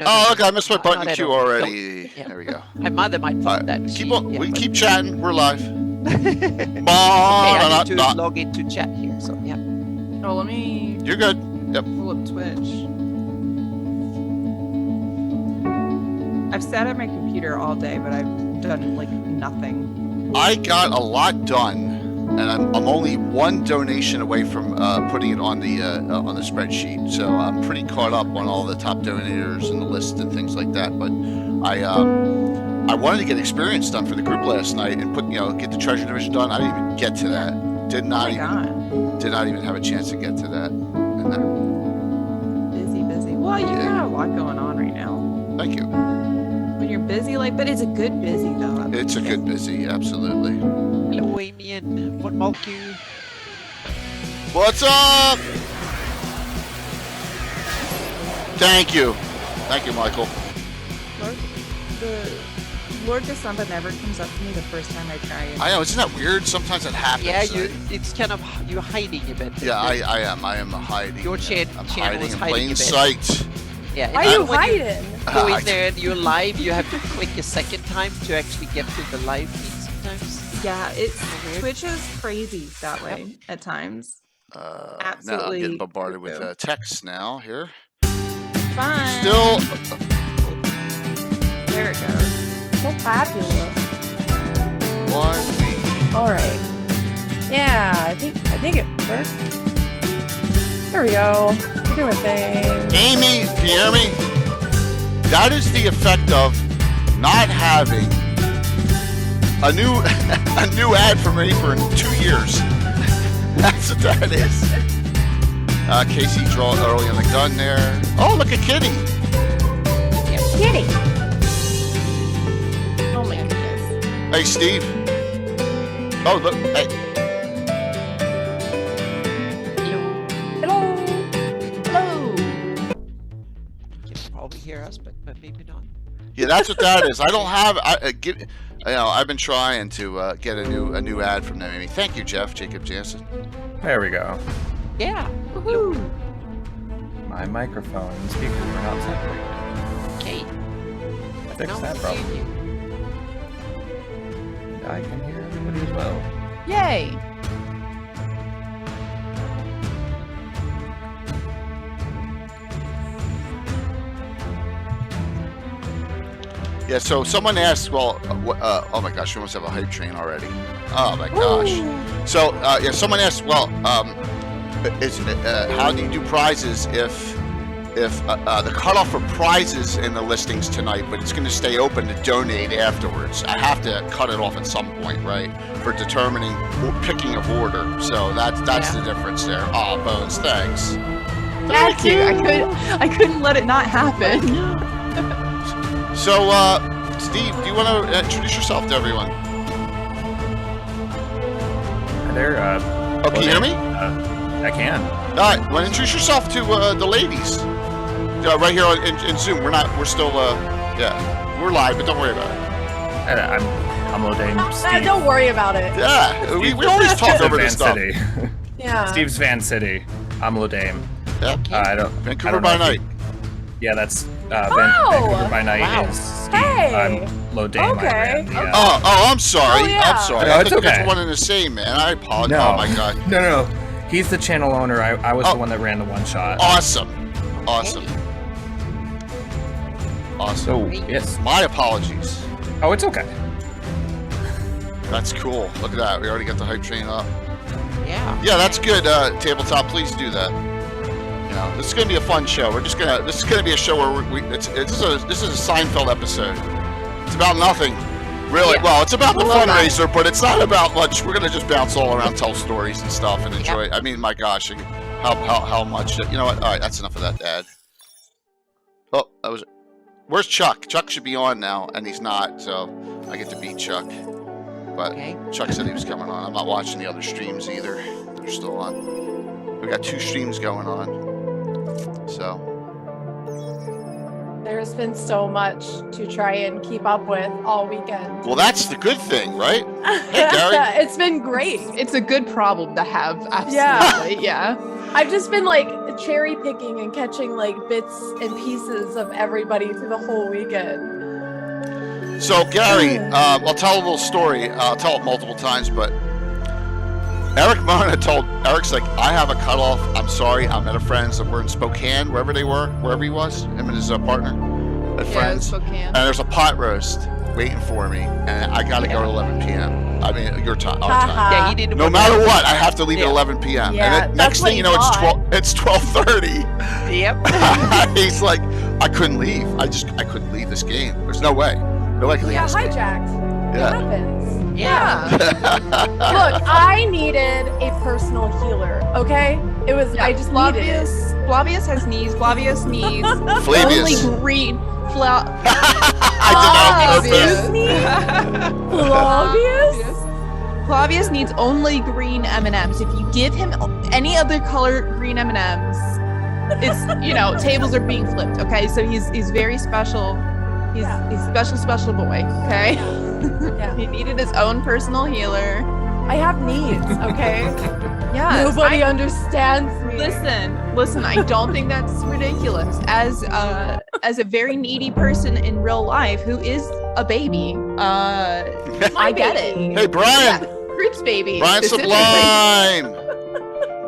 Oh, okay, I missed my button queue already. Yeah. There we go. My mother might find that. Keep on. We keep chatting. We're live. Okay, I need to log into chat here. So yeah. Oh, let me. You're good. Yep. Pull up Twitch. I've sat at my computer all day, but I've done like nothing. I got a lot done, and I'm only one donation away from putting it on the spreadsheet. So I'm pretty caught up on all the top donators and the list and things like that. But I wanted to get experience done for the group last night and get the treasure division done. I didn't even get to that. Did not even have a chance to get to that. Busy. Well, you got a lot going on right now. Thank you. When you're busy, but it's a good busy though. It's a good busy, absolutely. Hello, Amian. What milk you? What's up? Thank you, Michael. The Lord December never comes up to me the first time I try it. I know, isn't that weird? Sometimes it happens. Yeah, right? it's kind of you're hiding a bit. Yeah, I am hiding. Your I'm channel is in hiding plain a bit. sight. Yeah. Why are you hiding? Go in there and you're live. You have to click a second time to actually get to the live feed sometimes. Yeah, Twitch is crazy that way at times. Absolutely. Now I'm getting bombarded with texts now here. Fine. Still. There it goes. So fabulous. 1 week. All right. Yeah, I think it worked. There we go. We're doing things. Amy, can you hear me? That is the effect of not having a new ad from me for 2 years. That's what that is. Casey draw early on the gun there. Oh, look at Kitty. Kitty. Oh my goodness. Hey, Steve. Oh, look. Hey. Hello. You can probably hear us, but maybe not. Yeah, that's what that is. I don't have. I've been trying to get a new ad from them. Amy. Thank you, Jeff. Jacob Jansen. There we go. Yeah. Woohoo. My microphone and speakers are not separated. Okay. Fix Now that we problem. hear you. And I can hear everybody as well. Yay. Yeah, so someone asked, well, oh my gosh, we must have a hype train already. Oh my gosh. Ooh. So, someone asked, well, how do you do prizes if the cutoff for prizes in the listings tonight, but it's going to stay open to donate afterwards? I have to cut it off at some point, right, for determining picking of order. So that's the difference there. Oh, Bones, thanks. Thank you. I couldn't let it not happen. So, Steve, do you want to introduce yourself to everyone? Hi there. Oh, can you hear me? I can. All right, want to introduce yourself to the ladies? Right here in Zoom. We're still, we're live, but don't worry about it. I'm Lodane. Steve. Don't worry about it. Yeah, we always talk over this stuff. City. Yeah. Steve's Van City. I'm Lodane. Yep. Vancouver I don't by know if night. Yeah, that's Vancouver by night Wow. is Steve. Hey. I'm Lodane. Okay. I'm sorry. Oh, yeah. I'm sorry. No, I it's think okay. it's one and the same, man. I apologize. No. Oh my god. No. He's the channel owner. I was the one that ran the one shot. Awesome. So yes. My apologies. Oh, it's okay. That's cool. Look at that. We already got the hype train up. Yeah. Yeah, that's good. Tabletop, please do that. This is gonna be a fun show. This is gonna be a show where this is a Seinfeld episode. It's about nothing, really. Yeah. Well, it's about the fundraiser, but it's not about much. We're gonna just bounce all around, tell stories and stuff, and enjoy. Yep. I mean, my gosh, how much? You know what? All right, that's enough of that, Dad. Oh, that was. Where's Chuck? Chuck should be on now, and he's not, so I get to beat Chuck. But Chuck said he was coming on. I'm not watching the other streams either. They're still on. We got 2 streams going on. So. There's been so much to try and keep up with all weekend. Well, that's the good thing, right? Hey, Gary. It's been great. It's a good problem to have. Absolutely. Yeah. I've just been like cherry picking and catching like bits and pieces of everybody through the whole weekend. So Gary, I'll tell a little story. I'll tell it multiple times, but Eric Mona told Eric's like, I have a cutoff. I'm sorry. I'm at a friend's. We're in Spokane, wherever he was, him and his partner at friends. Spokane. And there's a pot roast waiting for me, and I got to go at 11 p.m. I mean, your time, our time. Yeah, he didn't. No matter what, I have to leave at 11 p.m. Yeah, and then next thing you know, it's 12:30. Yep. He's like, I couldn't leave. I couldn't leave this game. There's no way. No way I can leave Yeah, this game. hijacked. It Yeah. happens. Yeah. Look, I needed a personal healer. Okay, it was. I just needed it. Flavius has knees. Flavius needs Flavius. only green. I did that on purpose. Flavius. Flavius needs only green M&Ms. If you give him any other color green M&Ms, it's tables are being flipped. Okay, so he's very special. He's a special boy. Okay. Yeah. He needed his own personal healer. I have needs. Okay. Yeah. Nobody understands me. Listen. I don't think that's ridiculous. As a very needy person in real life who is a baby, I get it. Hey, Brian. Group's baby. Brian specifically. Sublime.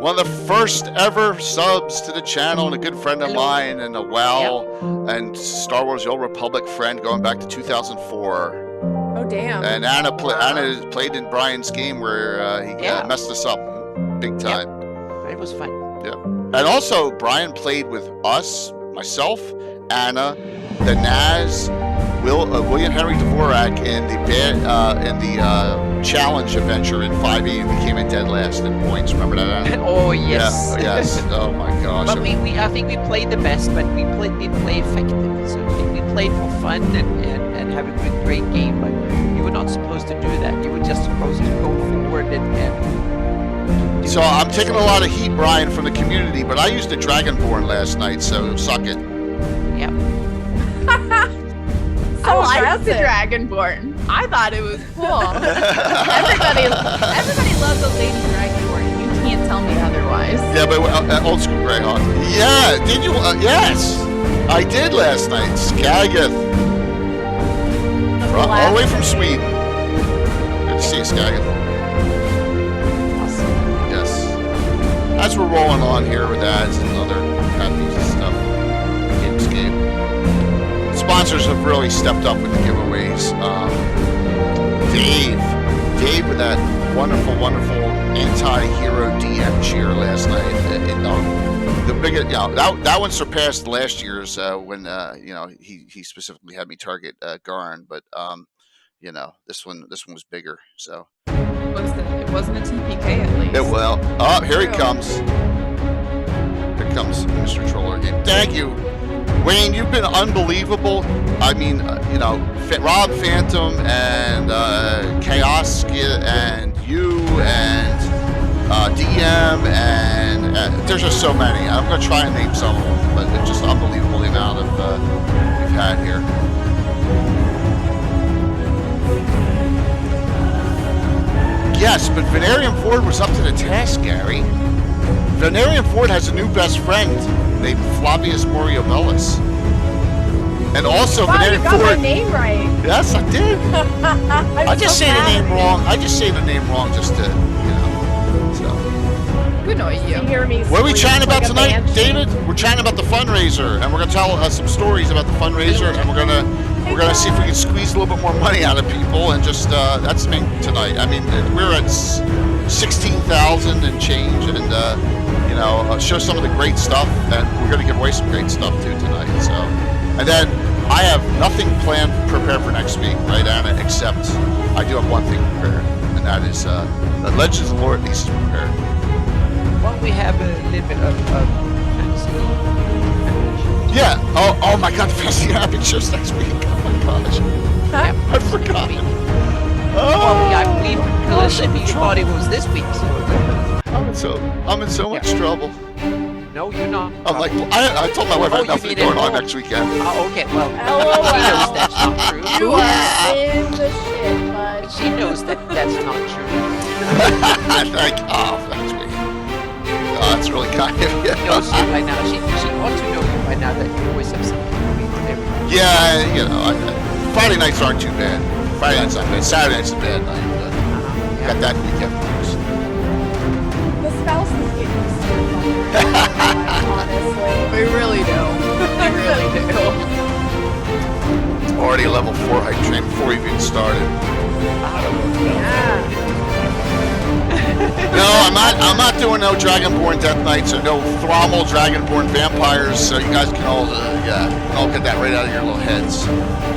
One of the first ever subs to the channel, and a good friend of mine, and a WoW and Star Wars: The Old Republic friend going back to 2004. Oh damn. And Anna played in Brian's game where he messed us up big time. It was fun. And also, Brian played with us, myself, Anna, the Naz, William Henry Dvorak in the challenge adventure in 5e, and we came in dead last in points. Remember that, Anna? Oh yes. Yeah, yes. Oh my gosh. But I think we played the best, but we didn't play effectively. So we played for fun and have a great game. But you were not supposed to do that. You were just supposed to go forward and So I'm taking a lot of heat, Brian, from the community, but I used a Dragonborn last night, so suck it. Yep. I liked the aggressive. Dragonborn. I thought it was cool. everybody loves a lady Dragonborn. You can't tell me otherwise. Yeah, but old school Greyhawk. Yeah, did you? Yes, I did last night. Skagith. All the way from Sweden. Good to see you, Skagith. Yes. As we're rolling on here with ads and other happenings and stuff in this game. Sponsors have really stepped up with the giveaways. Dave with that wonderful anti-hero DM cheer last night. The biggest, that one surpassed last year's when he specifically had me target Garn, but this one was bigger. So It wasn't a TPK at least. it will. Oh, here he comes. Here comes Mr. Troller again. Thank you. Wayne, you've been unbelievable. I mean, Rob Phantom and Chaos and you and DM and there's just so many. I'm going to try and name some of them, but it's just unbelievable the amount of we've had here. Yes, but Venarium Ford was up to the task, Gary. Venarium Ford has a new best friend named Flavius Moriobellus. And also Wow, you Venarium got my Ford. name right. Yes, I did. I just say the mad. name wrong. I just say the name wrong just to, so. Good know you. You hear me What are we scream chatting about like a tonight, banshee. David? We're chatting about the fundraiser, and we're gonna tell some stories about the fundraiser, and we're gonna see if we can squeeze a little bit more money out of people, and just that's me tonight. I mean, we're at 16,000 and change, and show some of the great stuff, and we're gonna give away some great stuff too tonight. So, and then I have nothing prepared for next week, right, Anna? Except I do have one thing prepared, and that is Legends of the Lore Thesis prepared. Well, we have a little bit of fantasy. Yeah. Oh my God, the Fantasy Epic show's next week. Oh my gosh. I forgot. Well, yeah, we initially thought it was this week, so I'm in so much trouble. no, you're not. I'm like, I told my wife I had you nothing mean going at on home. next weekend. Oh, okay, well, LOL. she knows that's not true. You are in the shit, bud. She knows that that's not true. Like, oh, next week. That's really kind of you. She knows you by now. She ought to know you by now that you always have something to read to everyone. Yeah, you know, Friday nights aren't too bad. Friday nights not bad. Saturday night's a bad night, but got that weekend blues. The spouses get used to it, honestly. We really do. We really do. Already a level 4 hype train before we even started. Yeah. No, I'm not doing no Dragonborn Death Knights or no Thrommel Dragonborn Vampires, so you guys can all get that right out of your little heads.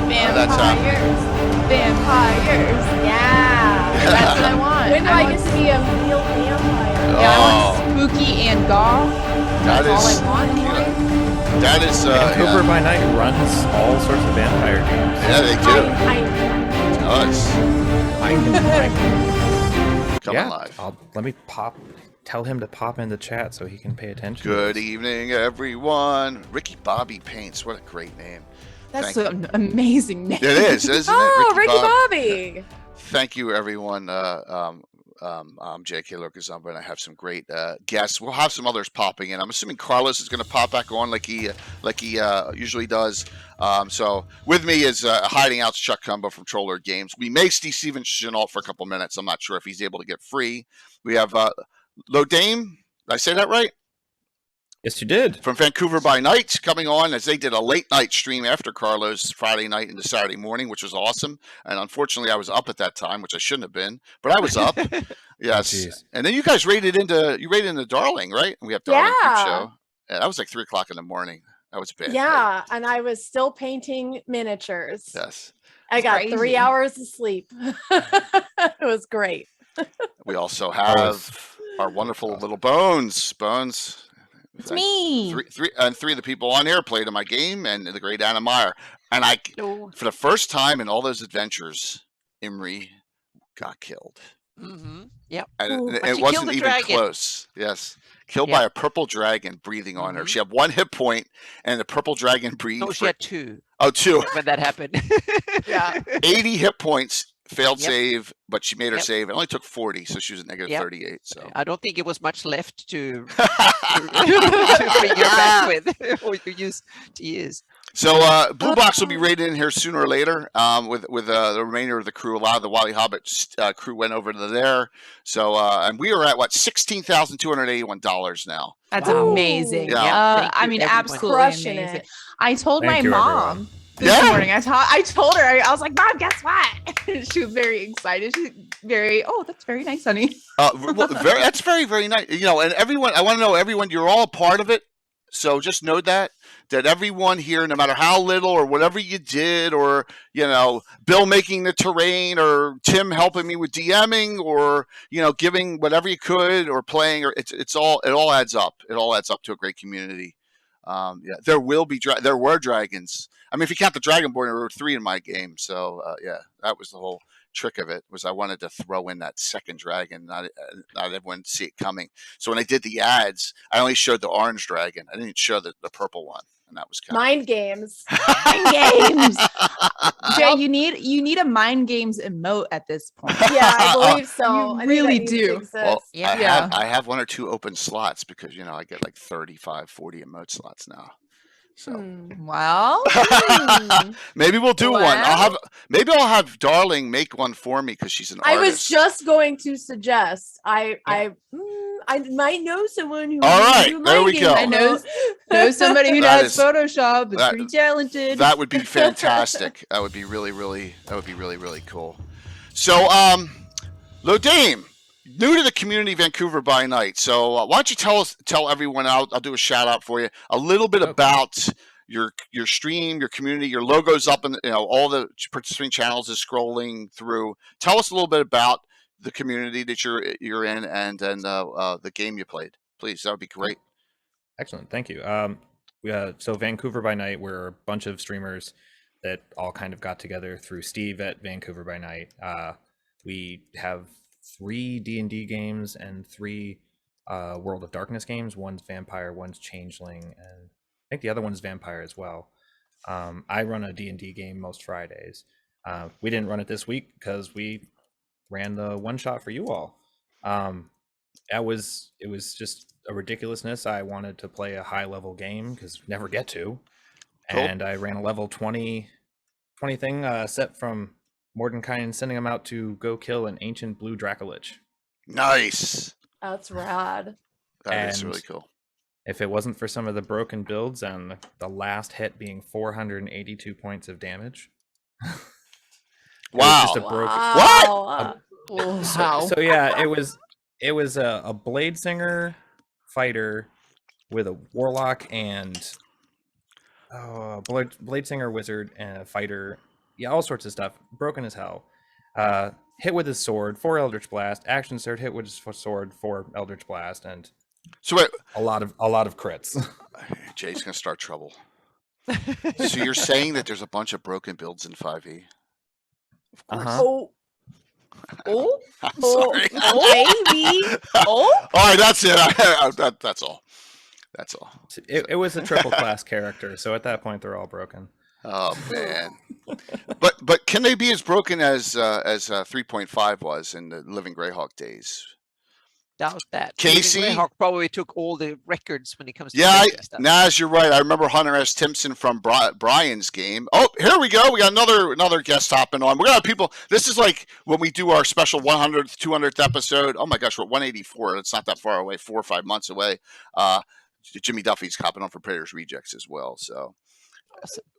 That's Vampires. Vampires. Yeah. That's what I want. When do I get to be a real vampire? Yeah, I want spooky and goth. That That's is, all I want in life. that is, Vancouver yeah. by Night runs all sorts of vampire games. Yeah, they do. Come Yeah, alive. let me tell him to pop in the chat so he can pay attention. Good evening, everyone. Ricky Bobby Paints. What a great name. That's Thank an amazing name. It is, isn't it? Oh, Ricky Bob. Bobby. Thank you, everyone. I'm J.K. Locazumba, and I have some great guests. We'll have some others popping in. I'm assuming Carlos is going to pop back on like he usually does. So with me is hiding out Chuck Cumbo from Troller Games. We may see Steven Chenault for a couple minutes. I'm not sure if he's able to get free. We have Lodame. Did I say that right? Yes, you did. From Vancouver by Night coming on, as they did a late night stream after Carlos Friday night into Saturday morning, which was awesome. And unfortunately, I was up at that time, which I shouldn't have been, but I was up. Yes. Jeez. And then you guys raided into Darling, right? And we have Darling Creep Show. Yeah, that was like 3:00 in the morning. That was bad. Yeah, and I was still painting miniatures. Yes. I got Crazy. 3 hours of sleep. It was great. We also have our wonderful little Bones. Bones. It's me. Three of the people on here played in my game, and the great Anna Meyer. And No. for the first time in all those adventures, Imri got killed. Mm-hmm. Yep. And Ooh. it But she wasn't killed the even dragon. close. Yes. Killed Yeah. by a purple dragon breathing on her. Mhm. She had 1 hit point, and the purple dragon breathed. No, she had 2 2. when that happened. Yeah. 80 hit points, failed Yep. save, but she made her Yep. save. It only took 40, so she was at negative Yep. 38. So. I don't think it was much left to bring her back with, or you used to use. So Blue Box will be raided in here sooner or later with the remainder of the crew. A lot of the Wily Hobbit crew went over to there. So and we are at $16,281 now. That's Wow. amazing. Yeah. Thank I you, mean, everyone. absolutely Crushing amazing. it. I told Thank my you, mom everyone. this Yeah. morning. I told her. I was like, Mom, guess what? She was very excited. She's very, oh, that's very nice, honey. That's very, very nice. You know, and everyone, I want to know, everyone, you're all a part of it. So just know that everyone here, no matter how little or whatever you did, or, you know, Bill making the terrain, or Tim helping me with DMing, or, you know, giving whatever you could, or playing, or it all adds up. It all adds up to a great community. Yeah, there were dragons. I mean, if you count the Dragonborn, there were 3 in my game. So yeah, that was the whole trick of it, was I wanted to throw in that second dragon, not everyone see it coming. So when I did the ads, I only showed the orange dragon. I didn't show the purple one, and that was kind Mind games. Mind games. Jay, you need a mind games emote at this point. Yeah, I believe so. You I think really that needs to do. exist. Well, Yeah. I have 1 or 2 open slots because, you know, I get like 35, 40 emote slots now. So Well, maybe we'll do one. Well. Maybe I'll have Darling make one for me because she's an I artist. was just going to suggest. I might know someone who. All can right, do there mind we games. go. I know somebody who That does is- Photoshop. Is that- pretty talented. That would be fantastic. That would be really, really cool. So, Lodame, new to the community, Vancouver by Night. So, why don't you tell everyone? I'll do a shout out for you. A little bit about your stream, your community, your logo's up, and all the participating channels is scrolling through. Tell us a little bit about the community that you're in, and the game you played. Please, that would be great. Excellent, thank you. So Vancouver by Night, we're a bunch of streamers that all kind of got together through Steve at Vancouver by Night. We have 3 D&D games and 3 World of Darkness games. One's Vampire, one's Changeling, and I think the other one's Vampire as well. I run a D&D game most Fridays. We didn't run it this week because we ran the one shot for you all. it was just a ridiculousness. I wanted to play a high level game because never get to, Cool. and I ran a level 20 thing set from Mordenkainen sending him out to go kill an ancient blue Dracolich. Nice. That's rad. That is And really cool. if it wasn't for some of the broken builds and the last hit being 482 points of damage. Wow. Just a broken. Wow. Wow. So yeah, it was a Blade Singer fighter with a Warlock and Blade Singer wizard and a fighter. Yeah, all sorts of stuff. Broken as hell. Hit with his sword, 4 Eldritch Blast. Action surge, hit with his sword, 4 Eldritch Blast, and So wait, a lot of crits. Jay's gonna start trouble. So you're saying that there's a bunch of broken builds in 5e? Of course. Oh. Oh. I'm Oh. sorry. Baby. Oh. All right, that's it. That's all. That's all. It was a triple class character, so at that point they're all broken. Oh man. But can they be as broken as 3.5 was in the Living Greyhawk days? Doubt that. Casey? Greyhawk probably took all the records when it comes to Yeah, that stuff. Naz, you're right. I remember Hunter S. Timpson from Brian's game. Oh, here we go. We got another guest hopping on. We're gonna have people. This is like when we do our special 100th, 200th episode. Oh my gosh, we're at 184. It's not that far away. 4 or 5 months away. Jimmy Duffy's hopping on for Predators Rejects as well. So,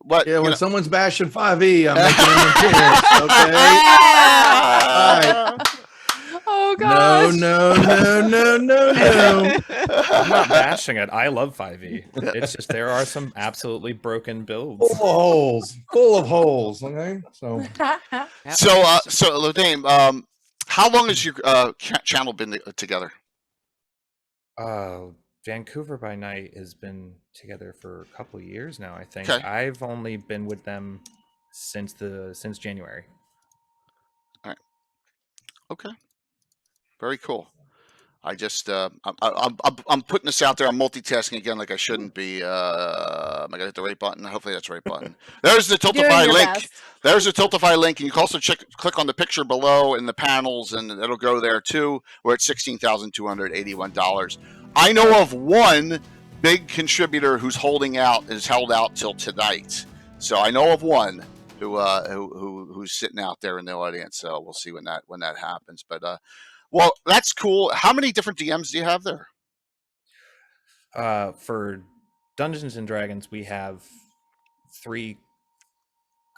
but Yeah, you when know- someone's bashing 5e, I'm making an appearance. Okay. All right. Oh No, gosh. no. I'm not bashing it. I love 5e. It's just there are some absolutely broken builds. Full of holes. Full of holes. Okay. So Yep. So Lodame, how long has your channel been together? Vancouver by Night has been together for a couple of years now, I think. Okay. I've only been with them since January. Okay. Very cool. I just I'm putting this out there. I'm multitasking again, like I shouldn't be. Am I gonna hit the right button? Hopefully that's the right button. There's the Doing Tiltify your link. best. There's the Tiltify link, and you can also click on the picture below in the panels, and it'll go there too. We're at $16,281. I know of one big contributor who's held out till tonight. So I know of one who's sitting out there in the audience. So we'll see when that happens. But well, that's cool. How many different DMs do you have there? For Dungeons and Dragons, we have 3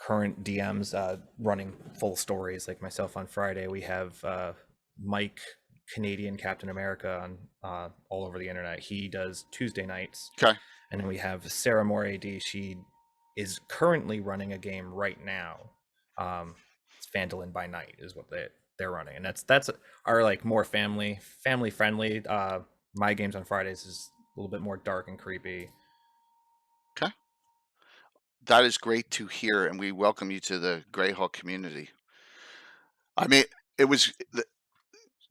current DMs running full stories. Like myself on Friday, we have Mike, Canadian Captain America, on all over the internet. He does Tuesday nights. Okay. And then we have Sarah Moore AD. She is currently running a game right now. It's Vandalin by Night is what they're running, and that's our like more family friendly. My games on Fridays is a little bit more dark and creepy. Okay. That is great to hear, and we welcome you to the Greyhawk community. I mean,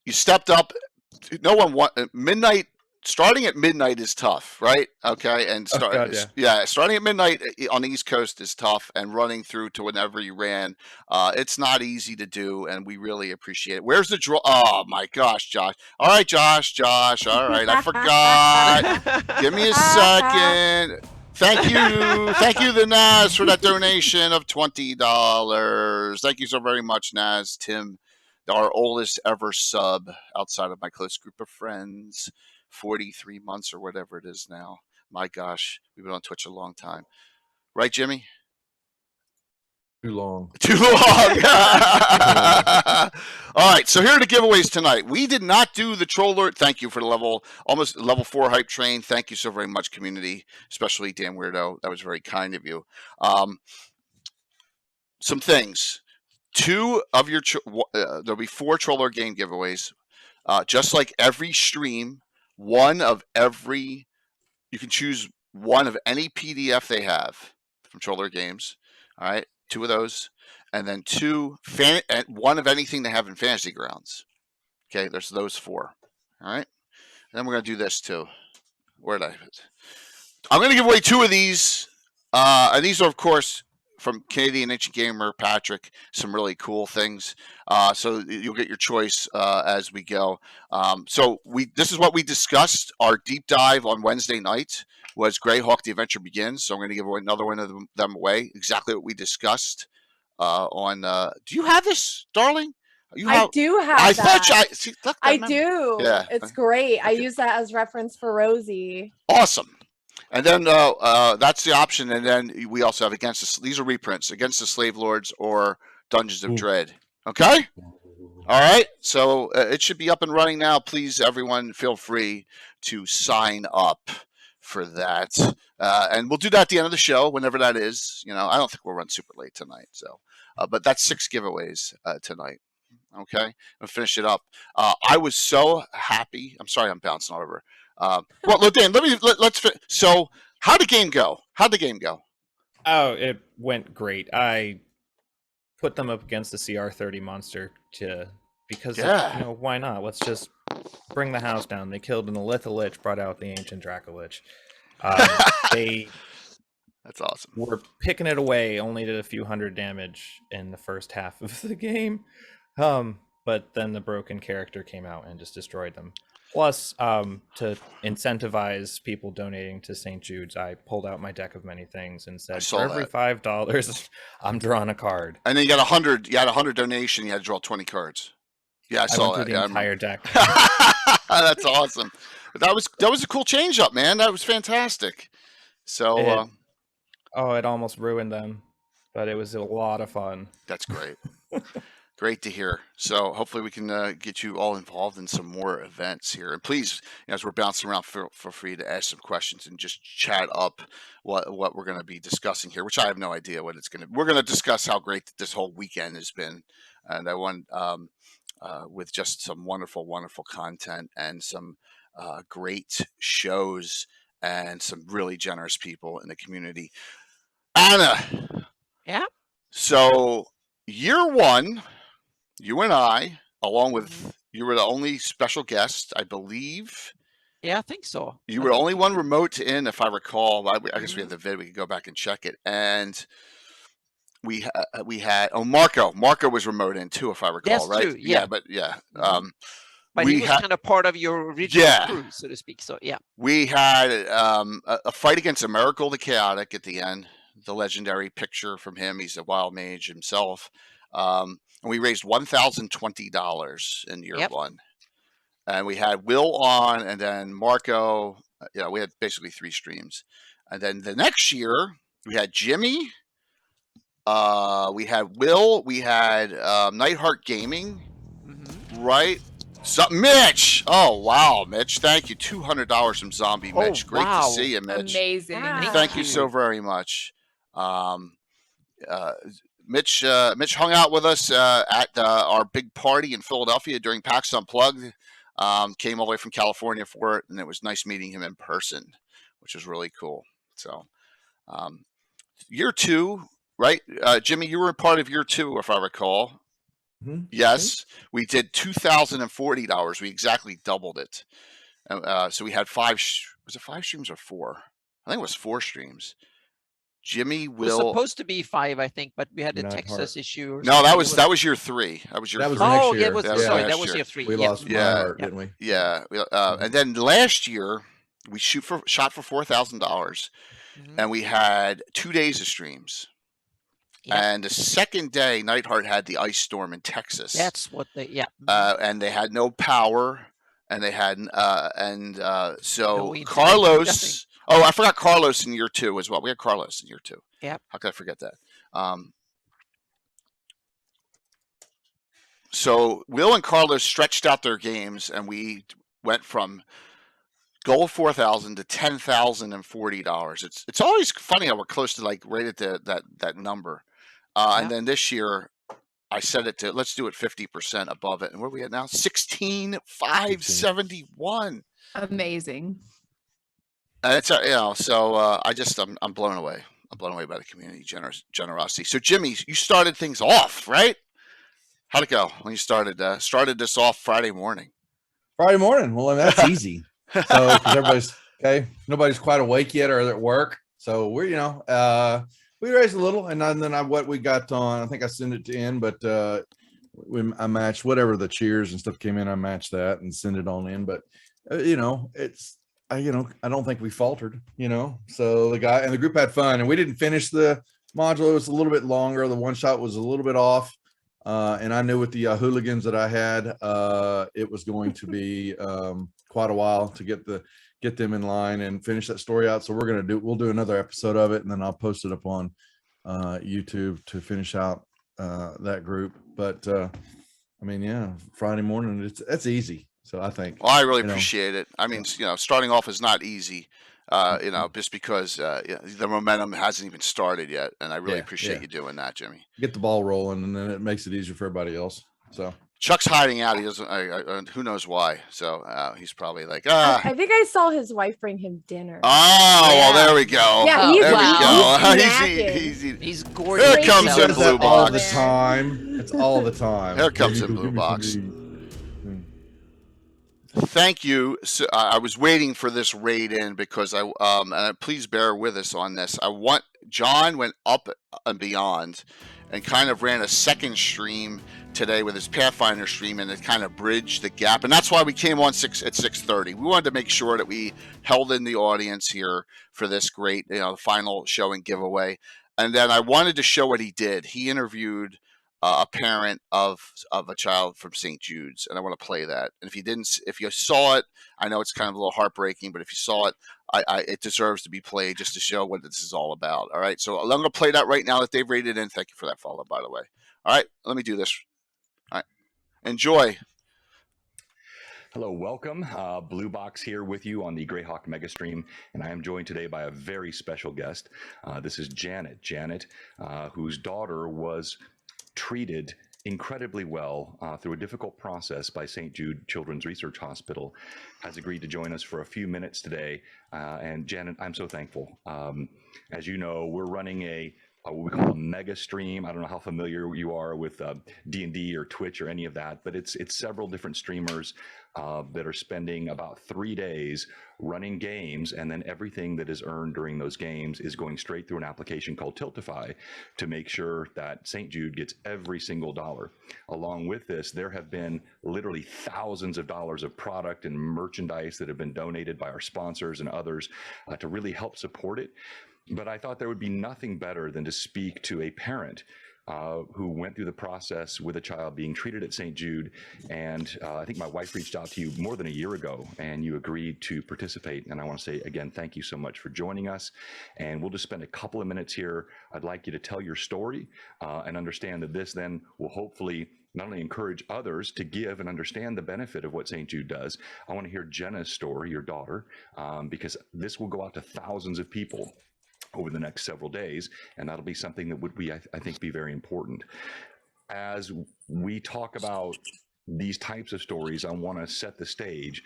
you stepped up. No one midnight. Starting at midnight is tough, right? Okay, and starting at midnight on the East Coast is tough, and running through to whenever you ran, it's not easy to do, and we really appreciate it. Where's the draw? Oh my gosh, Josh! All right, Josh. All right, I forgot. Give me a second. Thank you, the Naz, for that donation of $20. Thank you so very much, Naz. Tim, our oldest ever sub outside of my close group of friends. 43 months or whatever it is now. My gosh, we've been on Twitch a long time. Right, Jimmy? too long. Too long. All right, so here are the giveaways tonight. We did not do the Troller. Thank you for the almost level 4 hype train. Thank you so very much, community, especially Dan Weirdo. That was very kind of you. Some things. 2 of your there'll be 4 Troller game giveaways. Just like every stream, you can choose one of any PDF they have from Troller Games. All right, 2 of those, and then 1 of anything they have in Fantasy Grounds. Okay, there's those 4. All right, and then we're gonna do this too. Where did I put it? I'm gonna give away 2 of these, and these are of course from Canadian Ancient Gamer Patrick some really cool things. So you'll get your choice as we go. So this is what we discussed. Our deep dive on Wednesday night was Greyhawk: The Adventure Begins. So I'm going to give away another one of them away. Exactly what we discussed on. Do you have this, darling? I do have I that. thought see, look, I do. Yeah. It's great. I Okay. use that as reference for Rosie. Awesome. And then that's the option. And then we also have these are reprints, Against the Slave Lords or Dungeons of Dread. Okay? All right. So it should be up and running now. Please, everyone, feel free to sign up for that. And we'll do that at the end of the show, whenever that is. I don't think we'll run super late tonight. So, but that's 6 giveaways tonight. Okay, I'll finish it up. I was so happy. I'm sorry, I'm bouncing all over. Well, Dan, let's. So, how'd the game go? Oh, it went great. I put them up against the CR30 monster because why not? Let's just bring the house down. They killed an Elitha Lich, brought out the ancient Dracolich. That's awesome. We're picking it away, only did a few hundred damage in the first half of the game. But then the broken character came out and just destroyed them. Plus, to incentivize people donating to St. Jude's, I pulled out my deck of many things and said, for every $5, I'm drawing a card. And then you got 100. You had 100 donation. You had to draw 20 cards. Yeah, I saw went through the entire deck. That's awesome. But that was a cool change up, man. That was fantastic. So, it almost ruined them, but it was a lot of fun. That's great. Great to hear. So hopefully we can get you all involved in some more events here. And please, as we're bouncing around, feel free to ask some questions and just chat up what we're going to be discussing here, which I have no idea what it's going to be. We're going to discuss how great this whole weekend has been. And I want with just some wonderful, wonderful content and some great shows and some really generous people in the community. Anna. Yeah. So year 1, you and I, along with you were the only special guest, I believe. Yeah, I think so. You were the only one remote in, if I recall. I guess we have the vid. We could go back and check it. And we had Marco. Marco was remote in too, if I recall. That's right? true. Yeah. But yeah. But he was kind of part of your original crew, so to speak. So yeah. We had a fight against a Miracle the Chaotic at the end. The legendary picture from him. He's a wild mage himself. And we raised $1,020 in year 1. And we had Will on, and then Marco. We had basically 3 streams. And then the next year, we had Jimmy. We had Will. We had Nightheart Gaming. Right? Mitch. Oh, wow, Mitch. Thank you. $200 from Zombie Mitch. Great to see you, Mitch. Amazing. Thank you so very much. Mitch hung out with us at our big party in Philadelphia during PAX Unplugged. Came all the way from California for it, and it was nice meeting him in person, which was really cool. So, year 2, right? Jimmy, you were a part of year 2, if I recall. Mm-hmm. Yes, we did $2,040. We exactly doubled it. So we had 5. Was it 5 streams or 4? I think it was 4 streams. Jimmy Will. It was supposed to be 5, I think, but we had a Texas issue. Or no, that was year 3. That was year 3. Oh, yeah, that was year 3. We lost Heart, didn't we? Yeah. And then last year we shot for $4,000, and we had 2 days of streams. And the second day, Nightheart had the ice storm in Texas. That's what they, and they had no power, and they had, so Carlos. Oh, I forgot Carlos in year 2 as well. We had Carlos in year 2. Yeah. How could I forget that? So Will and Carlos stretched out their games, and we went from goal $4,000 to $10,040. It's always funny how we're close to right at that number. And then this year, I set it to let's do it 50% above it. And where are we at now? 16,571. Amazing. And it's so I'm blown away. I'm blown away by the community generosity. So Jimmy, you started things off, right? How'd it go when you started this off Friday morning? Friday morning. Well, that's easy. So because everybody's okay, nobody's quite awake yet or at work. So we're We raised a little, and then what we got on. I think I sent it to in, but I matched whatever the cheers and stuff came in. I matched that and sent it on in. But I don't think we faltered. So the guy and the group had fun, and we didn't finish the module. It was a little bit longer. The one shot was a little bit off, and I knew with the hooligans that I had, it was going to be quite a while to get them in line and finish that story out. So we'll do another episode of it, and then I'll post it up on YouTube to finish out that group. But Friday morning, that's easy. So I think. Well, I really appreciate it. I mean, starting off is not easy, just because the momentum hasn't even started yet. And I really appreciate you doing that, Jimmy. Get the ball rolling, and then it makes it easier for everybody else. So Chuck's hiding out. He doesn't. Who knows why? So he's probably like, I think I saw his wife bring him dinner. Oh, well, there we go. Yeah, he's gorgeous. Here comes the blue box. All the time. It's all the time. Here comes the blue box. Thank you. So, I was waiting for this raid in because and please bear with us on this. John went up and beyond and kind of ran a second stream today with his Pathfinder stream, and it kind of bridged the gap. And that's why we came on at 6:30. We wanted to make sure that we held in the audience here for this great, final show and giveaway. And then I wanted to show what he did. He interviewed a parent of a child from St. Jude's, and I want to play that. And if you saw it, I know it's kind of a little heartbreaking, but if you saw it, it deserves to be played just to show what this is all about. All right, so I'm going to play that right now that they've rated in. Thank you for that follow, by the way. All right, let me do this. All right, enjoy. Hello, welcome. Blue Box here with you on the Greyhawk Megastream, and I am joined today by a very special guest. This is Janet. Janet, whose daughter was treated incredibly well through a difficult process by St. Jude Children's Research Hospital, has agreed to join us for a few minutes today. And Janet, I'm so thankful. As you know, we're running what we call a mega stream. I don't know how familiar you are with D&D or Twitch or any of that, but it's several different streamers that are spending about 3 days running games, and then everything that is earned during those games is going straight through an application called Tiltify to make sure that St. Jude gets every single dollar. Along with this, there have been literally thousands of dollars of product and merchandise that have been donated by our sponsors and others to really help support it. But I thought there would be nothing better than to speak to a parent who went through the process with a child being treated at St. Jude. And I think my wife reached out to you more than a year ago, and you agreed to participate. And I want to say, again, thank you so much for joining us. And we'll just spend a couple of minutes here. I'd like you to tell your story and understand that this then will hopefully not only encourage others to give and understand the benefit of what St. Jude does. I want to hear Jenna's story, your daughter, because this will go out to thousands of people over the next several days, and that'll be something that would I think be very important. As we talk about these types of stories, I want to set the stage.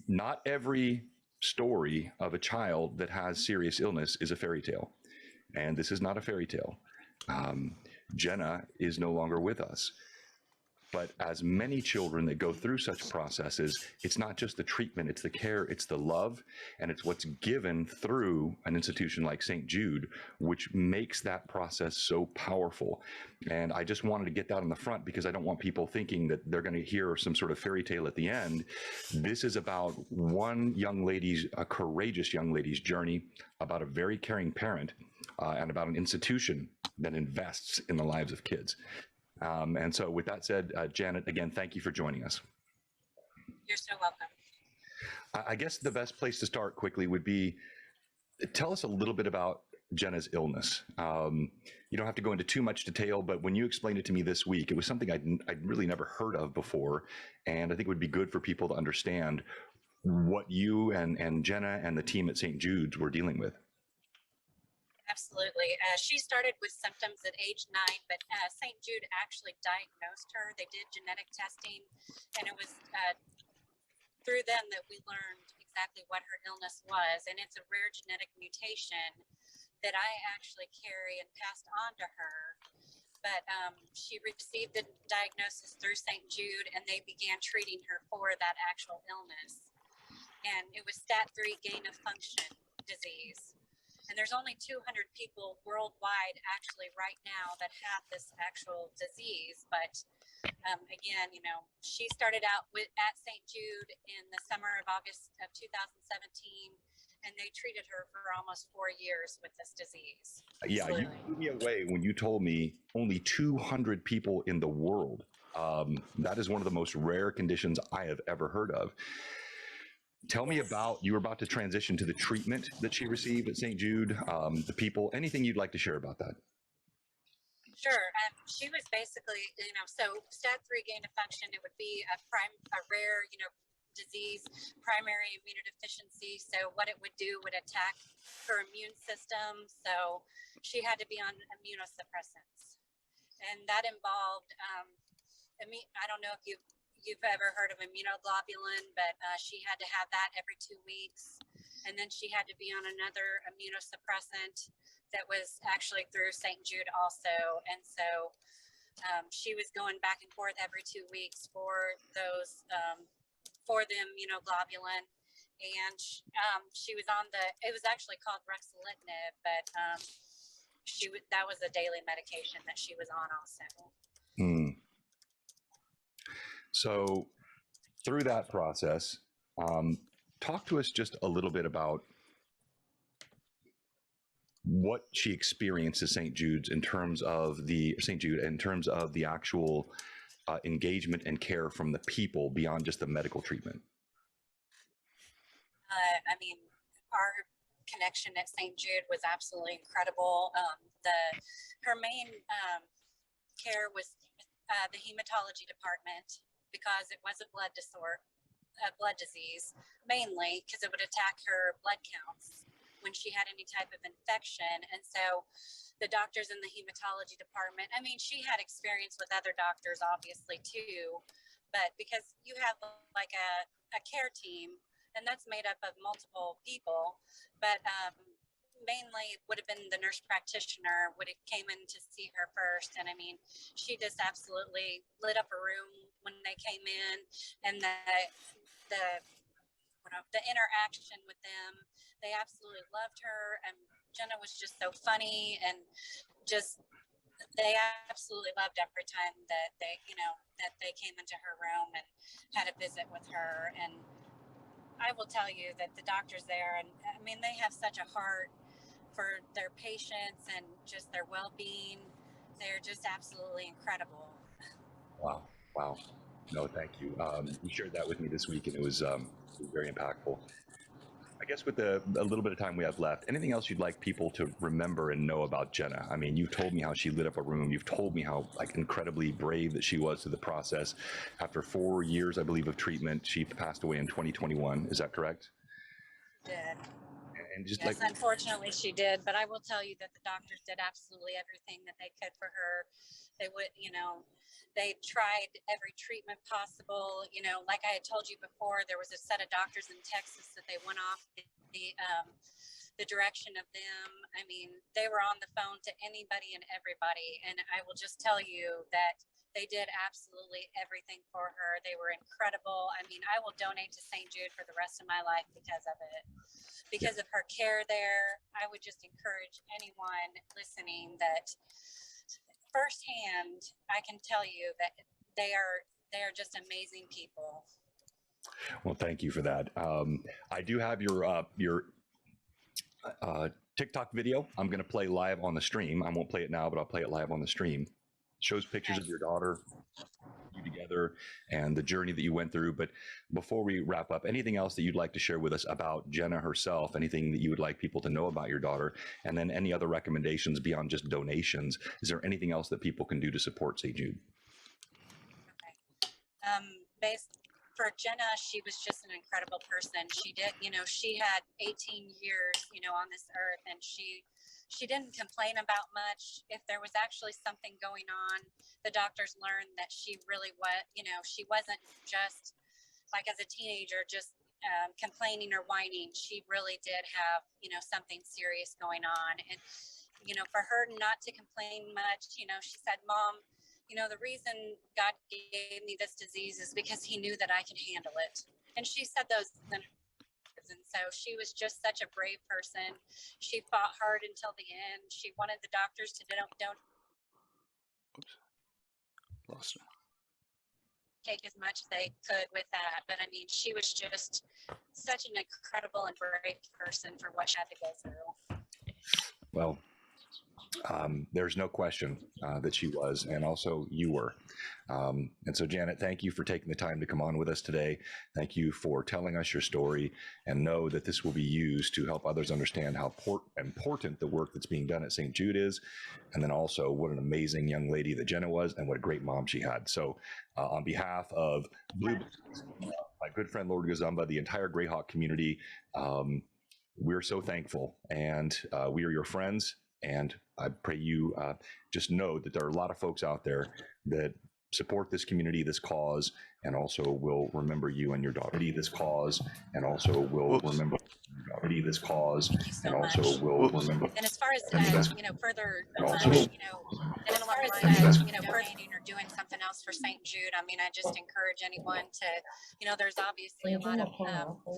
Not every story of a child that has serious illness is a fairy tale, and this is not a fairy tale. Jenna is no longer with us. But as many children that go through such processes, it's not just the treatment, it's the care, it's the love, and it's what's given through an institution like St. Jude, which makes that process so powerful. And I just wanted to get that on the front because I don't want people thinking that they're going to hear some sort of fairy tale at the end. This is about a courageous young lady's journey, about a very caring parent, and about an institution that invests in the lives of kids. And so with that said, Janet, again, thank you for joining us. You're so welcome. I guess the best place to start quickly would be, tell us a little bit about Jenna's illness. You don't have to go into too much detail, but when you explained it to me this week, it was something I'd really never heard of before. And I think it would be good for people to understand what you and Jenna and the team at St. Jude's were dealing with. Absolutely. She started with symptoms at age 9, but St. Jude actually diagnosed her. They did genetic testing, and it was through them that we learned exactly what her illness was. And it's a rare genetic mutation that I actually carry and passed on to her. But she received the diagnosis through St. Jude, and they began treating her for that actual illness. And it was STAT3 gain of function disease. And there's only 200 people worldwide actually right now that have this actual disease. But again, you know, she started out at St. Jude in the summer of August of 2017, and they treated her for almost 4 years with this disease. Yeah, you blew me away when you told me only 200 people in the world. That is one of the most rare conditions I have ever heard of. Tell me about, you were about to transition to the treatment that she received at St. Jude, the people, anything you'd like to share about that? Sure. She was basically, you know, so STAT3 gain of function, it would be a rare, you know, disease, primary immunodeficiency. So what it would do would attack her immune system. So she had to be on immunosuppressants. And that involved, I don't know if you've ever heard of immunoglobulin, but she had to have that every 2 weeks. And then she had to be on another immunosuppressant that was actually through St. Jude also. And so she was going back and forth every 2 weeks for those, for the immunoglobulin. And she was on it was actually called ruxolitinib, but that was a daily medication that she was on also. So through that process, talk to us just a little bit about what she experienced at St. Jude's in terms of the actual engagement and care from the people beyond just the medical treatment. I mean, our connection at St. Jude was absolutely incredible. Her main care was the hematology department, because it was a blood disease, mainly because it would attack her blood counts when she had any type of infection. And so the doctors in the hematology department, I mean, she had experience with other doctors, obviously, too, but because you have like a care team, and that's made up of multiple people, but mainly would have been the nurse practitioner would have came in to see her first. And I mean, she just absolutely lit up a room when they came in, and the interaction with them, they absolutely loved her. And Jenna was just so funny, and just, they absolutely loved every time that they came into her room and had a visit with her. And I will tell you that the doctors there, and I mean, they have such a heart for their patients and just their well-being. They're just absolutely incredible. Wow. No, thank you. You shared that with me this week, and it was very impactful. I guess with a little bit of time we have left, anything else you'd like people to remember and know about Jenna? I mean, you've told me how she lit up a room. You've told me how incredibly brave that she was through the process. After 4 years, I believe, of treatment, she passed away in 2021. Is that correct? Did. And just yes, unfortunately she did, but I will tell you that the doctors did absolutely everything that they could for her. They would, they tried every treatment possible. Like I had told you before, there was a set of doctors in Texas that they went off the direction of them. I mean, they were on the phone to anybody and everybody. And I will just tell you that they did absolutely everything for her. They were incredible. I mean, I will donate to St. Jude for the rest of my life because of it. Because of her care there. I would just encourage anyone listening that firsthand, I can tell you that they are just amazing people. Well, thank you for that. I do have your TikTok video. I'm going to play live on the stream. I won't play it now, but I'll play it live on the stream. Shows pictures of your daughter, you together, and the journey that you went through. But before we wrap up, anything else that you'd like to share with us about Jenna herself? Anything that you would like people to know about your daughter? And then any other recommendations beyond just donations? Is there anything else that people can do to support St. Jude? Okay. For Jenna, she was just an incredible person. She did, she had 18 years, on this earth, and she didn't complain about much. If there was actually something going on, the doctors learned that she really was, she wasn't just like as a teenager, just complaining or whining. She really did have, something serious going on. And, for her not to complain much, she said, Mom, the reason God gave me this disease is because he knew that I could handle it. And she said those cards. And so she was just such a brave person. She fought hard until the end. She wanted the doctors to don't Lost it. take as much as they could with that. But I mean, she was just such an incredible and brave person for what she had to go through. Well, there's no question that she was, and also you were. And so, Janet, thank you for taking the time to come on with us today. Thank you for telling us your story, and know that this will be used to help others understand how important the work that's being done at St. Jude is, and then also what an amazing young lady that Jenna was, and what a great mom she had. So on behalf of Blue, my good friend Lord Gazumba, the entire Greyhawk community, we're so thankful, and we are your friends. And I pray you just know that there are a lot of folks out there that support this community, this cause, and also will remember you and your daughter. This cause, and also will remember this cause, and also will remember. And as far as further, donating or doing something else for St. Jude, I mean, I just encourage anyone to, there's obviously a lot of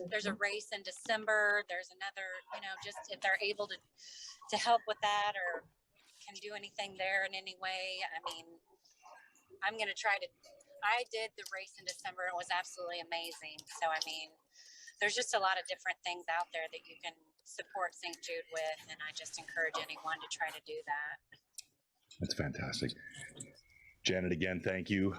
there's a race in December. There's another, just if they're able to help with that or can do anything there in any way. I mean, I'm going to try to. I did the race in December. It was absolutely amazing. So, I mean, there's just a lot of different things out there that you can support St. Jude with, and I just encourage anyone to try to do that. That's fantastic. Janet, again, thank you.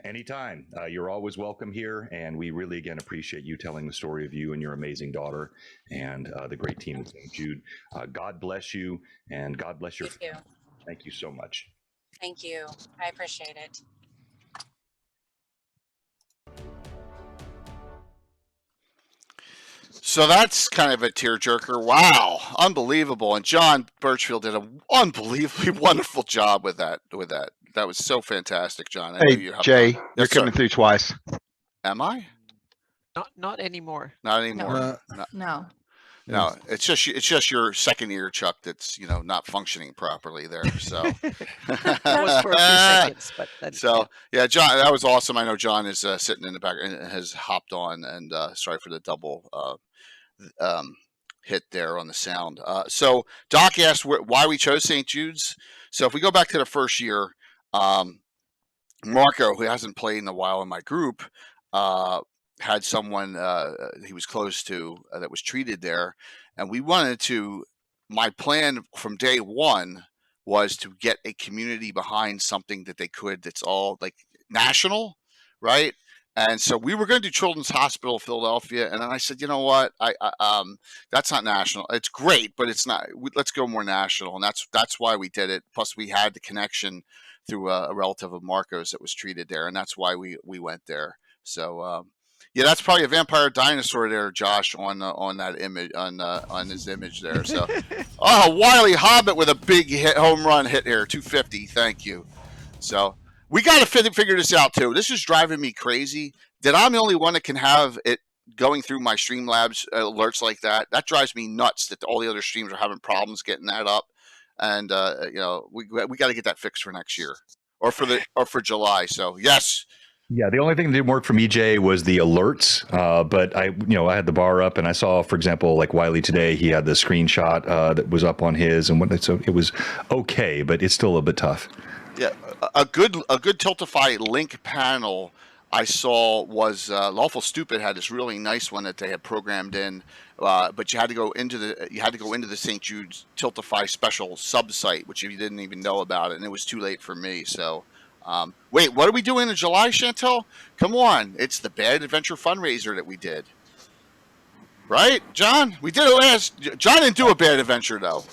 Anytime. You're always welcome here, and we really, again, appreciate you telling the story of you and your amazing daughter and the great team at St. Jude. God bless you, and God bless your family. Thank you so much. Thank you. I appreciate it. So that's kind of a tearjerker. Wow, unbelievable! And John Birchfield did an unbelievably wonderful job with that. That was so fantastic, John. I know Hey, Jay, you're coming through twice. Am I? Not anymore. Not anymore. No. No, it's just your second ear, Chuck, that's not functioning properly there. So That was for a few seconds, but then, so yeah, John, that was awesome. I know John is sitting in the back and has hopped on, and sorry for the double hit there on the sound. So Doc asked why we chose St. Jude's. So if we go back to the first year, Marco, who hasn't played in a while in my group, had someone he was close to that was treated there, and we wanted to. My plan from day one was to get a community behind something that they could. That's all like national, right? And so we were going to do Children's Hospital of Philadelphia, and then I said, you know what, I that's not national. It's great, but it's not. Let's go more national, and that's why we did it. Plus, we had the connection through a relative of Marco's that was treated there, and that's why we went there. So. Yeah, that's probably a vampire dinosaur there, Josh, on that image, on his image there. So, Wiley Hobbit with a big home run hit here, 250. Thank you. So we got to figure this out too. This is driving me crazy that I'm the only one that can have it going through my Streamlabs alerts like that. That drives me nuts that all the other streams are having problems getting that up. And we got to get that fixed for next year or for July. So yes. Yeah, the only thing that didn't work for me, Jay, was the alerts. But I had the bar up, and I saw, for example, like Wiley today, he had the screenshot that was up on his, and whatnot. So it was okay, but it's still a bit tough. Yeah, a good Tiltify link panel I saw was Lawful Stupid had this really nice one that they had programmed in, but you had to go into the St. Jude's Tiltify special sub-site, which you didn't even know about it, and it was too late for me. So. Wait, what are we doing in July, Chantel? Come on, it's the Bad Adventure fundraiser that we did, right, John? We did it last. John didn't do a Bad Adventure though.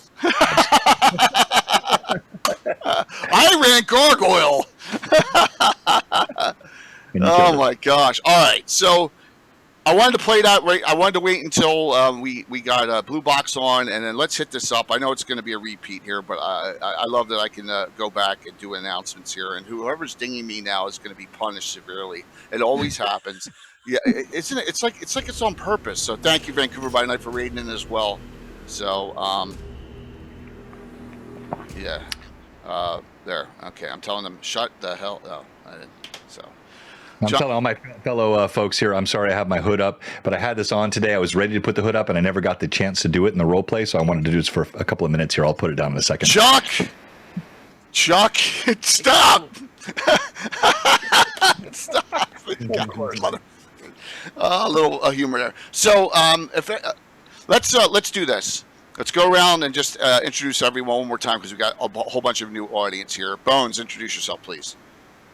I ran Gargoyle. Oh my gosh! All right, so I wanted to play that. Right, I wanted to wait until we got Blue Box on, and then let's hit this up. I know it's going to be a repeat here, but I love that I can go back and do announcements here, and whoever's dinging me now is going to be punished severely. It always happens. Yeah, isn't it? It's like it's on purpose. So thank you, Vancouver by Night, for raiding in as well. So yeah, there. Okay, I'm telling them shut the hell. Oh, I didn't. So. I'm telling all my fellow folks here, I'm sorry I have my hood up, but I had this on today. I was ready to put the hood up, and I never got the chance to do it in the role play, so I wanted to do this for a couple of minutes here. I'll put it down in a second. Chuck, stop! Stop! A little humor there. So, let's do this. Let's go around and just introduce everyone one more time because we got a whole bunch of new audience here. Bones, introduce yourself, please.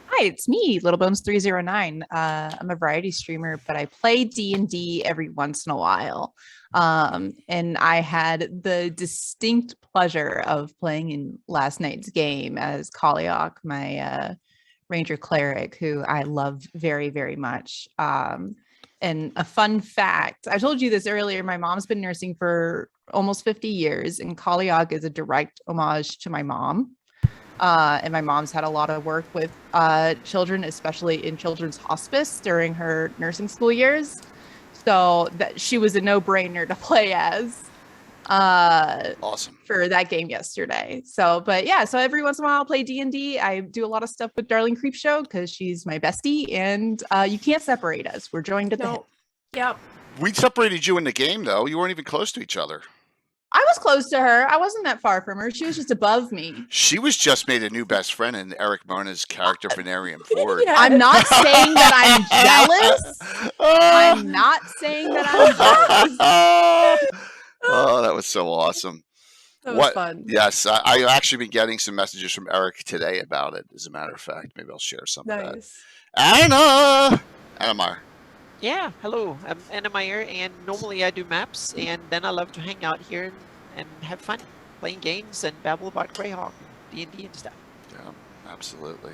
Hi, it's me, LittleBones309. I'm a variety streamer, but I play D&D every once in a while. And I had the distinct pleasure of playing in last night's game as Gabbin, my ranger cleric, who I love very, very much. And a fun fact, I told you this earlier, my mom's been nursing for almost 50 years, and Gabbin is a direct homage to my mom. And my mom's had a lot of work with children, especially in children's hospice during her nursing school years. So that she was a no-brainer to play as. Awesome. For that game yesterday. So, but yeah, so every once in a while I'll play D&D. I do a lot of stuff with Darling Creepshow because she's my bestie, and you can't separate us. We're joined at the hip. Yep. We separated you in the game, though. You weren't even close to each other. I was close to her. I wasn't that far from her. She was just above me. She was just made a new best friend in Eric Mona's character Venarium Ford. Yeah. I'm not saying that I'm jealous. I'm not saying that I'm jealous. Oh, that was so awesome. That was fun. Yes, I've actually been getting some messages from Eric today about it, as a matter of fact. Maybe I'll share some of that. Anna Meyer. Yeah, hello. I'm Anna Meyer, and normally I do maps, and then I love to hang out here and have fun playing games and babble about Greyhawk and D&D and stuff. Yeah, absolutely.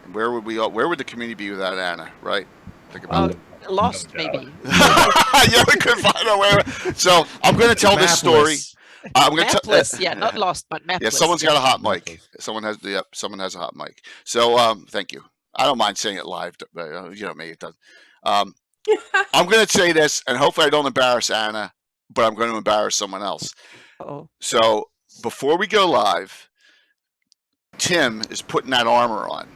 And where would the community be without Anna, right? Think about it. Lost, maybe. Yeah, we couldn't find a way. So I'm going to tell this story. I'm going to mapless, yeah, not lost, but mapless. Yeah, someone's got a hot mic. Someone has a hot mic. So thank you. I don't mind saying it live, but you know me, it doesn't. I'm going to say this, and hopefully I don't embarrass Anna, but I'm going to embarrass someone else. Uh-oh. So before we go live, Tim is putting that armor on.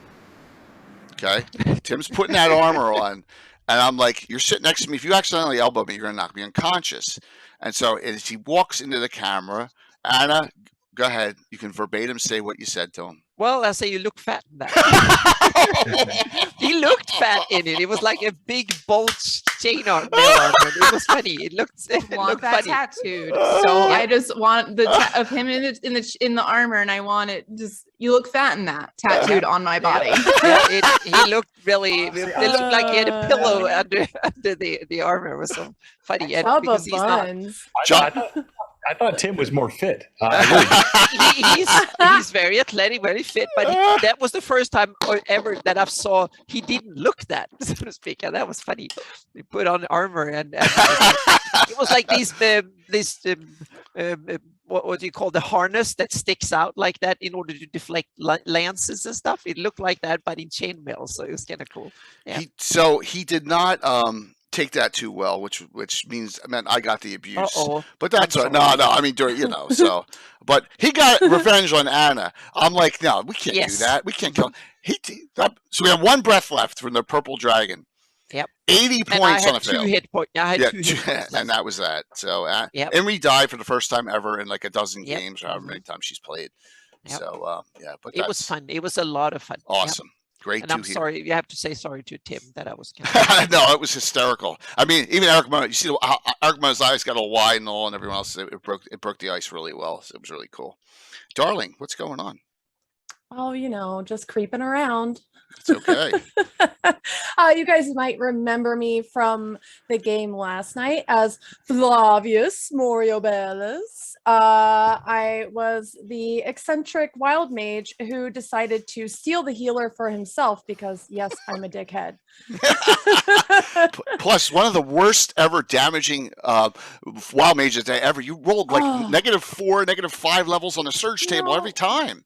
Okay? Tim's putting that armor on, and I'm like, you're sitting next to me. If you accidentally elbow me, you're going to knock me unconscious. And so as he walks into the camera, Anna, go ahead. You can verbatim say what you said to him. Well, I say you look fat in that. He looked fat in it. It was like a big bulge chain armor. It was funny. It looked that funny. Tattooed. So I just want the of him in the armor, and I want it just. You look fat in that tattooed on my body. Yeah, he looked really. It looked like he had a pillow under the armor. It was so funny. And because he's not. I thought Tim was more fit. He's very athletic, very fit, but that was the first time ever that I saw he didn't look that, so to speak, and that was funny. He put on armor, and it was like what do you call the harness that sticks out like that in order to deflect lances and stuff. It looked like that, but in chainmail, so it was kind of cool. Yeah. He did not take that too well, which means I got the abuse. But that's no. I mean, so. But he got revenge on Anna. I'm like, no, we can't do that. We can't kill. So we have one breath left from the purple dragon. Yep. 80 points on a fail. 2 hit points. I had 2 hit points. And that was that. So Emery died for the first time ever in like a dozen games, or however many times she's played. Yep. So but it was fun. It was a lot of fun. Awesome. Yep. Great. And I'm sorry. You have to say sorry to Tim that I was. No, it was hysterical. I mean, even Eric Mona. You see how Eric Mona's eyes got all wide and all, and everyone else. It broke the ice really well. So it was really cool. Darling, what's going on? Oh, just creeping around. It's okay. You guys might remember me from the game last night as Flavius Moriobellus. I was the eccentric wild mage who decided to steal the healer for himself because, yes, I'm a dickhead. Plus, one of the worst ever damaging wild mages ever. You rolled like -4, -5 levels on the surge table every time.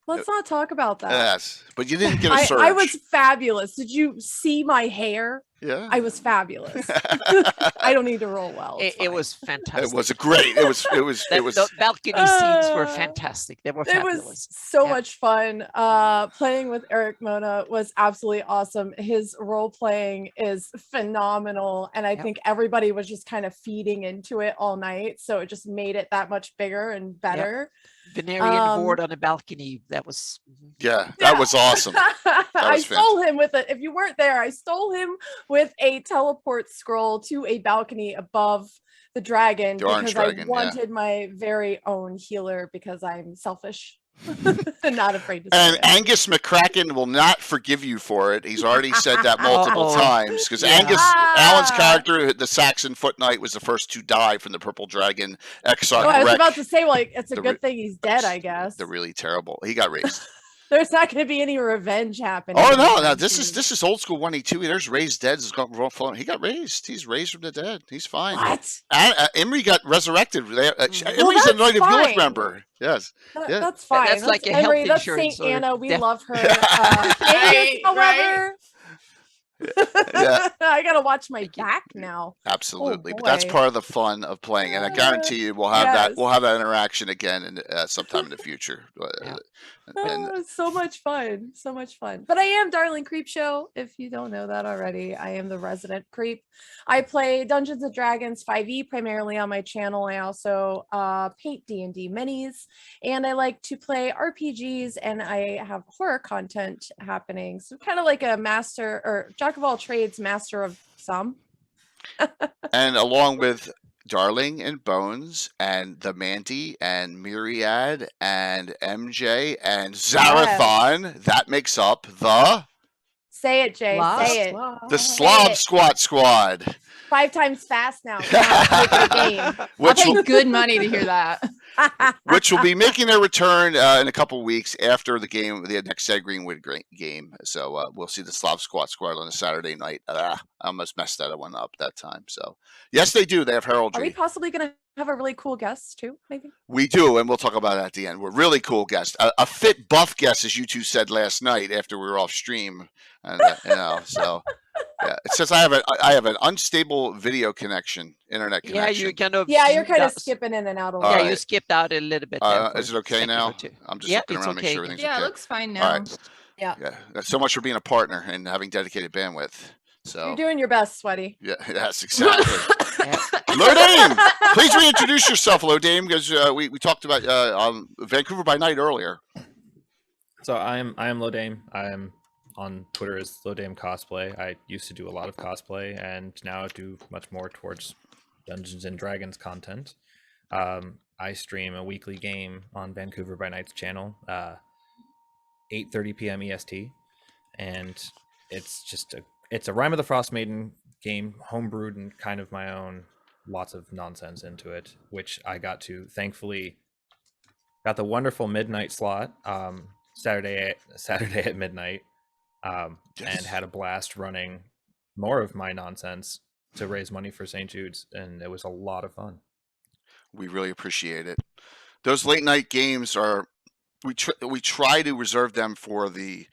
Let's not talk about that. Yes, but you didn't get a surge. I was fabulous. Did you see my hair? Yeah. I was fabulous. I don't need to roll well. It's It fine. was fantastic. It was great. It was. The balcony scenes were fantastic. They were It fabulous. was so Yeah. much fun. Playing with Eric Mona was absolutely awesome. His role playing is phenomenal. And I Yep. think everybody was just kind of feeding into it all night. So it just made it that much bigger and better. Venerian horde on a balcony. That was Yeah, that was awesome. I stole him with it. If you weren't there, I stole him with a teleport scroll to a balcony above the dragon The orange because dragon, I yeah. wanted my very own healer because I'm selfish and not afraid to say And it. Angus McCracken will not forgive you for it. He's already said that multiple Uh-oh. times because Yeah. Alan's character, the Saxon Foot Knight, was the first to die from the Purple Dragon Exarch Oh, I was wreck. about to say, like, it's a The good thing he's dead, I guess. They're really terrible. He got raised. There's not going to be any revenge happening. Oh no! This is old school 1E2. There's raised dead. He got raised. He's raised from the dead. He's fine. What? Imri got resurrected. Imri's that's a Knight of York fine. member. Yes. Yeah. That's fine. That's like a health Emery, that's insurance Saint or Anna. We death- love her. Angus, Right, however, Yeah. I gotta watch my back now. Absolutely, Oh, but that's boy. part of the fun of playing, and I guarantee you we'll have that. Yes. We'll have that interaction again in, sometime in the future. Yeah. And Oh, so much fun. So much fun. But I am Darling Creepshow. If you don't know that already, I am the resident creep. I play Dungeons and Dragons 5e primarily on my channel. I also paint D&D minis, and I like to play RPGs, and I have horror content happening. So kind of like a master or jack of all trades, master of some. and along with Darling and Bones and the Mandy and Myriad and MJ and Zarathon, that makes up Say it, Jay. Say it. the Slav Squat Squad. 5 times fast now. Come on, play the game. I'll Which pay will, good money to hear that. which will be making their return in a couple weeks after the game, the next Ed Greenwood game. So we'll see the Slav Squat Squad on a Saturday night. I almost messed that one up that time. So yes, they do. They have heraldry. Are we possibly going to have a really cool guest too? Maybe. We do, and we'll talk about that at the end. We're really cool guest, a fit buff guest, as you two said last night after we were off stream, and so yeah. It says I have an unstable video connection, internet Yeah, connection. you kind of. Yeah, you're kind of that- skipping in and out a All little. Yeah, right. you skipped out a little bit. there for Is it okay a second now? or two. I'm just Yeah, looking it's around to make okay. sure everything's Yeah, okay. it looks fine All now. right. Yeah. Yeah. So much for being a partner and having dedicated bandwidth. So You're doing your best, Sweaty. yeah, that's exactly. Yeah. Lodame, please reintroduce yourself, Lodame, because we talked about Vancouver by Night earlier. So I am Lodame. I am on Twitter as Lodame Cosplay. I used to do a lot of cosplay and now do much more towards Dungeons and Dragons content. I stream a weekly game on Vancouver by Night's channel, 8:30 p.m. EST, and it's a Rime of the Frost Maiden game, homebrewed and kind of my own. Lots of nonsense into it, which I got to thankfully got the wonderful midnight slot Saturday at midnight, and had a blast running more of my nonsense to raise money for St. Jude's, and it was a lot of fun. We really appreciate it. Those late night games are we try to reserve them for the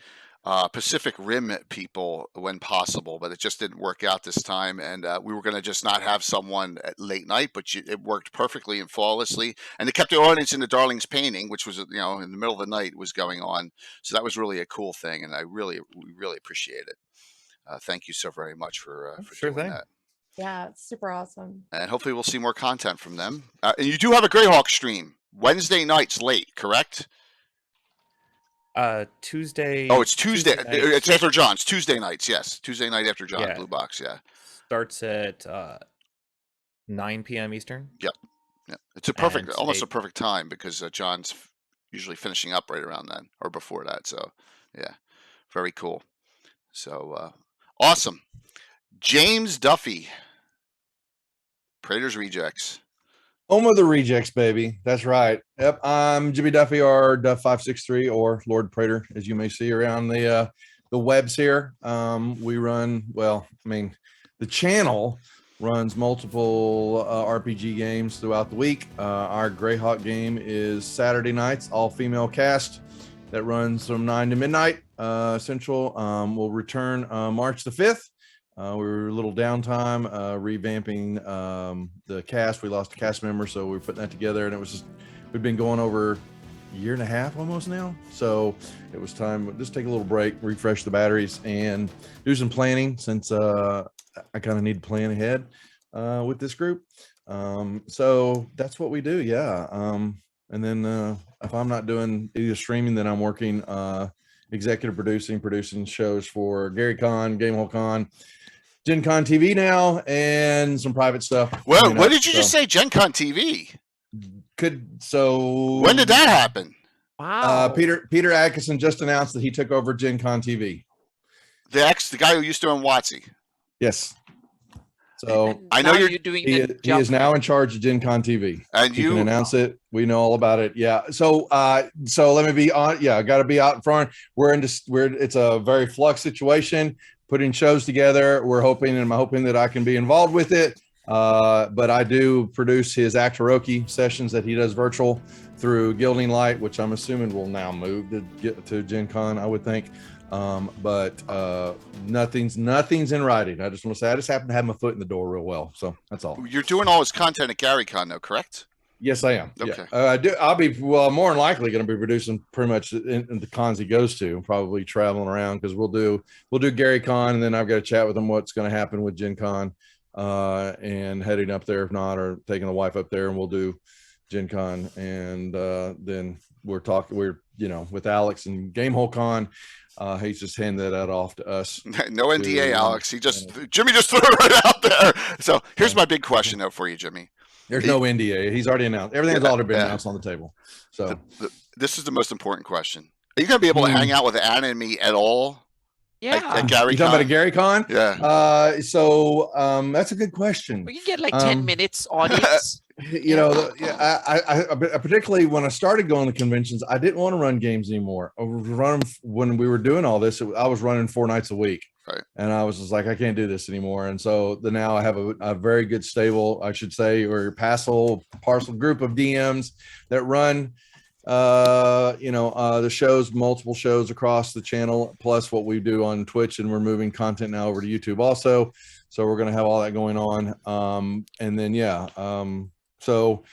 Pacific Rim people when possible, but it just didn't work out this time. And we were going to just not have someone at late night, but it worked perfectly and flawlessly. And it kept the audience in the Darlings painting, which was, in the middle of the night was going on. So that was really a cool thing. And we really appreciate it. Thank you so very much for Sure doing thing. that. Yeah, it's super awesome. And hopefully we'll see more content from them. And you do have a Greyhawk stream Wednesday nights late, correct? Tuesday. Oh, it's Tuesday. night It's after John's. Tuesday nights, yes. Tuesday night after John, Yeah. Blue Box, yeah. starts at 9 p.m. Eastern. Yeah. It's a perfect, And almost a eight- perfect time because John's usually finishing up right around then or before that. So, yeah, very cool. So, awesome. James Duffy, Prater's Rejects. Home of the rejects, baby. That's right. Yep. I'm Jimmy Duffy or Duff563 or Lord Prater, as you may see around the webs here. We run, the channel runs multiple RPG games throughout the week. Our Greyhawk game is Saturday nights, all female cast that runs from 9 to midnight Central. We'll return March the 5th. We were a little downtime, revamping the cast. We lost a cast member, so we were putting that together, and it was just, we've been going over a year and a half almost now. So it was time to just take a little break, refresh the batteries, and do some planning since I kind of need to plan ahead with this group. So that's what we do. Yeah. And then if I'm not doing either streaming, then I'm working executive producing shows for Gary Con, Gamehole Con, Gen Con TV now, and some private stuff. Well, what did you just say? Gen Con TV? When did that happen? Wow. Peter Atkinson just announced that he took over Gen Con TV. The guy who used to own WotC. Yes. So I know you're doing. He is now in charge of Gen Con TV. And you can announce it. We know all about it. Yeah. So let me be on. Yeah, I got to be out in front. It's a very flux situation. Putting shows together. I'm hoping that I can be involved with it. But I do produce his Actoroki sessions that he does virtual through Gilding Light, which I'm assuming will now move to Gen Con, I would think. But nothing's in writing. I just want to say I just happen to have my foot in the door real well. So that's all. You're doing all his content at GaryCon though, correct? Yes, I am. Okay. Yeah. I'll be more than likely going to be producing pretty much in the cons he goes to, probably traveling around, because we'll do GaryCon, and then I've got to chat with him what's going to happen with Gen Con, and heading up there if not, or taking the wife up there, and we'll do Gen Con, and then with Alex and Gamehole Con. He's just handed that off to us. No NDA, Alex. Jimmy just threw it right out there. So here's my big question though for you, Jimmy. There's no NDA. He's already announced. Everything's already been announced on the table. So this is the most important question. Are you going to be able to hang out with Anna and me at all? Yeah. At GaryCon? You talking about a GaryCon? Yeah. So that's a good question. We can get like 10 minutes audience. I particularly when I started going to conventions, I didn't want to run games anymore. I was running when we were doing all this. I was running 4 nights a week, right? And I was just like, I can't do this anymore. And so now I have a very good stable, I should say, or parcel group of DMs that run, the shows, multiple shows across the channel, plus what we do on Twitch, and we're moving content now over to YouTube also. So we're going to have all that going on. And then, so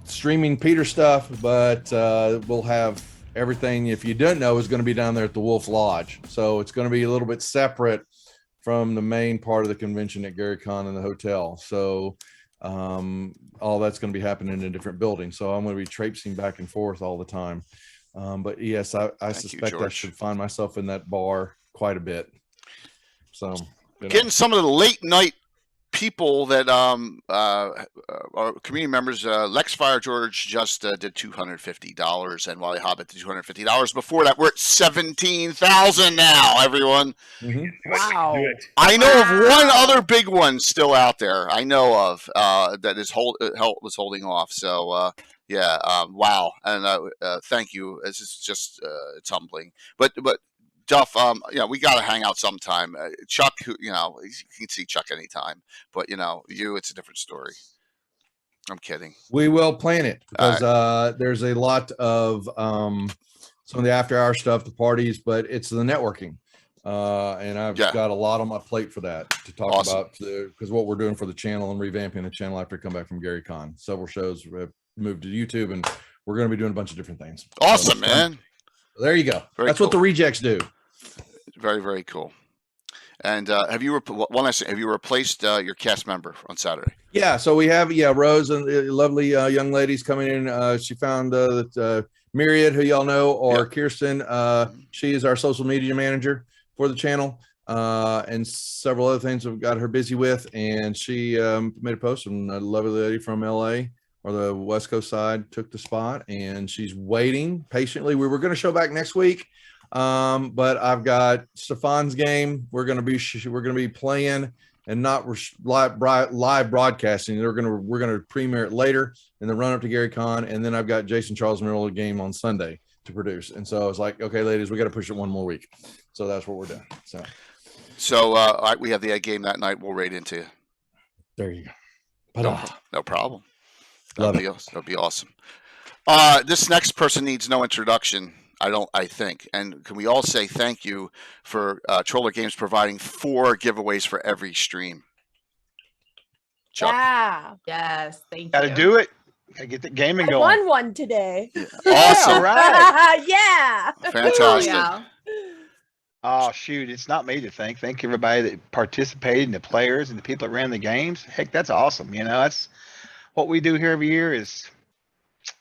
streaming Peter stuff, but we'll have everything, if you don't know, is going to be down there at the Wolf Lodge. So it's going to be a little bit separate from the main part of the convention at GaryCon and the hotel. So all that's going to be happening in a different building. So I'm going to be traipsing back and forth all the time. But yes, I suspect I should find myself in that bar quite a bit. So getting some of the late night people that are community members. Lex Fire George just did $250, and Wally Hobbit did $250. Before that, we're at 17,000 now. Everyone, wow! I know of one other big one still out there. I know of that was holding off. So wow, and thank you. This is just it's humbling, but. Duff, we got to hang out sometime. Chuck, you can see Chuck anytime, but it's a different story. I'm kidding. We will plan it because there's a lot of some of the after hour stuff, the parties, but it's the networking. And I've got a lot on my plate for that to talk about, because what we're doing for the channel and revamping the channel after I come back from GaryCon. Several shows moved to YouTube, and we're going to be doing a bunch of different things. Awesome, man. There you go. That's cool. What the rejects do. Very, very cool. And have you replaced your cast member on Saturday? Yeah. So we have Rose and lovely young ladies coming in. She found Myriad, who y'all know, or Kirsten. She is our social media manager for the channel, and several other things we've got her busy with. And she made a post, and a lovely lady from LA or the West Coast side took the spot, and she's waiting patiently. We were going to show back next week. But I've got Stefan's game. We're going to be playing and not live broadcasting. We're going to premiere it later in the run up to GaryCon. And then I've got Jason Charles Miller game on Sunday to produce. And so I was like, okay, ladies, we got to push it one more week. So that's what we're doing. So we have the game that night. We'll raid into you. There you go. No problem. That'll be awesome. This next person needs no introduction. I think. And can we all say thank you for Troller Games providing 4 giveaways for every stream? Chuck. Yeah. Yes, thank you. Got to do it. Got to get the gaming I going. won one today. Awesome. All right. Yeah. Fantastic. Yeah. Oh, shoot. It's not me to thank. Thank everybody that participated and the players and the people that ran the games. Heck, that's awesome. You know, that's what we do here every year is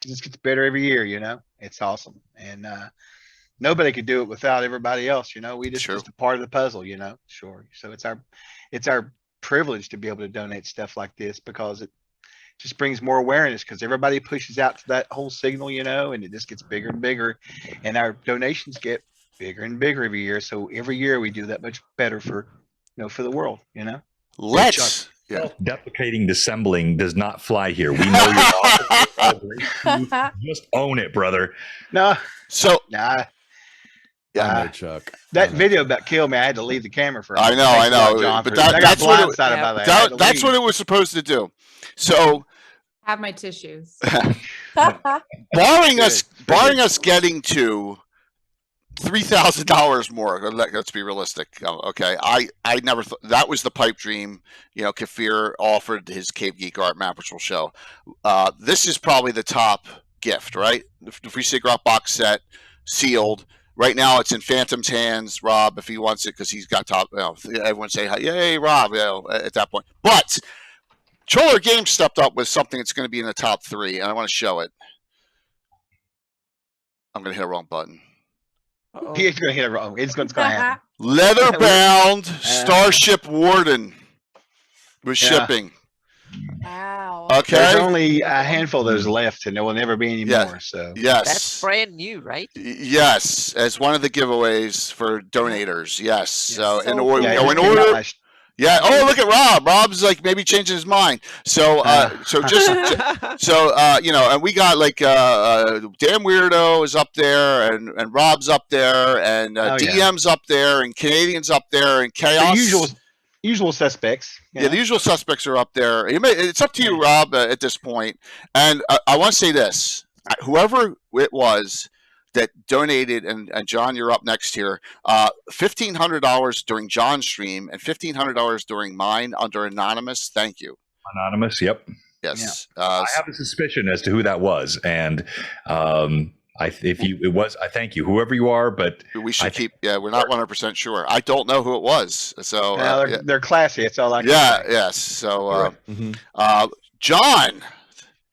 it just gets better every year, you know. It's awesome. And nobody could do it without everybody else, you know. We just a part of the puzzle, you know. Sure. So it's our privilege to be able to donate stuff like this because it just brings more awareness because everybody pushes out to that whole signal, you know, and it just gets bigger and bigger. And our donations get bigger and bigger every year. So every year we do that much better for, you know, for the world, you know. Let's. Deprecating dissembling does not fly here. We know you're awesome. Just own it, brother. No. So. Nah. I know, Chuck. That video about killed me. I had to leave the camera for a minute. I know. John, but that's what that's what it was supposed to do. So. Have my tissues. barring us getting to $3,000 more. Let's be realistic. Okay, I never thought that was the pipe dream. You know, Kafir offered his Cave Geek art map, which we'll show. This is probably the top gift, right? The Free Sig Rock box set, sealed. Right now, it's in Phantom's hands. Rob, if he wants it, because he's got top. You know, everyone say, "Yay, Rob!" You know, at that point, but Troller Games stepped up with something that's going to be in the top 3, and I want to show it. I'm going to hit a wrong button. He's going to hit it wrong. It's going to happen. Leather-bound Starship Warden with shipping. Wow. Okay. There's only a handful of those left, and there will never be any more. So yes, that's brand new, right? Yes, as one of the giveaways for donators. Yes. So in order. Yeah. Oh, look at Rob. Rob's like maybe changing his mind. So, you know, and we got like Damn Weirdo is up there, and Rob's up there, and DM's up there, and Canadian's up there, and Chaos. The usual suspects. Yeah, the usual suspects are up there. It's up to you, Rob, at this point. And I want to say this: whoever it was that donated, and John, you're up next here. $1,500 during John's stream and $1,500 during mine under anonymous. Thank you. Anonymous. Yep. Yes. Yeah. I have a suspicion as to who that was, and I thank you, whoever you are. But we should keep. Yeah, we're not 100% sure. I don't know who it was. So they're classy. It's all I can say. Yes. So John.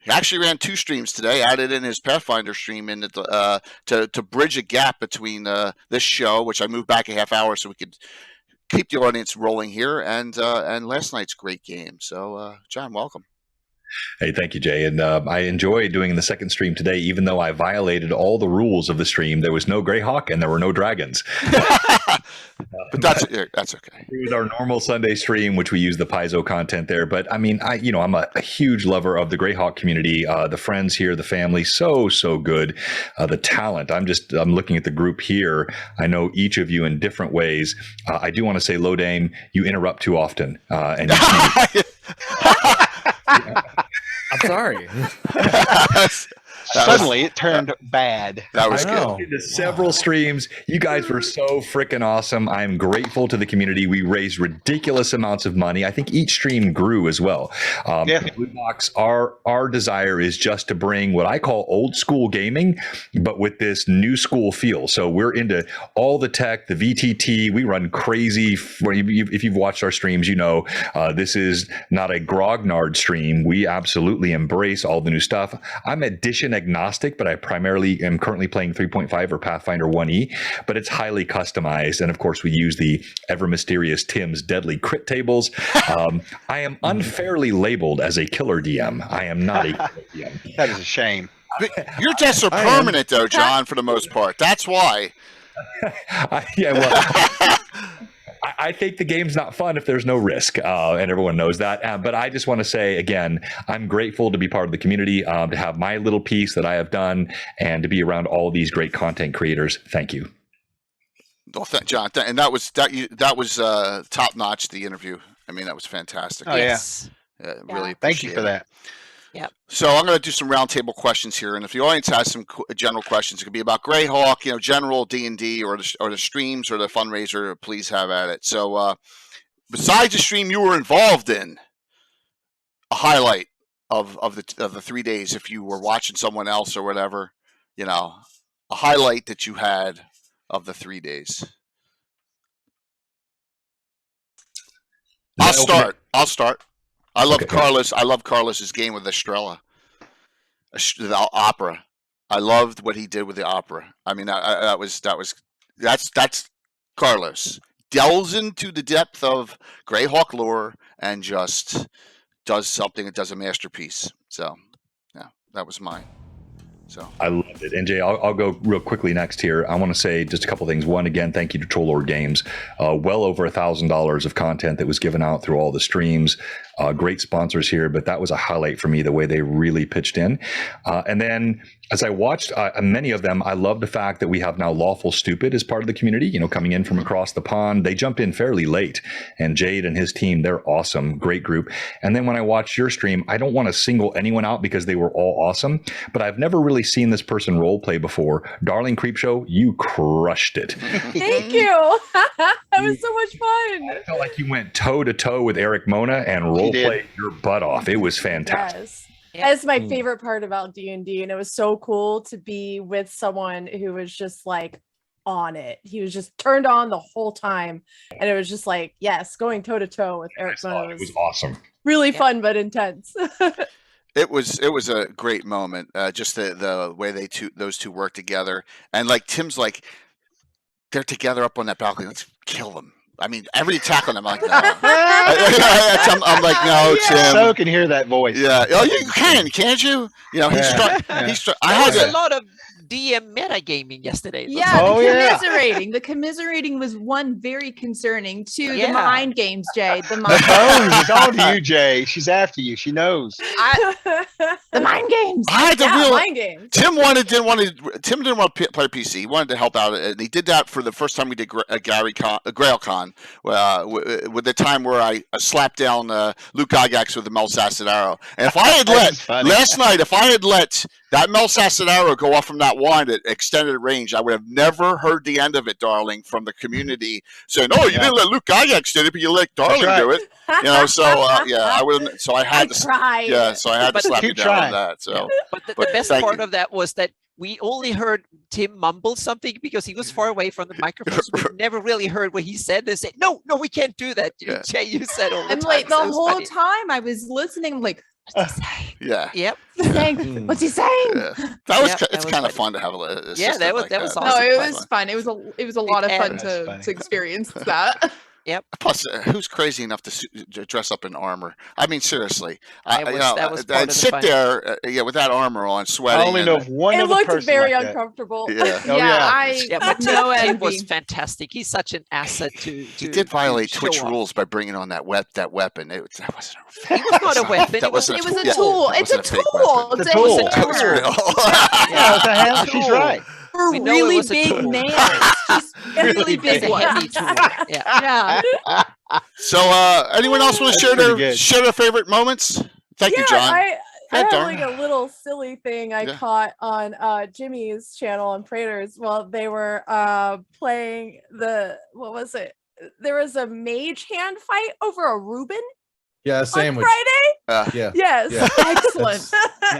He actually ran 2 streams today, added in his Pathfinder stream in to bridge a gap between this show, which I moved back a half hour so we could keep the audience rolling here, and last night's great game. So, John, welcome. Hey, thank you, Jay. And I enjoyed doing the second stream today, even though I violated all the rules of the stream. There was no Greyhawk and there were no dragons. But that's okay. It was our normal Sunday stream, which we use the Paizo content there. But I mean, I'm a huge lover of the Greyhawk community. The friends here, the family, so good. The talent. I'm looking at the group here. I know each of you in different ways. I do want to say, Lodame, you interrupt too often, and I'm sorry. Suddenly it turned bad. That was good. Into several streams. You guys were so freaking awesome. I'm grateful to the community. We raised ridiculous amounts of money. I think each stream grew as well. Blue Box, our desire is just to bring what I call old school gaming, but with this new school feel. So we're into all the tech, the VTT. We run crazy. If you've watched our streams, you know this is not a grognard stream. We absolutely embrace all the new stuff. I'm edition agnostic, but I primarily am currently playing 3.5 or Pathfinder 1E, but it's highly customized. And of course, we use the ever mysterious Tim's deadly crit tables. I am unfairly labeled as a killer DM. I am not a killer DM. That is a shame. Your deaths are permanent, though, John, for the most part. That's why. I think the game's not fun if there's no risk, and everyone knows that. But I just want to say, again, I'm grateful to be part of the community, to have my little piece that I have done, and to be around all these great content creators. Thank you. Well, John, and that was top notch. The interview. I mean, that was fantastic. Oh yes. Really. Thank you for that. So I'm going to do some roundtable questions here, and if the audience has some general questions, it could be about Greyhawk, general D&D, or the streams or the fundraiser. Please have at it. So, besides the stream you were involved in, a highlight of the 3 days, if you were watching someone else or whatever, a highlight that you had of the 3 days. I'll start. I love Carlos. I love Carlos's game with Estrella, the opera. I loved what he did with the opera. I mean, that's Carlos delves into the depth of Greyhawk lore and just does something that does a masterpiece. So, yeah, that was mine. So I loved it. And Jay, I'll go real quickly next here. I want to say just a couple things. One, again, thank you to Trollord Games. Well over $1,000 of content that was given out through all the streams. Great sponsors here, but that was a highlight for me, the way they really pitched in. And then as I watched many of them, I love the fact that we have now Lawful Stupid as part of the community, coming in from across the pond. They jump in fairly late, and Jade and his team, they're awesome. Great group. And then when I watched your stream, I don't want to single anyone out because they were all awesome, but I've never really seen this person role play before. Darling Creepshow, you crushed it. Thank you. That was so much fun. I felt like you went toe to toe with Eric Mona and role played your butt off. It was fantastic. Yes. That's my favorite part about D&D, and it was so cool to be with someone who was just like on it. He was just turned on the whole time, and it was just like, yes, going toe to toe with Eric Mona was awesome. Really fun but intense. It was a great moment. Just the way those two work together, and like Tim's like, they're together up on that balcony. Let's kill them. I mean, every attack on them, I'm like, no. I'm like, no, Tim. So can hear that voice. Yeah. Oh, you can, can't you? He struck. There was a lot of DM metagaming yesterday. The commiserating was one very concerning. Two, the mind games, Jay. The mind It's on to you, Jay. She's after you. She knows. the mind games. I had to mind games. Tim didn't want to play PC. He wanted to help out, and he did that for the first time we did Greyhawk Con, with the time where I slapped down Luke Gygax with the Mel's Acid Arrow. And if I had let that Mel's Acid Arrow go off from that wand at extended range, I would have never heard the end of it, Darling, from the community saying, "Oh, you didn't let Luke Gygax do it, but you let Darling do it." I wouldn't. So I had to. Tried. Yeah, so I had to slap you down on that. So, but the best part of that was that we only heard Tim mumble something because he was far away from the microphone. So we never really heard what he said. They said, "No, we can't do that." Yeah. Jay, you said all the And time. like the so it was whole funny. time I was listening, I'm like, what's he saying? Yeah. Yep. What's he saying? Yeah. That was. Yeah, that it's was kind of funny. fun to have a Yeah, system that was like awesome. No, it Fun. was fun. It was a lot of fun That's to funny. experience that. Plus, who's crazy enough to dress up in armor? I mean, seriously. That was part of the sit fun. there, with that armor on, sweating. I only know of one It other looked person very like that. uncomfortable. Yeah. Oh, yeah. I But no Tim was envy. fantastic. He's such an asset to He did violate show Twitch off. rules by bringing on that weapon. That wasn't. He was not a weapon. That wasn't It was a yeah, tool. that It's a wasn't fake tool. weapon. It's It's a tool. a That was tool. real. Yeah, what the hell? She's right. For We know it really was a big tool. nails. Just really It's big a ones. heavy tool. Yeah. Yeah. So, anyone else want to That's pretty good. share their favorite moments? Thank you, John. I Yeah, have darn. like a little silly thing I Yeah. caught on Jimmy's channel on Praetors while they were playing what was it? There was a mage hand fight over a Reuben Yeah, on sandwich. Friday. Yeah. Yes. Yeah. Excellent.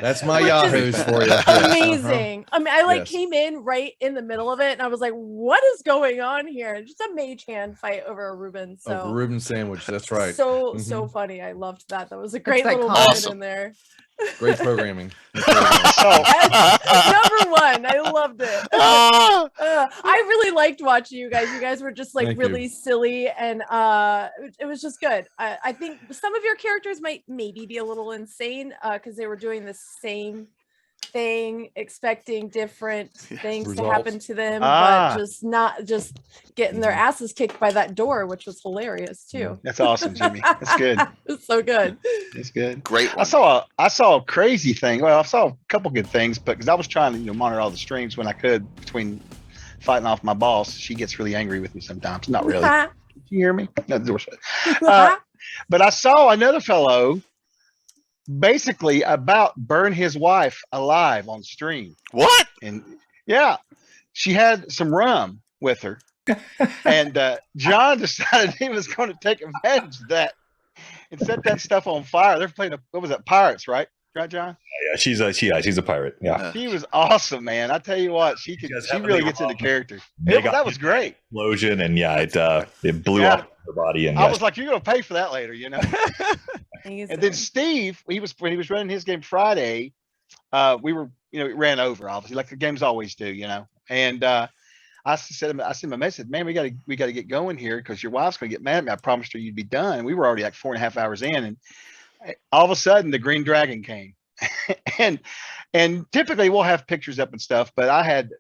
That's my Which is Yahoos for you. Uh-huh. Amazing. I mean, I Yes. came in right in the middle of it and I was like, what is going on here? Just a mage hand fight over a Reuben. A So Reuben sandwich. That's right. so Mhm. funny. I loved that. That was a great little iconic. moment Awesome. in there. Great programming. So, Number one. I loved it. Ah! I really liked watching you guys. You guys were just like Thank really you. silly, and it was just good. I think some of your characters might maybe be a little insane because they were doing the same thing, expecting different things to Results. happen to them, Ah. but just getting their asses kicked by that door, which was hilarious too. that's awesome, Jimmy. That's good. It's so good. That's good. Great I one. saw a crazy thing. Well, I saw a couple good things, but because I was trying to monitor all the streams when I could between fighting off my boss. She gets really angry with me sometimes. Not really. Can you hear me? No, the door's shut. But I saw another fellow basically about burn his wife alive on stream. What? And yeah, she had some rum with her. And John decided he was going to take advantage of that and set that stuff on fire. They're playing, what was that, Pirates, right? Right, John? Yeah, she's a pirate. Yeah. She was awesome, man. I tell you what, she really gets into character. That was great. Explosion, and it blew Yeah. up her body. And I was like, you're going to pay for that later, you know? Amazing. And then Steve, when he was running his game Friday, we were, it ran over, obviously, like the games always do, And I sent him a message, man, we got to get going here because your wife's going to get mad at me. I promised her you'd be done. And we were already like 4.5 hours in, and all of a sudden the green dragon came. and typically we'll have pictures up and stuff, but I had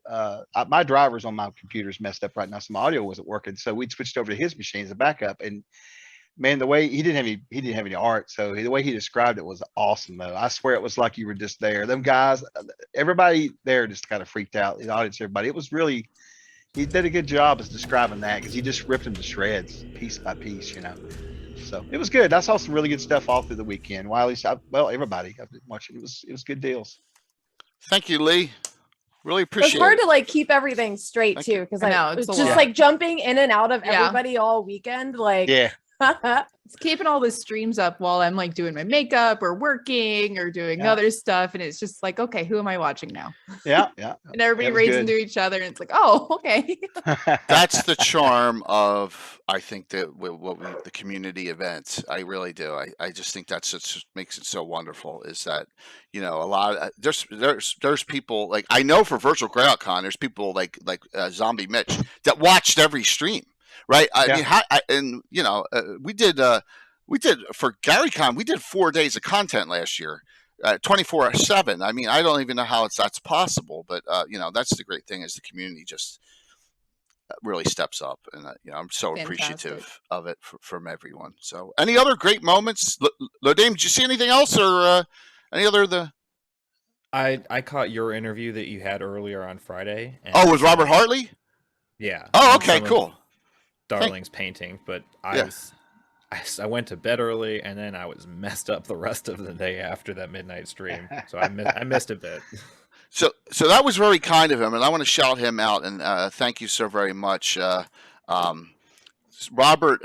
my drivers on my computer's messed up right now, so my audio wasn't working. So we'd switched over to his machine as a backup. And man, the way he didn't have any art, so the way he described it was awesome though. I swear it was like you were just there. Them guys, everybody there just kind of freaked out. The audience, everybody. It was really, he did a good job of describing that because he just ripped them to shreds, piece by piece, So it was good. I saw some really good stuff all through the weekend. Everybody I've been watching. It was good deals. Thank you, Lee. Really It's appreciate hard it. to like keep everything straight Thank too, because I know, it's it's a just lot. like jumping in and out of Yeah. everybody all weekend. Like, Yeah. It's keeping all the streams up while I'm like doing my makeup or working or doing Yeah. other stuff. And it's just like, okay, who am I watching now? Yeah. And everybody It was raves good. into each other. And it's like, oh, okay. That's the charm of, I think, the community events. I really do. I just think that's what makes it so wonderful. Is that a lot of, there's people like, I know for virtual Greyhawk Con, there's people like Zombie Mitch that watched every stream. Right. I mean, we did for GaryCon, we did 4 days of content last year, 24/7. I mean, I don't even know how that's possible, but that's the great thing is the community just really steps up, and I'm so appreciative of it from everyone. So, any other great moments? Lodame, did you see anything else or any other I caught your interview that you had earlier on Friday. And Oh, with Robert Hartley? Yeah. Oh, and okay, some of cool. Darling's painting, but I went to bed early and then I was messed up the rest of the day after that midnight stream, so I missed a bit. So that was very kind of him, and I want to shout him out and thank you so very much. Robert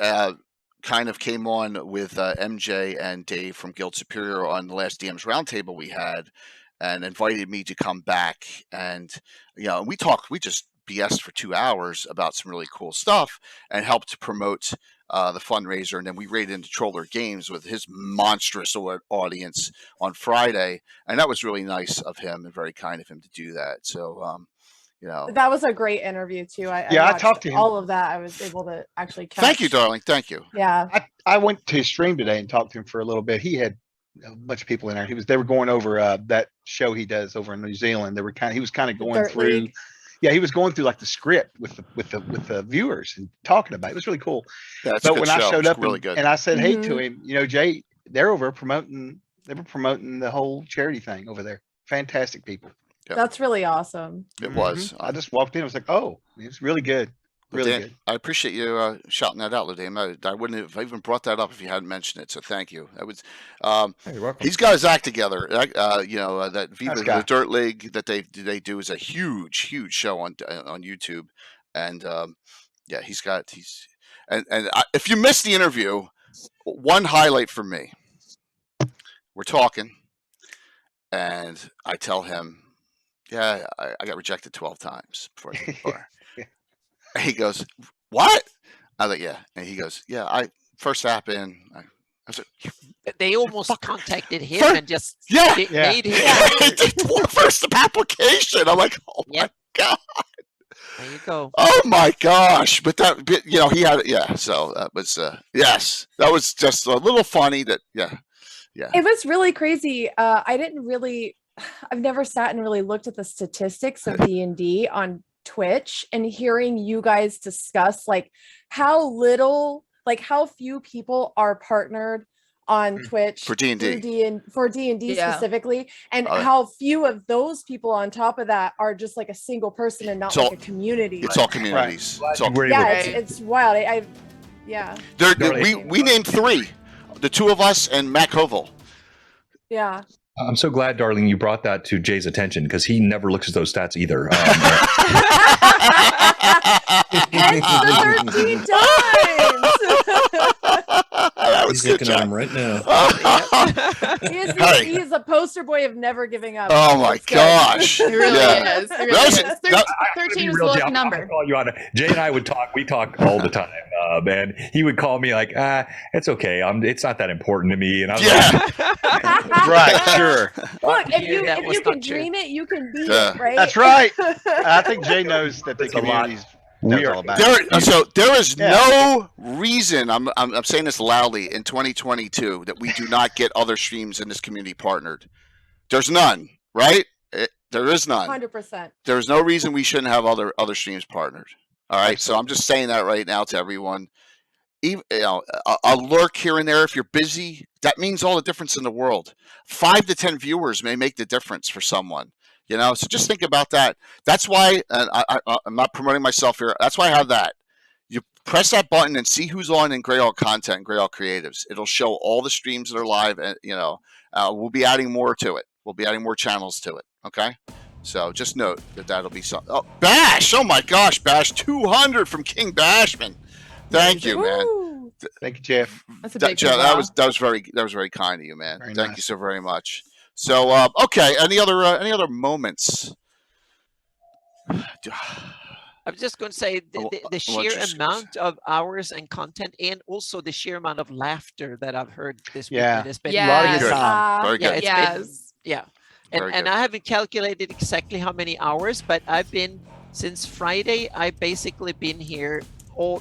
kind of came on with MJ and Dave from Guild Superior on the last DM's roundtable we had, and invited me to come back, and we just BS for 2 hours about some really cool stuff and helped to promote the fundraiser. And then we raided into Troller Games with his monstrous audience on Friday. And that was really nice of him and very kind of him to do that. So, that was a great interview too. I I talked to him. all of that. I was able to actually catch. Thank you, darling. Thank you. Yeah. I went to his stream today and talked to him for a little bit. He had a bunch of people in there. They were going over that show he does over in New Zealand. He was kind of going Dirt through. League. Yeah, he was going through like the script with the viewers and talking about it. It was really cool. Yeah, it's But a good when show. I showed It's up really good. and I said, hey to Mhm. him, Jay, they were promoting the whole charity thing over there. Fantastic people. Yeah. That's really awesome. It was. I just walked in. I was like, oh, it's really good. Really Lodame, good. I appreciate you shouting that out, Lodame. I wouldn't have even brought that up if you hadn't mentioned it. So thank you. That was. You're welcome. He's got his act together. That Viva Nice guy. the Dirt League that they do is a huge show on YouTube, and if you missed the interview, one highlight for me. We're talking, and I tell him, "Yeah, I got rejected 12 times before I get the bar." And he goes, "What?" I was like, "Yeah," and he goes, "Yeah, I first app in." I was like, They almost contacted him Fuck. and just Yeah. made him. He did the first application. I'm like, "Oh my Yep. god." There you go. Oh my gosh! But he had it. Yeah. So that was yes, that was just a little funny. That yeah. It was really crazy. I've never sat and really looked at the statistics of D&D on Twitch, and hearing you guys discuss like how few people are partnered on Twitch For D&D. for D&D Yeah. specifically, and Oh, yeah. how few of those people on top of that are just like a single person and not It's like all- a community. It's all communities. It's all, We're able Yeah, to- it's wild. Yeah. we named 3, the 2 of us and Matt Koval. Yeah. I'm so glad, darling, you brought that to Jay's attention because he never looks at those stats either. Hence the 13 times. That was He's good, looking at Jack. him right now. Hey. He is a poster boy of never giving up. Oh my That's good. gosh. It really Yeah. is. It really That was- is. that- 13 was Real the Jay, lucky I'm number. gonna call you on it. Jay and I would talk. We talk all the time, man. He would call me like, it's okay. It's not that important to me. And I was like, Yeah. Right, sure. Look, if Yeah, that you was can not true. dream it, you can be Yeah. it, right? That's right. I think Jay knows that the It's a lot. community's We knows are- all about it. So there is Yeah. no reason, I'm saying this loudly, in 2022 that we do not get other streams in this community partnered. There's none, right? There is none. 100%. There's no reason we shouldn't have other streams partnered. All right, so I'm just saying that right now to everyone. Even, a lurk here and there, if you're busy, that means all the difference in the world. 5 to 10 viewers may make the difference for someone. So just think about that. That's why, and I'm not promoting myself here. That's why I have that. You press that button and see who's on in Greyhawk Content and Greyhawk Creatives. It'll show all the streams that are live, and we'll be adding more to it. We'll be adding more channels to it. Okay, so just note that that'll be something. Oh, Bash! Oh my gosh, Bash! 200 from King Bashman. Thank you, man. Woo. Thank you, Jeff. That's a big Jeff, wow. that was very kind of you, man. Very Thank nice. you so very much. So okay, any other moments? I'm just going to say I the want sheer you to- amount of hours and content, and also the sheer amount of laughter that I've heard this Yeah. weekend has been Yeah. A lot of Yes. good time. Very yeah, good. it's Yes. yeah, Very and good. I haven't calculated exactly how many hours, but I've been since Friday. I've basically been here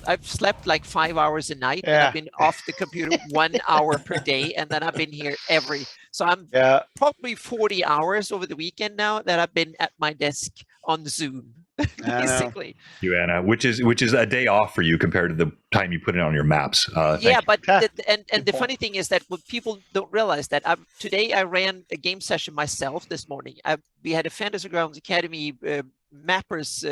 I've slept like 5 hours a night, and Yeah. I've been off the computer 1 hour per day, and then I've been here so I'm Yeah. probably 40 hours over the weekend now that I've been at my desk on Zoom, I know. basically. you, Anna, which is a day off for you compared to the time you put it on your maps. Thank Yeah, you. but Ah, and good the point. funny thing is that what people don't realize that today I ran a game session myself this morning. We had a Fantasy Grounds Academy Mappers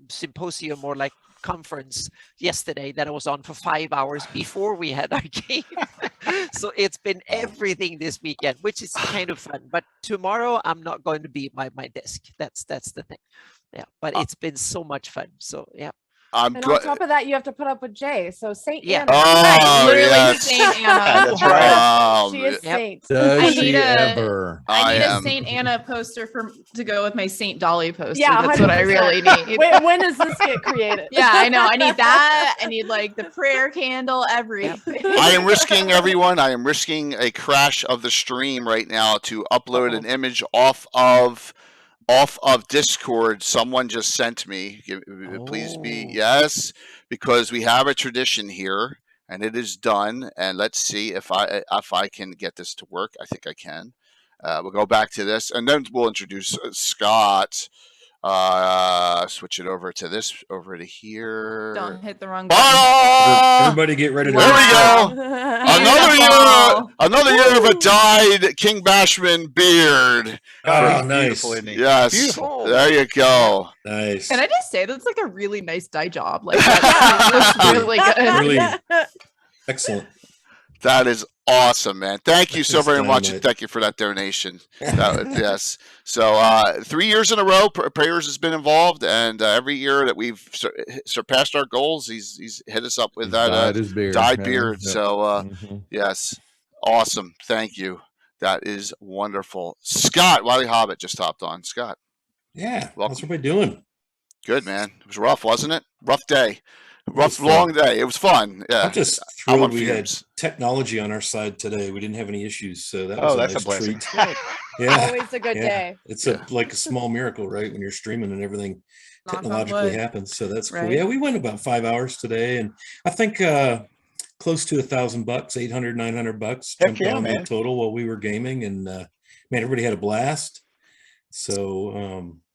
symposium, or like conference, yesterday that I was on for 5 hours before we had our game. So it's been everything this weekend, which is kind of fun. But tomorrow I'm not going to be at my desk. That's the thing. Yeah, but it's been so much fun. So yeah. I'm And on top of that, you have to put up with Jay. So Saint Yeah. Anna. Oh, Literally yes. Saint Anna. That's right. Oh, She is Yep. Saint. Does I she need a- ever? I need am- a Saint Anna poster to go with my Saint Dolly poster. Yeah, That's what I 100%. really need. When does this get created? Yeah, I know. I need that. I need like the prayer candle, everything. I am risking everyone. I am risking a crash of the stream right now to upload an image off of Discord. Someone just sent me. Please be Oh. yes, because we have a tradition here, and it is done. And let's see if I can get this to work. I think I can. We'll go back to this, and then we'll introduce Scott. Switch it over to here. Don't hit the wrong button. Oh! Everybody get ready to There we restart. go. Beautiful. Another year of a dyed King Bashman beard. Oh, He's nice. beautiful, isn't he? Yes, Beautiful. there you go. Nice. Can I just say that's like a really nice dye job? Like that looks really good. Really excellent. That is awesome, man. Thank you so That's very much, and dynamite. thank you for that donation. Yes. So 3 years in a row, Prayers has been involved, and every year that we've surpassed our goals, he's hit us up with that Dyed his beard. dyed Yeah, beard. yeah. So Mhm. yes, awesome. Thank you. That is wonderful. Scott Wiley Hobbit just hopped on. Scott, Yeah. Welcome. What's everybody doing? good man. It was rough, wasn't it? Rough day. was Rough long day. It was fun. Yeah. I'm just I'm on thrilled we had fumes. technology on our side today. We didn't have any issues, so that Oh, was that's a nice blessing. treat. Yeah. Always a good Yeah. day. It's Yeah. like a small miracle, right? When you're streaming and everything Knock on technologically wood. happens. So that's cool. Right. Yeah, we went about 5 hours today, and I think close to $1,000, 800, $900 Heck jumped yeah, down man. the total while we were gaming, and man, everybody had a blast. So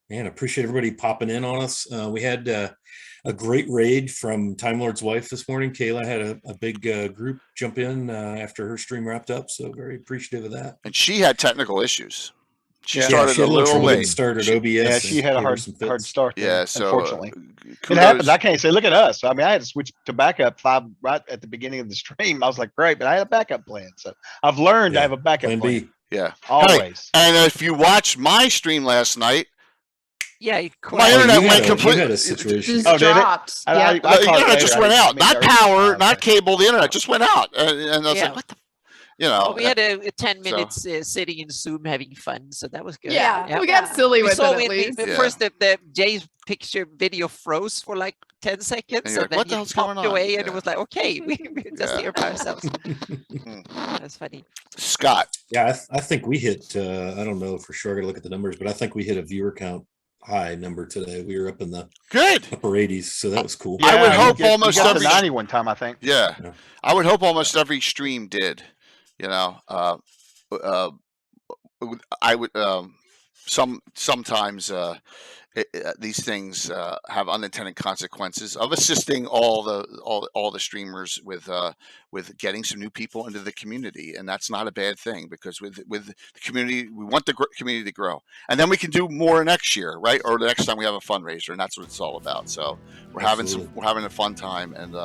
man, I appreciate everybody popping in on us. We had a great raid from Time Lord's wife this morning. Kayla had a big group jump in after her stream wrapped up, so very appreciative of that. And she had technical issues. She Yeah. started she had a little little trouble getting late. started She- OBS. Yeah, and she had a gave her hard some hard fits. start there, Yeah, so unfortunately. It kudos. happens. I can't say, look at us. I mean, I had to switch to backup right at the beginning of the stream. I was like, great, but I had a backup plan. So I've learned I Yeah, have a backup Plan plan. B. Yeah. Always. Hey, and if you watched my stream last night, Yeah, my correct. internet you went had completely. a situation. Just Oh, did it? dropped. Yeah. The caught it internet later. just I went didn't- I out. mean, Not early. power, Oh, not okay. cable. The internet just went out, and I was Yeah. like, what the, you know? Well, we had a 10 so- minutes sitting in Zoom having fun, so that was good. Yeah. We got silly We with saw it at it, least. the Yeah. first the Jay's picture video froze for like 10 seconds, And you're like, and then what the he hell's going popped on? away, and Yeah. it was like, okay, we're just Yeah. here by ourselves. Hmm. That's funny. Scott. Yeah, I think we hit. I don't know for sure. I got to look at the numbers, but I think we hit a viewer count high number today. We were up in the Good. upper 80s, so that was cool. I would you hope get- almost you got every- to 90 one time, I think. Yeah. Yeah. I would hope almost every stream did. You know, I would sometimes these things have unintended consequences of assisting all the streamers with getting some new people into the community, and that's not a bad thing, because with the community, we want the community to grow, and then we can do more next year, right? Or the next time we have a fundraiser, and that's what it's all about. So we're having a fun time, and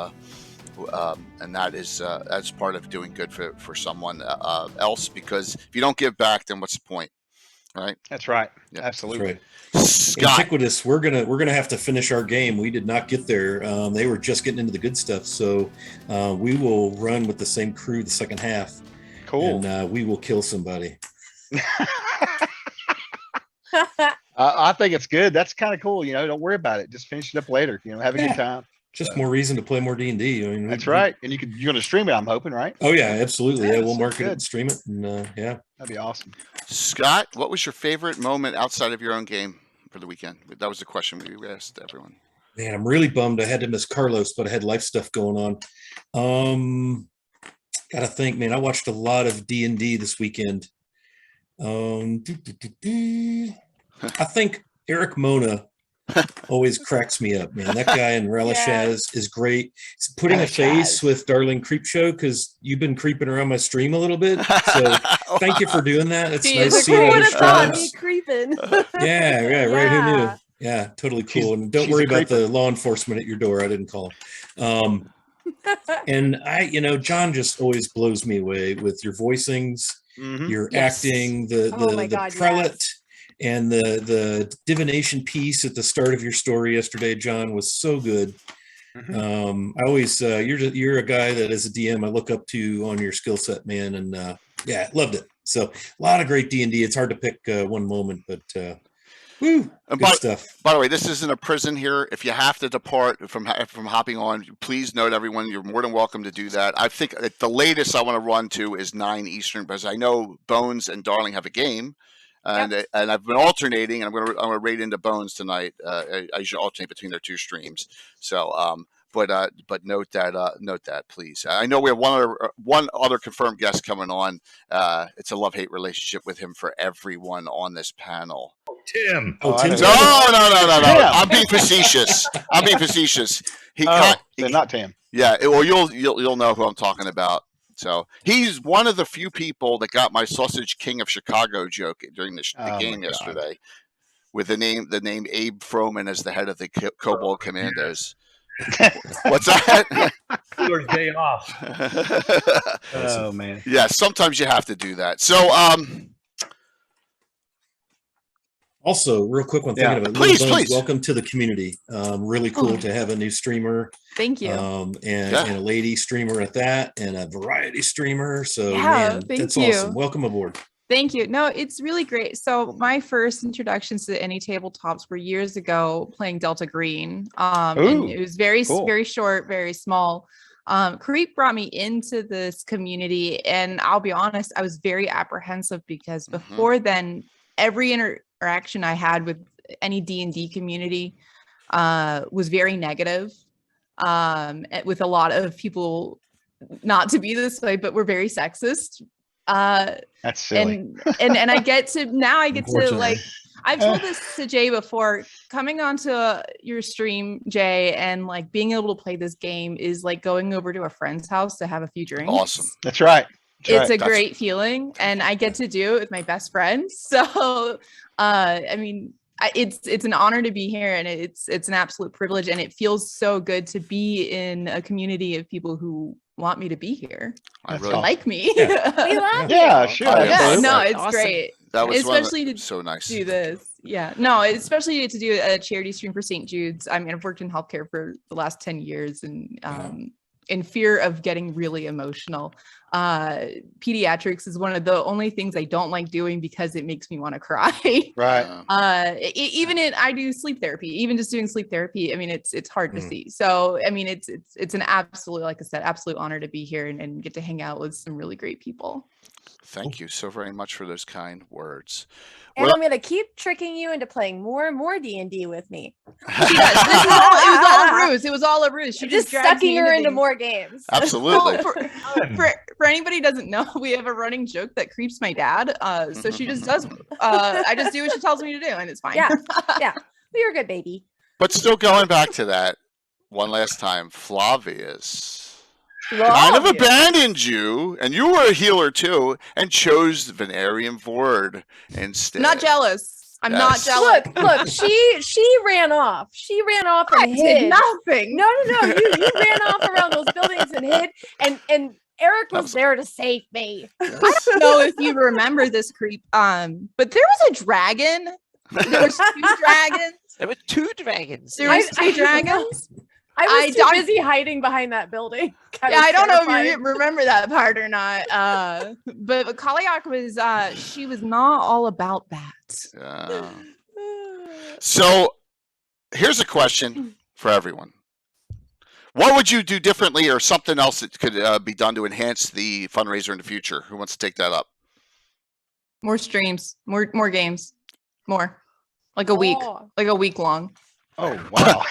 that is that's part of doing good for someone else, because if you don't give back, then what's the point, right? That's right. Yeah. That's Absolutely. right. Scott. Antiquitous, we're gonna have to finish our game. We did not get there. They were just getting into the good stuff, so we will run with the same crew the second half. Cool. And we will kill somebody. I think it's good. That's kind of cool. You know, don't worry about it. Just finish it up later. You know, have a Yeah. good time. Just more reason to play more D&D. I mean, That's right. And you're going to stream it, I'm hoping, right? Oh yeah, absolutely. Yeah, Yeah, we'll so market it good. and stream it, and yeah. That'd be awesome. Scott, what was your favorite moment outside of your own game for the weekend? That was the question we asked everyone. Man, I'm really bummed I had to miss Carlos, but I had life stuff going on. Gotta think, man. I watched a lot of D&D this weekend. I think Eric Mona always cracks me up, man. That guy in Relishaz is great. He's putting a face with Darling Creepshow, because you've been creeping around my stream a little bit. So thank you for doing that. It's He nice is a seeing cool other Would have thought me streamers. creeping. Yeah, right. Who knew? Yeah. Yeah, totally She's- cool. And don't she's worry a about creeper. the law enforcement at your door. I didn't call. And John just always blows me away with your voicings, Mhm. your Yes. acting, the Oh my the God, prelate, yes. and the divination piece at the start of your story yesterday, John, was so good. Mhm. I always you're a guy that as a DM I look up to on your skill set, man, and yeah, loved it. So a lot of great D&D. It's hard to pick one moment, but woo, And good stuff. By the way, this isn't a prison here. If you have to depart from hopping on, please note, everyone, you're more than welcome to do that. I think at the latest I want to run to is 9 Eastern, because I know Bones and Darling have a game, and I've been alternating. And I'm gonna raid into Bones tonight. I usually alternate between their two streams. So but note that please. I know we have one other confirmed guest coming on. It's a love-hate relationship with him for everyone on this panel. Tim. Oh, I Tim's know. No. Tim. I'm being facetious. They're not Tim. Yeah. Well, you'll know who I'm talking about. So he's one of the few people that got my Sausage King of Chicago joke during the Oh my game God. yesterday, with the name Abe Froman as the head of the Cobalt Commandos. What's that? Cooler's day off. Oh man. Yeah. Sometimes you have to do that. So Also, real quick one, Yeah. thinking of it. Please, Little Bones, please. welcome to the community. Really cool to have a new streamer, Thank you. and a lady streamer at that, and a variety streamer. So, Yeah, man, thank that's you. awesome. Welcome aboard. Thank you. No, it's really great. So my first introductions to any tabletops were years ago playing Delta Green. And Ooh, it was very, cool. very short, very small. Creep brought me into this community, and I'll be honest, I was very apprehensive because before then, every interaction I had with any D&D community was very negative, with a lot of people, not to be this way, but we're very sexist. That's silly. And I get to Unfortunately. like, I've told this to Jay before, coming onto your stream, Jay, and like being able to play this game is like going over to a friend's house to have a few drinks. awesome. That's right. It's a That's- great feeling, and I get to do it with my best friend. So, I mean, it's an honor to be here, and it's an absolute privilege, and it feels so good to be in a community of people who want me to be here. I That's really awesome. Like me. We love Yeah, you. sure. Yeah, Yeah, absolutely. no, it's Awesome. great. that was Especially one of to so nice. do this. Yeah, no, especially to do a charity stream for St. Jude's. I mean, I've worked in healthcare for the last 10 years and in fear of getting really emotional. Pediatrics is one of the only things I don't like doing because it makes me want to cry. Right. I do sleep therapy, even just doing sleep therapy. I mean, it's hard to see. So, I mean, it's an absolute, like I said, absolute honor to be here and get to hang out with some really great people. Thank you so very much for those kind words. And Well- I'm gonna keep tricking you into playing more and more D&D with me. She does. It was all a ruse. It was all a ruse. She I'm just drags sucking me her into things. more games. Absolutely. Well, for anybody who doesn't know, we have a running joke that creeps my dad. So she just does. I just do what she tells me to do, and it's fine. Yeah. Yeah. Well, you're a good baby. But still going back to that one last time, Flavius kind of Love you. abandoned you, and you were a healer too, and chose Venarium Vord instead. Not jealous. I'm not Yes. jealous. Look, she ran off. She ran off and I did hid. nothing. No. You ran off around those buildings and hid. And Eric was was- there to save me. I don't know if you remember this creep. But there was a dragon. There was 2 dragons. There were 2 dragons. There was 2 dragons. I was I too don't- busy hiding behind that building. Yeah, I don't know if you remember that part or not. But Kaliak was she was not all about that. Yeah. So here's a question for everyone. What would you do differently or something else that could be done to enhance the fundraiser in the future? Who wants to take that up? More streams, more games, more. Like a week long. Oh, wow.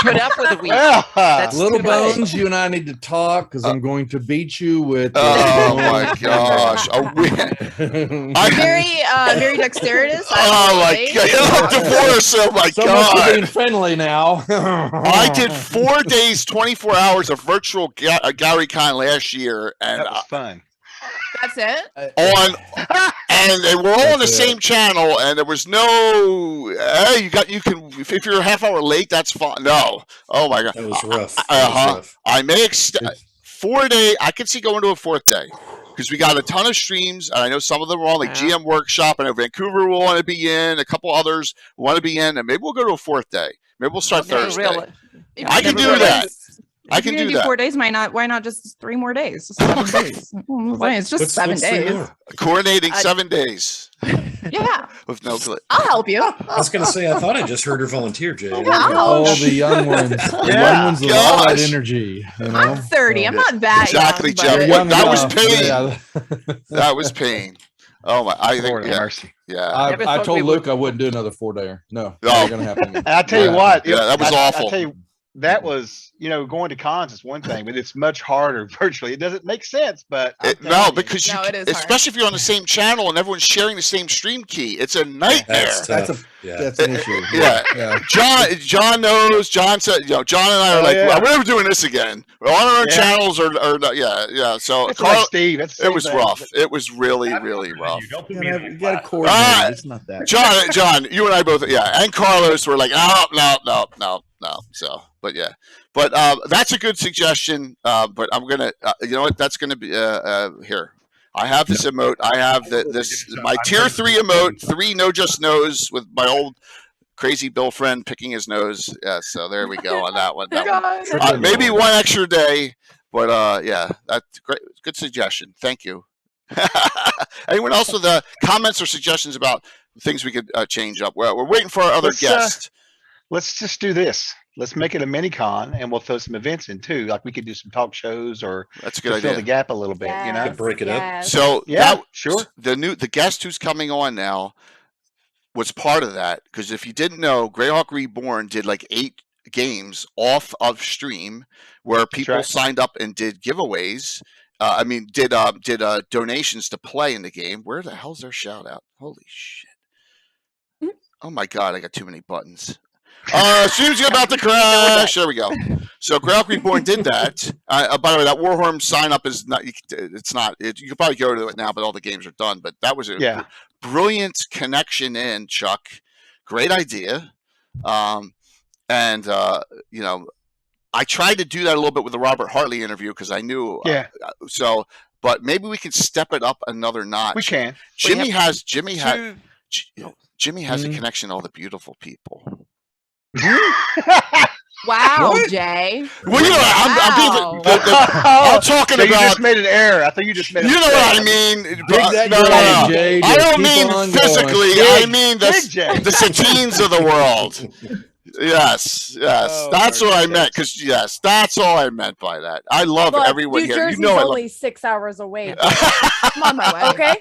Put up with a week. Well, That's Little too much. Bones, you and I need to talk because I'm going to beat you with. Oh my gosh. Very dexterous. Oh my god. Divorce. Oh my So much for being god. friendly now. I did 4 days, 24 hours of virtual Gary Con last year, and that was fun. That's it. and they were all on the That's it. same channel, and there was no hey, you can if you're a half hour late, that's fine. No. Oh my god. That was rough. That was Uh-huh. rough. I may extend 4 day. I could see going to a 4th day because we got a ton of streams, and I know some of them are on like Yeah. GM Workshop. I know Vancouver will want to be in. A couple others want to be in, and maybe we'll go to a 4th day. Maybe we'll start No, Thursday. really. If I you're can gonna do do that. this- I if can you're gonna do that. 4 days. Why not just 3 more days? Just 7 days. It's just 7 three days. more? Coordinating 7 days Yeah, with no glitch. I'll help you. I was gonna say, I thought I just heard her volunteer, Jay. Oh, the young ones. The Yeah. young ones with all that Gosh. energy. You know? I'm 30. I'm not that Exactly, young, Jeff. but- What- that was enough. pain. Yeah. That was pain. Oh my! I think Lord have yeah, mercy. yeah. Never I thought told we would- Luke I wouldn't do another 4-dayer. No, No. not gonna happen. Again. And I tell you Yeah. what, Yeah, that was awful. I tell you, that was, going to cons is one thing, but it's much harder virtually. It doesn't make sense, but I'm No, telling you. because No, you, it is hard. especially if you're on the same channel and everyone's sharing the same stream key, it's a nightmare. That's That's tough. Yeah. That's an issue. Yeah. Yeah. John knows. John said, John and I are Oh, like, yeah. well, we're never doing this again. We're on our own Yeah. channels or not. Yeah. So It's like Carl, Steve. That's the it same was thing. rough. It was really, really rough. You gotta coordinate. Ah, It's not that. John, you and I both, and Carlos were like, no. So, but yeah, but that's a good suggestion. But I'm gonna, you know what? That's gonna be here. I have this emote. I have my tier 3 emote. 3 no just knows with my old crazy Bill friend picking his nose. Yeah, so there we go on that one. Maybe one extra day, but yeah, that's great. Good suggestion. Thank you. Anyone else with comments or suggestions about things we could change up? Well, we're waiting for our other Let's, guest. Let's just do this. Let's make it a mini con and we'll throw some events in too. Like we could do some talk shows or That's a to good fill the idea. gap a little bit, Could break it up. Yes. So Yeah, that, sure. the guest who's coming on now was part of that, because if you didn't know, Greyhawk Reborn did like 8 games off of stream where people right. signed up and did giveaways. Did donations to play in the game. Where the hell's their shout out? Holy shit! Oh my god, I got too many buttons. Stream's about to crash. There we go. So Greyhawk Reborn did that. By the way, that Warhorn sign up is not. It's not. You could probably go to it now, but all the games are done. But that was a brilliant connection in, Chuck. Great idea. I I tried to do that a little bit with the Robert Hartley interview because I knew. Yeah. But maybe we can step it up another notch. We can. Jimmy has a Mhm. connection to all the beautiful people. Wow, What? Jay. Well, you know, Wow. I'm talking So you about. just made an error. I think you just made a You know mistake. what I mean? Dig that No, grave, Jay. I Just don't keep mean on going. physically. Dig- I mean dig, Jay. the Satines of the world. Yes, Oh, that's for what I goodness meant. Because yes, that's all I meant by that. I love Look, everyone New here. Jersey's You know, I love. only 6 hours away. I'm on my way. Okay.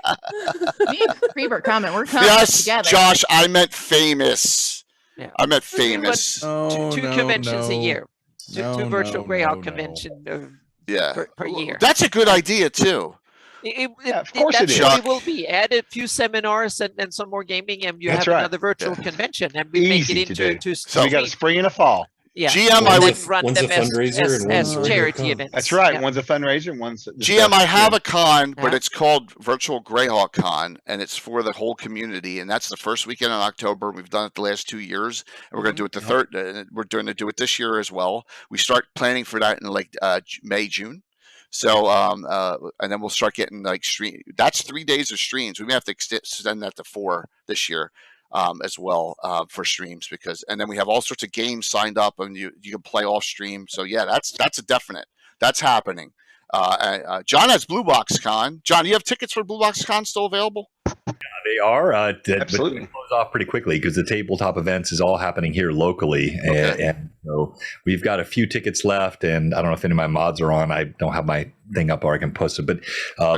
Me and Creep are coming. We're coming Yes, together. Josh, I meant famous. Yeah. I meant famous. Oh, two no, conventions a no. year. No, Two virtual no, Greyhawk no. convention Yeah, per year. that's a good idea too. Yeah, of course it that's is. what it will be. Add a few seminars and some more gaming, and you That's have right. another virtual Yeah. convention, and we make Easy it to into do. to So we got a suite. spring and a fall. Yeah. GM, I And would. then run One's them a fundraiser as and one's a regular charity con. events. That's right. Yeah. One's a fundraiser, and one's GM, I have a con, but Yeah. it's called Virtual Greyhawk Con, and it's for the whole community. And that's the first weekend in October. We've done it the last 2 years, and we're going to do it the third. We're going to do it this year as well. We start planning for that in like May, June. So, and then we'll start getting like stream. That's 3 days of streams. We may have to extend that to 4 this year. As well for streams and then we have all sorts of games signed up and you can play off stream. So yeah, that's a definite. That's happening. John has Blue Box Con. John, do you have tickets for Blue Box Con still available? They are, but Absolutely. they close off pretty quickly because the tabletop events is all happening here locally, and so we've got a few tickets left. And I don't know if any of my mods are on. I don't have my thing up, or I can post it. But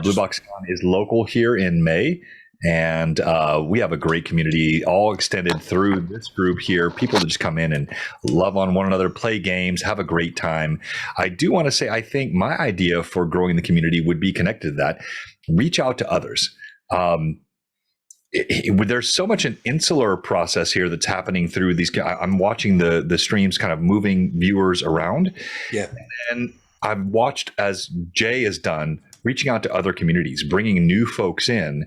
Blue Box Con is local here in May. And we have a great community all extended through this group here. People that just come in and love on one another, play games, have a great time. I do want to say, I think my idea for growing the community would be connected to that. Reach out to others. There's so much an insular process here that's happening through these. I'm watching the streams kind of moving viewers around. Yeah. And I've watched, as Jay has done, reaching out to other communities, bringing new folks in.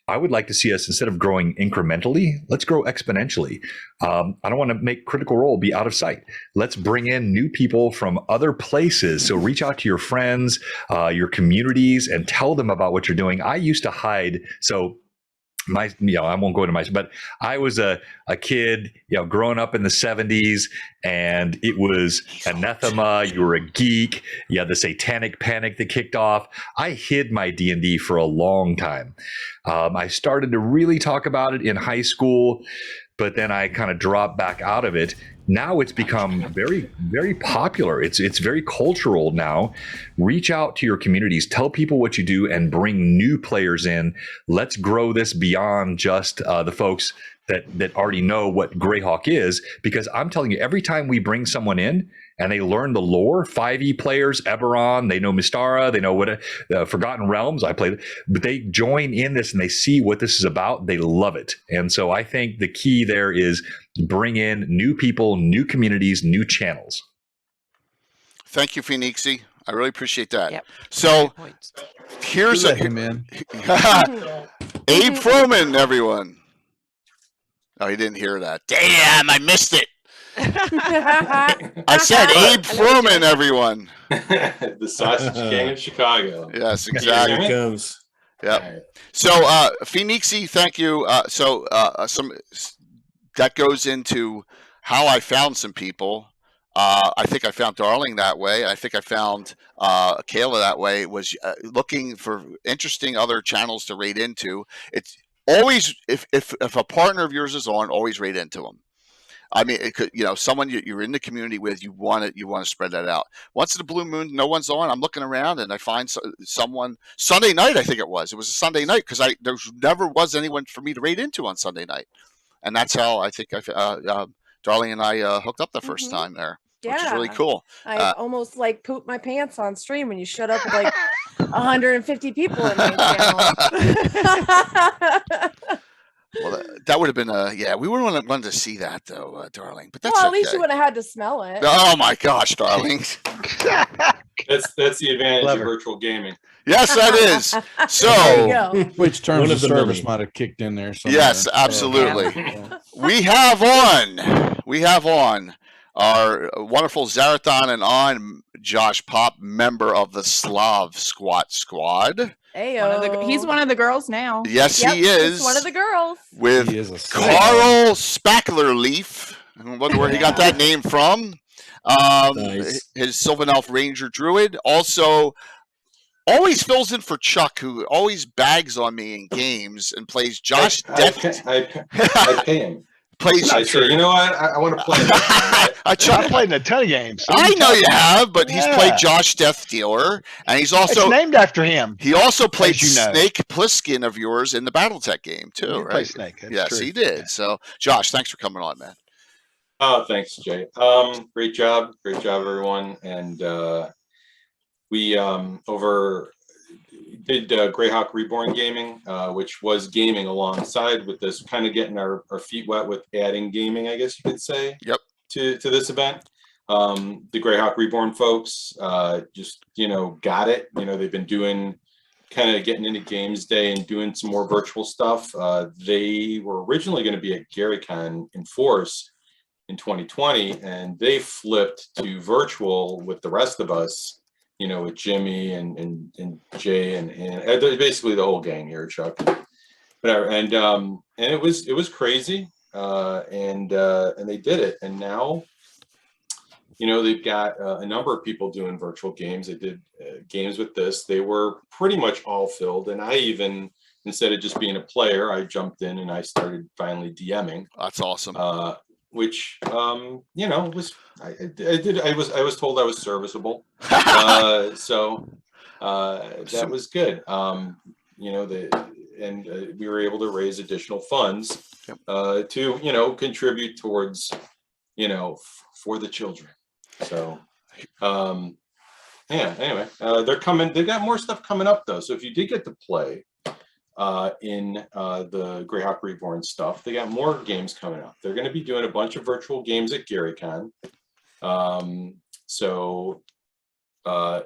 I would like to see us, instead of growing incrementally, let's grow exponentially. I don't want to make Critical Role be out of sight. Let's bring in new people from other places. So reach out to your friends, your communities, and tell them about what you're doing. I used to hide. So I won't go into my, but I was a kid, growing up in the 70s, and it was anathema. You were a geek. You had the satanic panic that kicked off. I hid my D&D for a long time. I started to really talk about it in high school, but then I kind of dropped back out of it. Now it's become very, very popular. It's very cultural now. Reach out to your communities, tell people what you do, and bring new players in. Let's grow this beyond just the folks that already know what Greyhawk is, because I'm telling you, every time we bring someone in and they learn the lore, 5e players, Eberron, they know Mystara, they know what Forgotten Realms, I played, but they join in this and they see what this is about. They love it. And so I think the key there is bring in new people, new communities, new channels. Thank you, Phoenixy. I really appreciate that. Yep. So Good points. here's Let him in. Abe Froman, everyone. Oh, he didn't hear that. Damn, I missed it. I said Abe Froman, everyone. The Sausage King of Chicago. Yes, Here exactly. it comes. Yep. So, Phoenixy, thank you. That goes into how I found some people. I think I found Darling that way. I think I found Kayla that way. Was looking for interesting other channels to raid into. It's always if a partner of yours is on, always raid into them. I mean, it could, someone you're in the community with, you want to spread that out. Once in the blue moon, no one's on. I'm looking around and I find someone Sunday night. I think it was a Sunday night because there never was anyone for me to raid into on Sunday night, and that's how I think Darling and I hooked up the first time there, which is really cool. I almost pooped my pants on stream when you showed up with 150 people in my channel. Well, that would have been we wouldn't have wanted to see that though, Darling. But that's well, at okay. least you would have had to smell it. Oh my gosh, Darling. That's the advantage Clever. of virtual gaming. Yes, that is. There you So go. Which terms One of of the service many. might have kicked in there somewhere. yes, absolutely. Yeah. We have on our wonderful Zarathon and on Josh Pop, member of the Slav Squad. He's one of the girls now. Yes, Yep, he is. he's one of the girls. With He is a Carl Spacklerleaf. I wonder where he got that name from. Nice. His Sylvan Elf Ranger Druid. Also, always fills in for Chuck, who always bags on me in games and plays Josh Death. I pay him. Plays. I say, you know what? I want to play. I played in a ton of games. So I know you about. have, but he's played Josh Death Dealer, and he's also It's named after him. He also played As you know. Snake Plissken of yours in the BattleTech game too, He did right? play Snake, that's Yes, true. he did. So, Josh, thanks for coming on, man. Oh, thanks, Jay. Great job, everyone. And we did Greyhawk Reborn Gaming, which was gaming alongside with this, kind of getting our feet wet with adding gaming, I guess you could say. Yep. To this event. The Greyhawk Reborn folks just, got it. They've been doing kind of getting into Games Day and doing some more virtual stuff. They were originally going to be at GaryCon in force in 2020, and they flipped to virtual with the rest of us, with Jimmy and Jay and basically the whole gang here, Chuck, whatever. And it was crazy. And they did it. And now, they've got a number of people doing virtual games. They did games with this. They were pretty much all filled. And I even, instead of just being a player, I jumped in and I started finally DMing. That's awesome. Which was I was told I was serviceable. So that was good. We were able to raise additional funds to contribute towards for the children. So anyway, they're coming. They've got more stuff coming up though. So if you did get to play in the Greyhawk Reborn stuff, they got more games coming up. They're going to be doing a bunch of virtual games at GaryCon.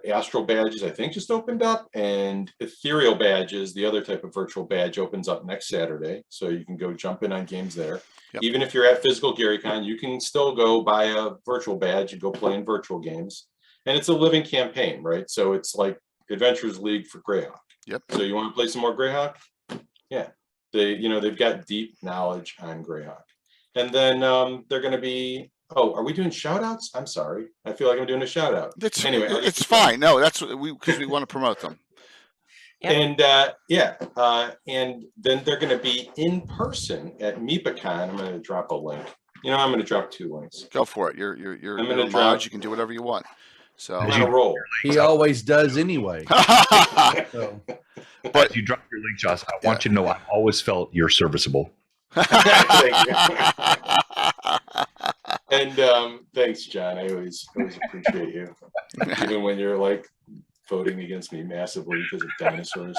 Astral badges, I think, just opened up, and ethereal badges, the other type of virtual badge, opens up next Saturday. So you can go jump in on games there. Yep. Even if you're at physical GaryCon, you can still go buy a virtual badge and go play in virtual games. And it's a living campaign, right? So it's like Adventures League for Greyhawk. Yep. So you want to play some more Greyhawk? Yeah. They've got deep knowledge on Greyhawk. And then they're going to be, are we doing shout outs? I'm sorry. I feel like I'm doing a shout out. Anyway, it's fine. No, that's what because we want to promote them. Yep. And then they're going to be in person at MeepaCon. I'm going to drop a link. I'm going to drop 2 links. Go for it. You're I'm going to drop. You can do whatever you want. So I'm gonna roll. He always does anyway. So. But if you drop your link, Josh, I want you to know I always felt you're serviceable. And thanks, John. I always appreciate you, even when you're like voting against me massively because of dinosaurs.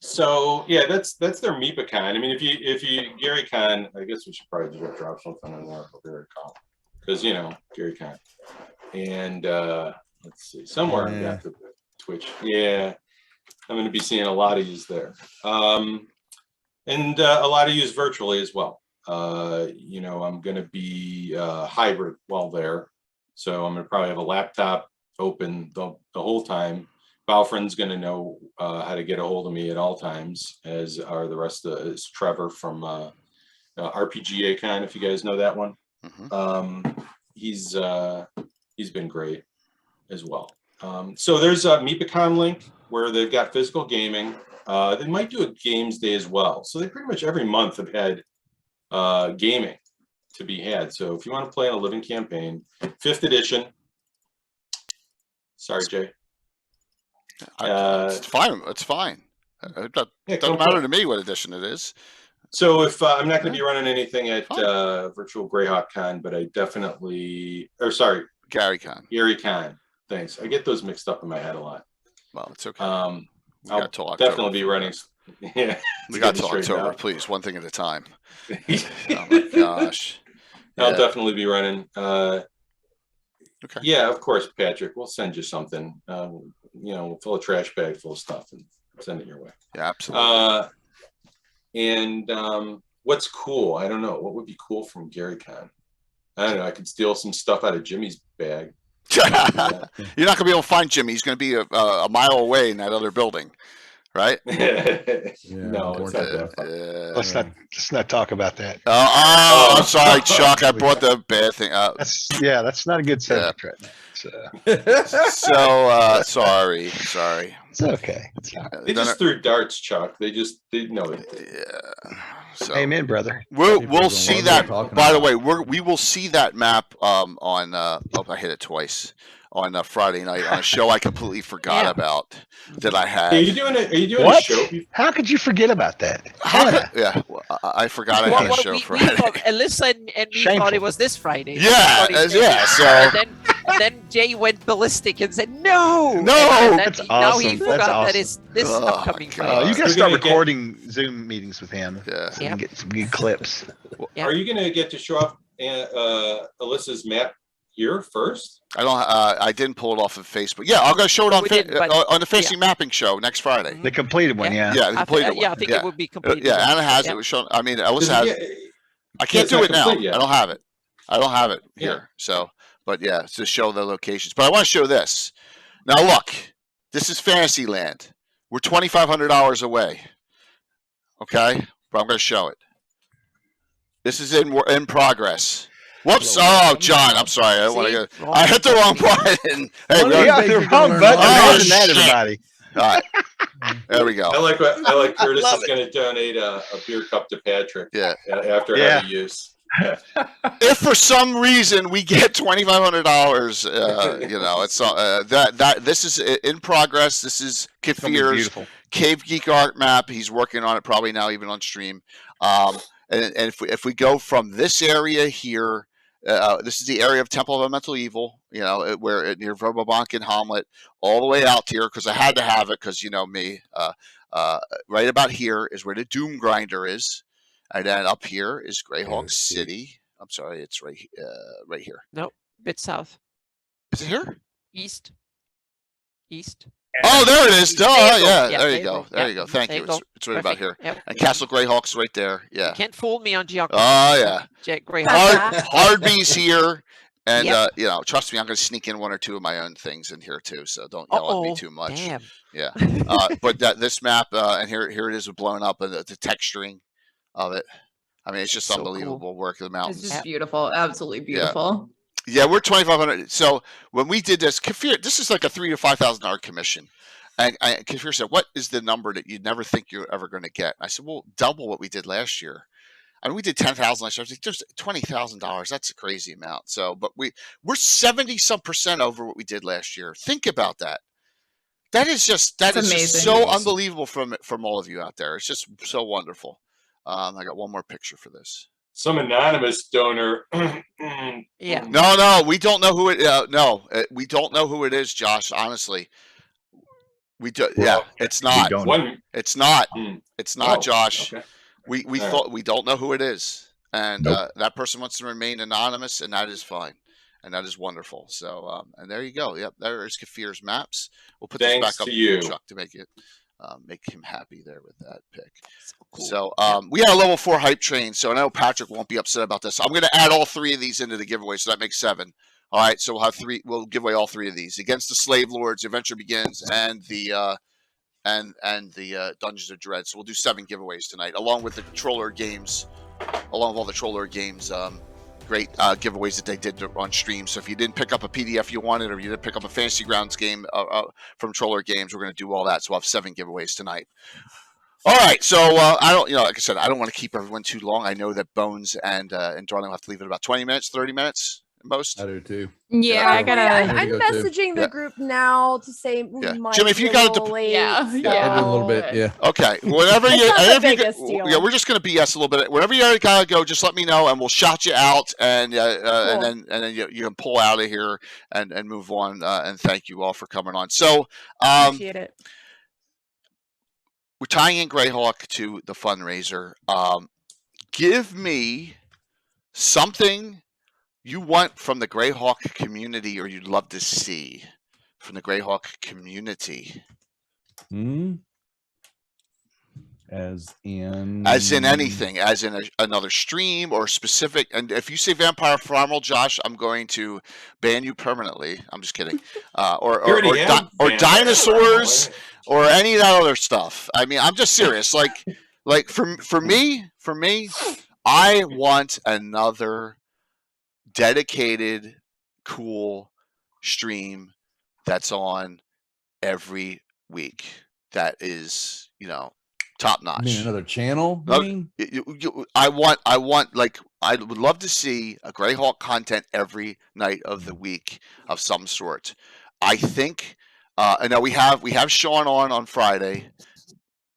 So yeah, that's their MeepaCon. I mean, if you GaryCon, I guess we should probably just drop something on there for GaryCon, because GaryCon. And let's see, somewhere I got the Twitch. Yeah, I'm going to be seeing a lot of yous there, and a lot of yous virtually as well. I'm going to be hybrid while there, so I'm going to probably have a laptop open the whole time. Balfrin's going to know how to get a hold of me at all times, as are the rest of is Trevor from RPGA Con, if you guys know that one. Mm-hmm. He's been great as well. So there's a MeepaCon link where they've got physical gaming. They might do a games day as well. So they pretty much every month have had gaming to be had. So if you want to play in a living campaign, 5th edition. Sorry, Jay. It's fine. It's fine. It doesn't matter to me what edition it is. So if I'm not going to be running anything at virtual Greyhawk Con, but I definitely, GaryCon. Thanks. I get those mixed up in my head a lot. Well, it's okay. I'll definitely be running. Yeah, we got till October, please. One thing at a time. Oh my gosh. I'll definitely be running. Okay. Yeah, of course, Patrick. We'll send you something. We'll fill a trash bag full of stuff and send it your way. Yeah, absolutely. what's cool? I don't know. What would be cool from Gary Con? I don't know. I could steal some stuff out of Jimmy's bag. You're not going to be able to find Jimmy. He's going to be a mile away in that other building, right? No, it's not that far. Let's not talk about that. I'm sorry, Chuck. I brought the bad thing up. That's not a good subject right now. So sorry. It's okay. They just threw darts, Chuck. They know it. Yeah. So Amen, brother. We'll see that. By the way, we will see that map on. I hit it twice on Friday night on a show I completely forgot about that I had. Are you doing a show? How could you forget about that? I forgot I had a show Friday. Alyssa and me thought it was this Friday. Yeah. So. And then Jay went ballistic and said, "No, that's awesome. Now he forgot that's awesome. that it's this upcoming Friday." You got to start recording Zoom meetings with him. Yeah, so you can get some good clips. Yeah. Are you going to get to show off Alyssa's map here first? I don't. I didn't pull it off of Facebook. Yeah, I'll go show it on the Fancy Mapping Show next Friday. The completed one, Yeah, the completed one. Yeah, I think it would be completed. Yeah, Anna has it. It was shown. I mean, Alyssa has it. I can't do it now. I don't have it. I don't have it here. So, but yeah, it's to show the locations. But I want to show this. Now, look, this is Fantasyland. We're $2,500 away. Okay, but I'm going to show it. This is in progress. Whoops! Oh, John, I'm sorry. I hit the wrong button. Hey, you got the wrong button. Imagine that, everybody. All right. There we go. I like Curtis is going to donate a beer cup to Patrick. Yeah. After having use. If for some reason we get $2,500, it's this is in progress. This is Kafir's Cave Geek art map. He's working on it probably now, even on stream. And if we go from this area here, this is the area of Temple of Elemental Evil, where near Vobobank and Hamlet, all the way out here, because I had to have it, because me. Right about here is where the Doom Grinder is. And then up here is Greyhawk City. I'm sorry, it's right here. No, bit south. Is it here? East. Oh, there it is. Yeah, yeah, there you go. There you go. Thank you. It's right about here. Yep. And Castle Greyhawk's right there. Yeah. You can't fool me on geography. Oh, yeah. Greyhawk. Hardby's here. And, trust me, I'm going to sneak in one or two of my own things in here, too. So don't yell at me too much. Damn. Yeah. But this map, and here it is blown up, and the texturing of it. I mean, it's just unbelievable work of the mountains. It's just beautiful. Absolutely beautiful. Yeah, we're $2,500. So when we did this, Kafir, this is like a $3,000 to $5,000 commission. And Kafir said, "What is the number that you'd never think you're ever going to get?" I said, "Well, double what we did last year." I mean, we did $10,000 last year. I was like, "There's $20,000. That's a crazy amount." So, but we're 70% over what we did last year. Think about that. That is just so unbelievable from all of you out there. It's just so wonderful. I got one more picture for this. Some anonymous donor. Yeah. No, we don't know who it. We don't know who it is, Josh. Honestly, we do. Well, it's not. It's not. It's not, Josh. Okay. We thought we don't know who it is, and that person wants to remain anonymous, and that is fine, and that is wonderful. So, and there you go. Yep, there is Kafir's maps. We'll put this back up to Chuck to make it. Make him happy there with that pick. So we had a level 4 hype train, so I know Patrick won't be upset about this. I'm going to add all 3 of these into the giveaway, so that makes 7. All right, so we'll have 3. We'll give away all 3 of these. Against the Slave Lords, Adventure Begins, and the Dungeons of Dread. So we'll do 7 giveaways tonight, along with the Troller games, along with all the Troller games. Great giveaways that they did on stream. So if you didn't pick up a PDF you wanted, or you didn't pick up a Fantasy Grounds game from Troller Games, we're going to do all that. So we'll have 7 giveaways tonight. All right. So I don't, like I said, I don't want to keep everyone too long. I know that Bones and Darling will have to leave it about 20 minutes, 30 minutes at most. I do too. Yeah, I gotta. I'm messaging the group now to say we might Jimmy, if you got it, Yeah, a little bit. Yeah. Okay. Whenever you, not the biggest deal. yeah, we're just going to BS a little bit. Whenever you gotta go, just let me know, and we'll shout you out, and and then you can pull out of here and move on. And thank you all for coming on. So Appreciate it. we're tying in Greyhawk to the fundraiser. Give me something you want from the Greyhawk community, or you'd love to see from the Greyhawk community. As in anything, as in another stream or specific. And if you say Vampire Primal, Josh, I'm going to ban you permanently. I'm just kidding. Or dinosaurs or any of that other stuff. I mean, I'm just serious. Like for me, I want another dedicated, cool stream that's on every week. That is, top notch. I mean, another channel? I want like, I would love to see a Greyhawk content every night of the week of some sort. I think, and now we have Sean on Friday,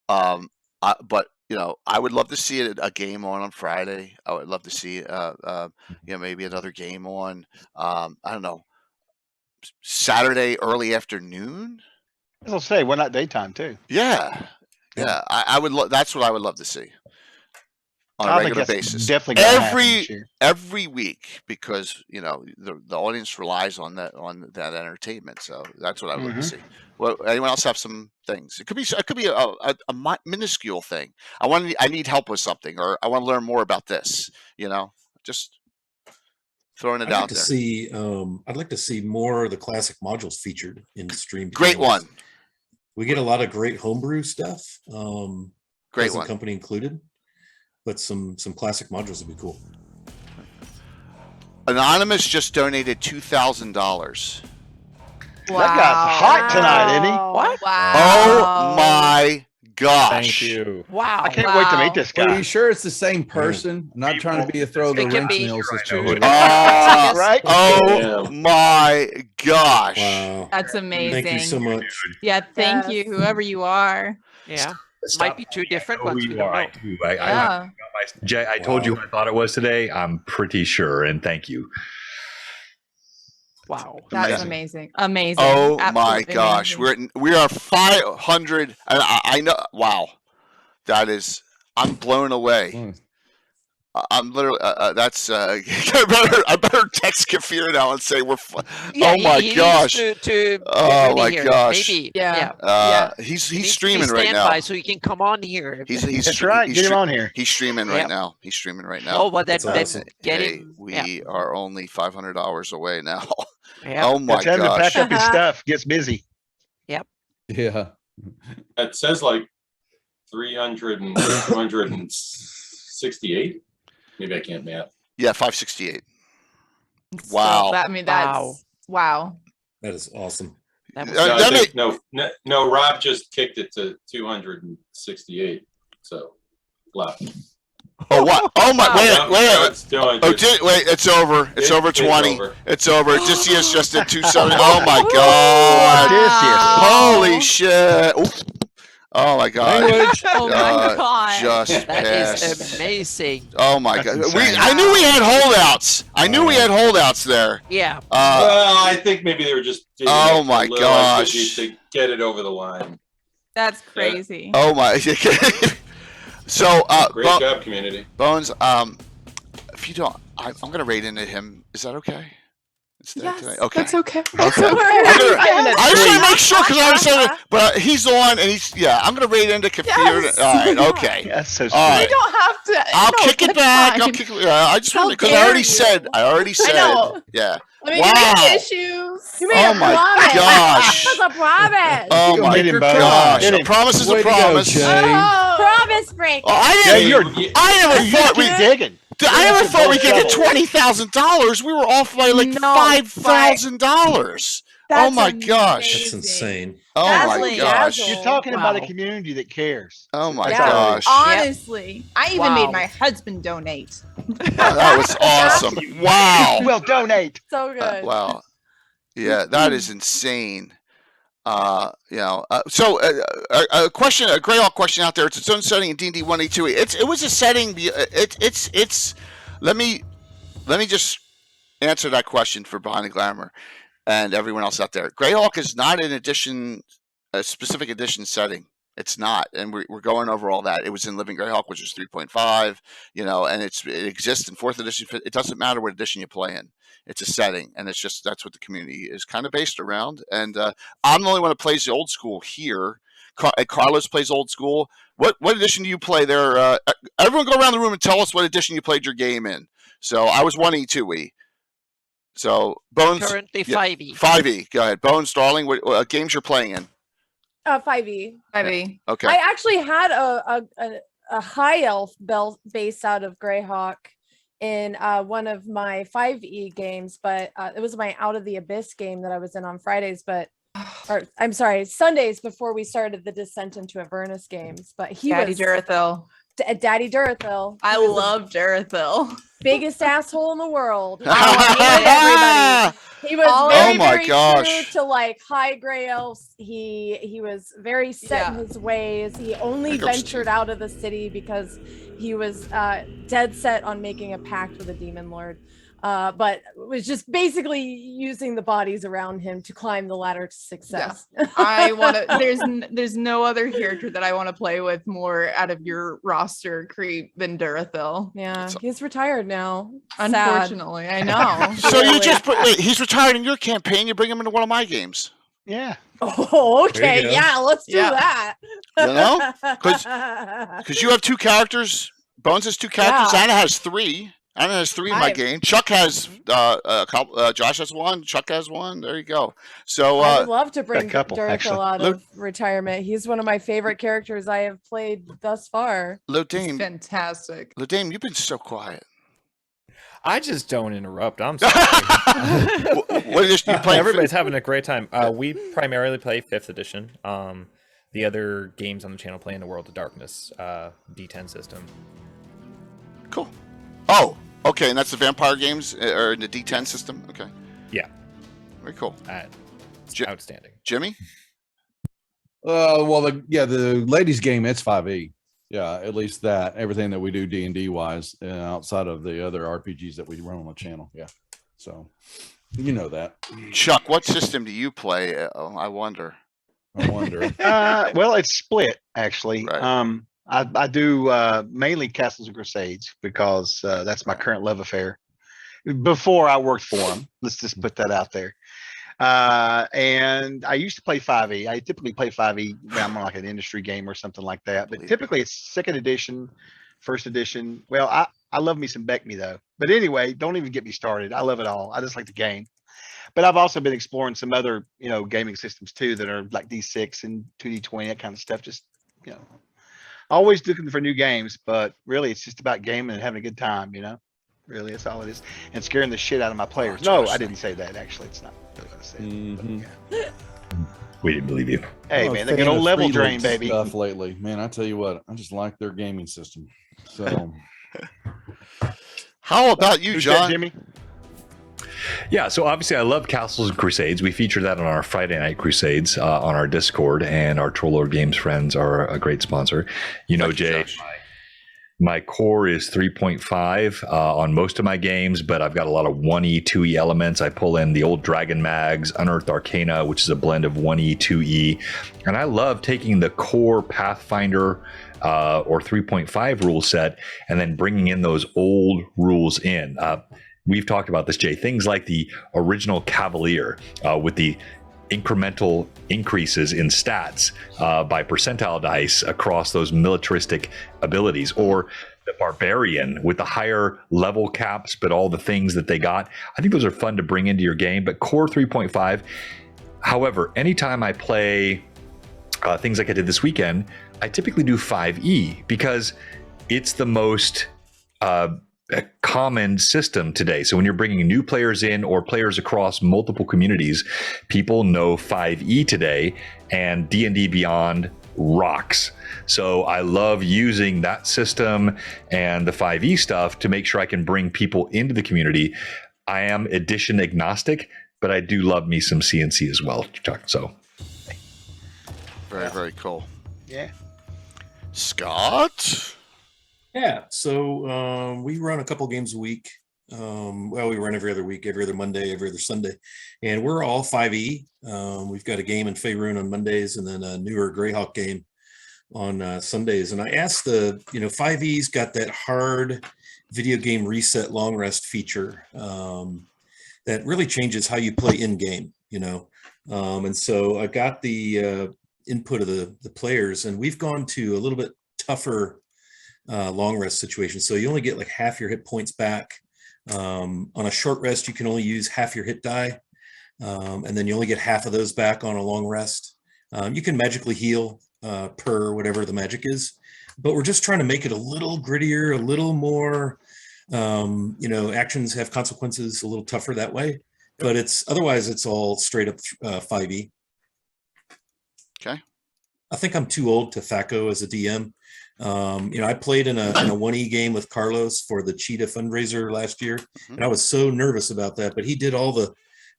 but I would love to see a game on Friday. I would love to see, maybe another game on, I don't know, Saturday early afternoon. As I'll say, why not daytime too? Yeah. I would. That's what I would love to see on a regular basis. Definitely every week, because the audience relies on that entertainment. So that's what I would love to see. Well, anyone else have some things? It could be a minuscule thing. I need help with something, or I want to learn more about this. Just throwing it out there. I'd like to see more of the classic modules featured in stream. Great one. We get a lot of great homebrew stuff. Great one. Company included, but some classic modules would be cool. Anonymous just donated $2,000. Wow. That guy's hot tonight, isn't he? What? Wow. Oh my gosh! Thank you. Wow. I can't wait to meet this guy. Are you sure it's the same person? I'm not trying to be a throw the It can wrench be. in the old I know situation. it Right? Oh my gosh! Wow. That's amazing. Thank you so much. Yeah, thank you, Yes. whoever you are. Yeah. Stop. Might be two different I know ones. who We you don't are. know. I do. I Yeah. Jay, I told you who I thought it was today. I'm pretty sure, and thank you. Wow. That's amazing. Amazing. Oh my Absolutely gosh! amazing. We are 500. I know. Wow, that is. I'm blown away. I'm literally. That's. I better text Kafir now and say we're. Yeah, oh my he gosh! needs to Oh get my ready here. gosh! Maybe. Yeah. He's He needs to be streaming right now. standby so he can come on here. He's That's right. Get him on here. He's streaming right Yep. now. He's streaming right now. Oh, well, then, That's awesome. get Hey, him. we are only 500 hours away now. Yeah. Oh my Let's have him gosh! pack up his stuff. Gets busy. Yeah. It says like 300 and 268. Maybe I can't math. Yeah, 568. So, Wow. that's wow. That is awesome. That was No, I that think- no, Rob just kicked it to 268. So left. Oh what? Oh my! No, Wait! it's 200. Oh, wait! It's over. It's over 20. over. It's over. Odysseus just at 270. Oh my god! Holy shit! Oof. Oh my god! Language. Oh my god. Just That passed. is amazing. Oh my That's god! insane. I knew we had holdouts. I knew we had holdouts there. Yeah. Well, I think maybe they were just digging Oh it my a little gosh. to get it over the line. That's crazy. Oh my! So, Great job, community. Bones. If you don't, I'm gonna raid into him. Is that okay? Yes, Today? Okay. that's okay. Okay. I just want to make sure because I was saying, but he's on and he's I'm gonna raid into Kafir. Yes. All right. Okay. That's so All sweet. right. You don't have to. I'll no, kick it that's back. fine. I'll kick it. I just How want because I dare already you. said. I already said. know. Yeah. I mean, Wow. you made issues. You made Oh a my promise. gosh. That was a promise. Oh You my made him, Bo. gosh. Get A him. promise is Way a to go, promise. Jay. Oh, promise break. Oh, I Yeah, didn't. I never thought we. keep digging. I never That's a thought we bold could get shovel. $20,000. We were off by like No, $5,000. Oh That's my gosh. That's insane. Oh my Dazzling. gosh. You're talking about a Wow. community that cares. Oh my Yeah. gosh. Honestly, I even Wow. made my husband donate. That was awesome. Wow. Well, donate. So good. Wow. Yeah, that is insane. So a question, a Greyhawk question out there. It's its own setting in D&D 182. It was a setting. It's. Let me just answer that question for Behind the Glamour and everyone else out there. Greyhawk is not a specific edition setting. It's not, and we're going over all that. It was in Living Greyhawk, which is 3.5, and it exists in 4th edition. It doesn't matter what edition you play in. It's a setting, and it's just that's what the community is kind of based around. And I'm the only one that plays the old school here Carlos plays old school. What edition do you play there? Everyone go around the room and tell us what edition you played your game in. So I was 1E, 2E. So Bones. Currently 5e. 5E. Go ahead. Bones, darling, what games you're playing in? 5e. 5e. Okay. I actually had a high elf belt based out of Greyhawk in one of my 5e games, but it was my Out of the Abyss game that I was in on Fridays, I'm sorry, Sundays before we started the Descent into Avernus games. But he Daddy was Durathil. Daddy Durathil. I He was the love Durathil. biggest asshole in the world. Oh, I hated everybody. He was Oh very, my very gosh. true to like high gray elves. He was very set in Yeah. his ways. He only There goes ventured Steve. out of the city because he was dead set on making a pact with a demon lord. But was just basically using the bodies around him to climb the ladder to success. I want to. There's no other character that I want to play with more out of your roster creep than Durathil. Yeah, he's retired now. Sad. Unfortunately, I know. So you Really? just wait, he's retired in your campaign. You bring him into one of my games. Yeah. Oh, There you okay. go. Yeah, let's do Yeah. that. You know? Because you have 2 characters. Bones has 2 characters. Yeah. Anna has 3. Anna has 3 in my Five. game. Chuck has a couple. Josh has 1. Chuck has 1. There you go. So I would love to bring couple, Durathil actually. out Look- of retirement. He's one of my favorite characters I have played thus far. It's Lodame, fantastic. you've been so quiet. I just don't interrupt. I'm sorry. What edition you play? Everybody's having a great time. We primarily play 5th edition. The other games on the channel play in the World of Darkness D10 system. Cool. Oh, okay, and that's the vampire games or in the D10 system. Okay. Yeah. Very cool. It's Ji- outstanding. Jimmy. Well, the ladies' game, it's 5e. Yeah, at least that. Everything that we do D&D wise, outside of the other RPGs that we run on the channel. Yeah. So, you know that. Chuck, what system do you play? I wonder. I wonder. Well, it's split actually. Right. I do mainly Castles and Crusades because that's my current love affair. Before I worked for them, let's just put that out there. And I used to play 5e. I typically play 5e when I'm on like an industry game or something like that. But typically it's 2nd edition, 1st edition. Well, I love me some Beck Me though. But anyway, don't even get me started. I love it all. I just like the game. But I've also been exploring some other, gaming systems too that are like D6 and 2D20, that kind of stuff. Just, always looking for new games, but really it's just about gaming and having a good time, Really, that's all it is. And scaring the shit out of my players. No, I didn't say that actually. It's not really what I said. Mhm. We didn't believe you. Hey I'm a man, they fan get old of level Free drain, League baby. Stuff lately, man. I tell you what, I just like their gaming system. So, How about you, Who's that, John? Jimmy? Yeah, so obviously I love Castles and Crusades. We feature that on our Friday Night Crusades on our Discord, and our Trollord Games friends are a great sponsor. You know, Thank you, Jay, Josh. my core is 3.5 on most of my games, but I've got a lot of 1E, 2E elements. I pull in the old Dragon Mags, Unearthed Arcana, which is a blend of 1E, 2E. And I love taking the core Pathfinder or 3.5 rule set and then bringing in those old rules in. We've talked about this, Jay. Things like the original Cavalier with the incremental increases in stats by percentile dice across those militaristic abilities, or the Barbarian with the higher level caps, but all the things that they got. I think those are fun to bring into your game, but core 3.5. However, anytime I play things like I did this weekend, I typically do 5E because it's the most a common system today. So when you're bringing new players in or players across multiple communities, people know 5E today, and D&D Beyond rocks. So I love using that system and the 5E stuff to make sure I can bring people into the community. I am edition agnostic, but I do love me some CNC as well, Chuck. So Very, very cool. Yeah. Scott? Yeah, so we run a couple games a week. Well, we run every other week, every other Monday, every other Sunday, and we're all 5E. We've got a game in Faerun on Mondays, and then a newer Greyhawk game on Sundays. And I asked 5E's got that hard video game reset long rest feature that really changes how you play in game. And so I got the input of the players, and we've gone to a little bit tougher long rest situation. So you only get like half your hit points back. On a short rest, you can only use half your hit die, and then you only get half of those back on a long rest. You can magically heal per whatever the magic is, but we're just trying to make it a little grittier, a little more, actions have consequences, a little tougher that way. But otherwise it's all straight up 5e. Okay. I think I'm too old to THACO as a DM. I played in a 1E game with Carlos for the Cheetah fundraiser last year, and I was so nervous about that. But he did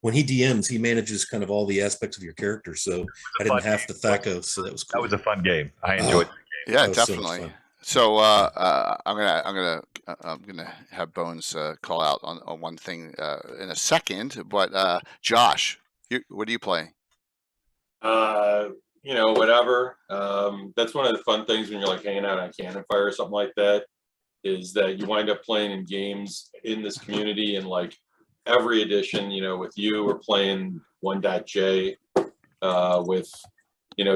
when he DMs, he manages kind of all the aspects of your character. So I didn't have to THACO, so that was cool. That was a fun game. I enjoyed it. Yeah, That was so much definitely. fun. So I'm gonna have Bones call out on one thing in a second, but Josh, what do you play? Whatever. That's one of the fun things when you're like hanging out on Cannon Fire or something like that, is that you wind up playing in games in this community, and like every edition, with you, we're playing 1.J, with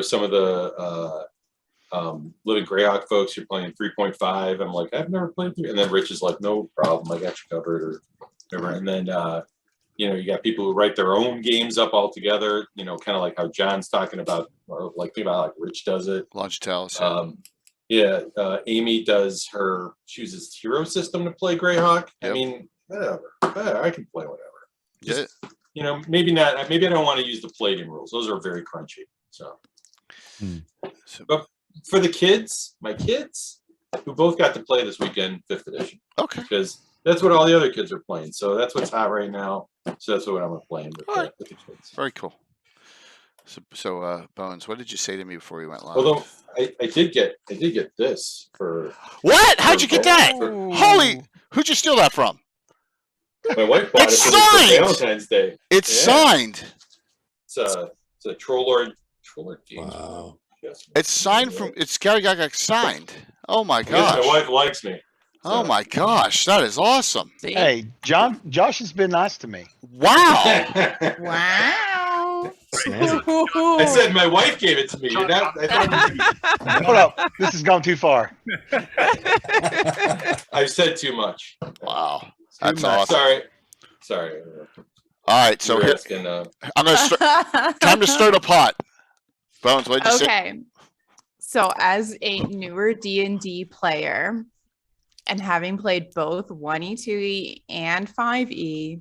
some of the Living Greyhawk folks, you're playing 3.5. I'm like, I've never played 3, and then Rich is like, no problem, I got you covered, or whatever. And then you got people who write their own games up all together, kind of like how John's talking about, or like think about like Rich does it. Launch Tales. Amy does she uses Hero System to play Greyhawk. Yep. I mean, whatever. I can play whatever. Just, maybe not. Maybe I don't want to use the Palladium rules. Those are very crunchy. So, but for the kids, my kids, who both got to play this weekend, 5th edition. Okay. Because that's what all the other kids are playing. So that's what's hot right now. So that's what I'm playing with the kids. Very cool. So Bones, what did you say to me before we went live? Although I did get this for what? How'd you get that? Holy! Who'd you steal that from? My wife bought it for Valentine's Day. It's signed. It's a Troll Lord Games. Wow. Yes, it's signed from. It's Gary Gygax signed. Oh my gosh! Yes, my wife likes me. So. Oh my gosh, that is awesome. Hey, Josh has been nice to me. Wow. Wow. I said my wife gave it to me. Hold up. This has gone too far. I've said too much. Wow. That's awesome. Sorry. All right, so here, I'm going to start. Time to stir the pot. Bones, what did you say? Okay. So as a newer D&D player, and having played both 1E, 2E, and 5E,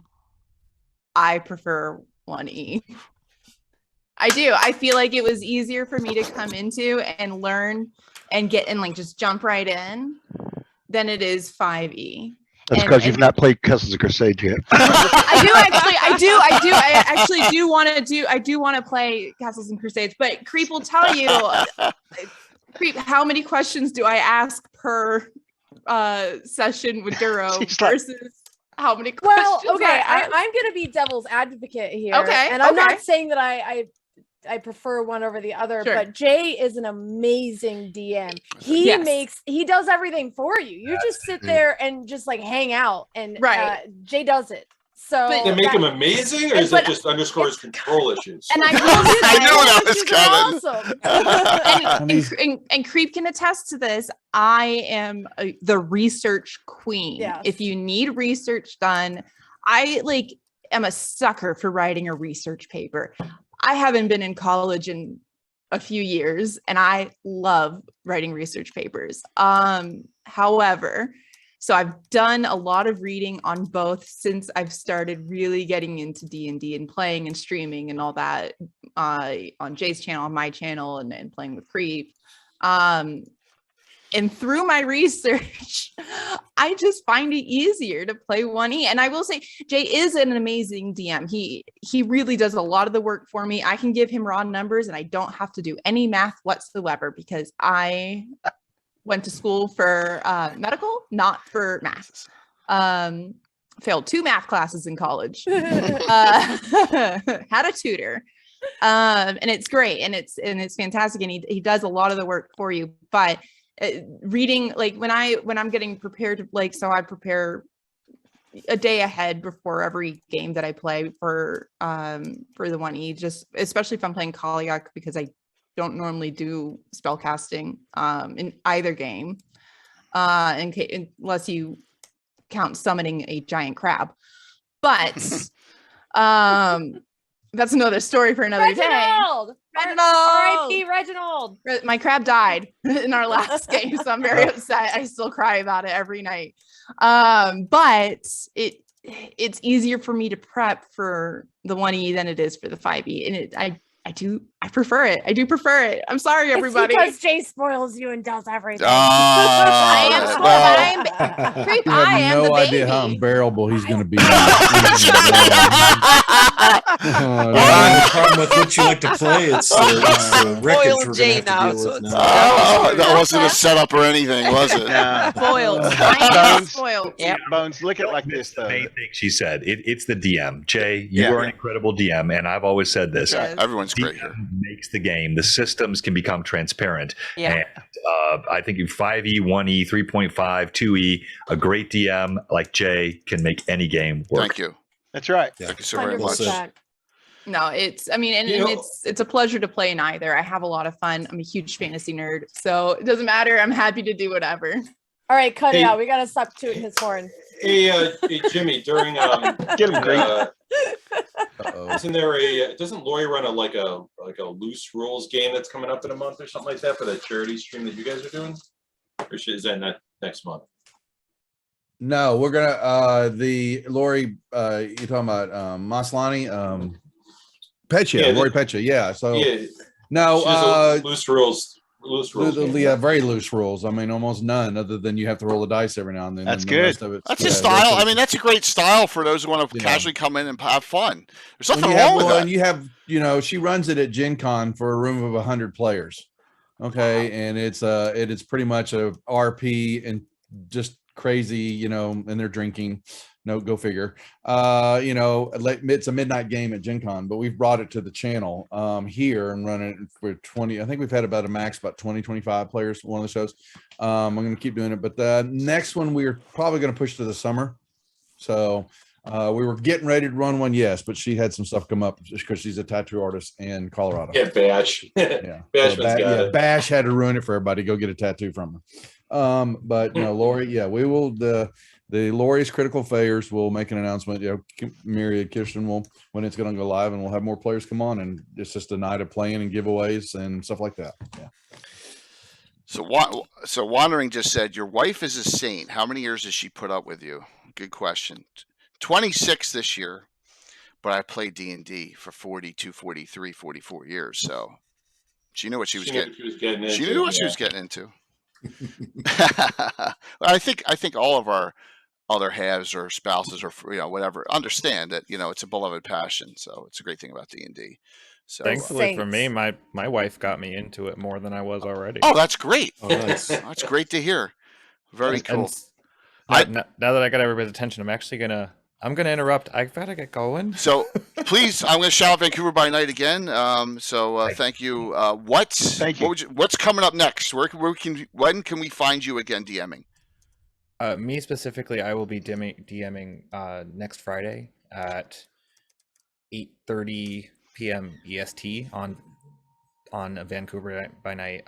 I prefer 1E. I do. I feel like it was easier for me to come into and learn and get and like just jump right in than it is 5E. That's because you've not played Castles of Crusade yet. I actually do want to play Castles and Crusades, but Creep will tell you, Creep, how many questions do I ask per session with Duro versus how many questions? Well, okay, I'm going to be devil's advocate here. Okay. And I'm not saying that I prefer one over the other, but Jay is an amazing DM. He does everything for you. You just sit there and just like hang out, and Jay does it. So they make him amazing, or is it just underscores control issues? And I know that was awesome. And Creep can attest to this. I am the research queen. Yes. If you need research done, I am a sucker for writing a research paper. I haven't been in college in a few years, and I love writing research papers. However, so I've done a lot of reading on both since I've started really getting into D&D and playing and streaming and all that on Jay's channel, on my channel, and playing with Creep. And through my research, I just find it easier to play 1E. And I will say, Jay is an amazing DM. He really does a lot of the work for me. I can give him raw numbers, and I don't have to do any math whatsoever because I went to school for medical, not for math. Failed 2 math classes in college. Had a tutor. And it's great, and it's fantastic, and he does a lot of the work for you. But reading, like when I'm getting prepared, so I prepare a day ahead before every game that I play for the 1E, just especially if I'm playing Kaliak, because I don't normally do spell casting in either game, unless you count summoning a giant crab. But that's another story for another day. Reginald! Reginald! R.I.P. Reginald. My crab died in our last game, so I'm very upset. I still cry about it every night. But it's easier for me to prep for the 1E than it is for the 5E, and I prefer it. I do prefer it. I'm sorry, everybody. It's because Jay spoils you and does everything. I am well, Creep, You I have am no the idea how baby. unbearable he's going to be. The problem with what you like to play, it's the wreckage Spoiled we're gonna Jay have to now, deal so with it's- now. that wasn't a setup or anything, was it? Nah. Spoiled. I am Bones. spoiled. Yep. Bones, look at it like this though. Main thing she said, it's the DM. Jay, you Yeah. are an incredible DM, and I've always said this. Yes. Everyone's great here. DM makes the game. The systems can become transparent. Yeah. And I think in 5E, 1E, 3.5, 2E, a great DM like Jay can make any game work. Thank you. That's right. Yeah. Thank you so very much. 100%. No, and it's a pleasure to play in either. I have a lot of fun. I'm a huge fantasy nerd, so it doesn't matter. I'm happy to do whatever. All right, cut it Hey. out. We gotta stop tooting his horn. Hey, Jimmy, during Get him, Green. Uh-oh. isn't there doesn't Lori run a loose rules game that's coming up in a month or something like that for that charity stream that you guys are doing? Or is that not next month? No, we're gonna the Lori you talking about Maslani Pecha, Yeah, Lori Pecha, yeah. So Yeah, no she does a loose rules game. yeah, very loose rules. I mean, almost none, other than you have to roll a dice every now and then. That's and the good. rest of it's- That's yeah, a the style. rest of I it's- mean, that's a great style for those who want to Yeah. casually come in and have fun. There's when nothing you have, wrong with well, that. and you have, she runs it at Gen Con for a room of 100 players. Okay. And it's pretty much a RP and just crazy, and they're drinking. No, go figure. It's a midnight game at Gen Con, but we've brought it to the channel here and run it for 20. I think we've had about 20, 25 players, one of the shows. I'm going to keep doing it, but the next one we're probably going to push to the summer. So we were getting ready to run one, yes, but she had some stuff come up because she's a tattoo artist in Colorado. Yeah, Bash. Yeah. Bashman's So got it. Bash had to ruin it for everybody. Go get a tattoo from her. But Lori, yeah, we will the Lori's Critical Failures will make an announcement. Myriad Kirsten will when it's going to go live, and we'll have more players come on, and it's just a night of playing and giveaways and stuff like that. Yeah. So Wandering just said, your wife is a saint. How many years has she put up with you? Good question. 26 this year, but I played D&D for 42, 43, 44 years. So she knew what she was getting. She knew what she was getting into. I think all of our other halves or spouses or whatever understand that it's a beloved passion. So it's a great thing about D&D. So Thankfully for Saints. me, my wife got me into it more than I was already. oh, that's great. Oh, nice. That's great to hear. Very And- cool. and now that I got everybody's attention, I'm gonna interrupt. I gotta get going. So please, I'm going to shout out Vancouver by Night again. Thank you. Thank you. What's coming up next? When can we find you again DMing? Me specifically, I will be DMing next Friday at 8:30 p.m. EST on Vancouver by Night.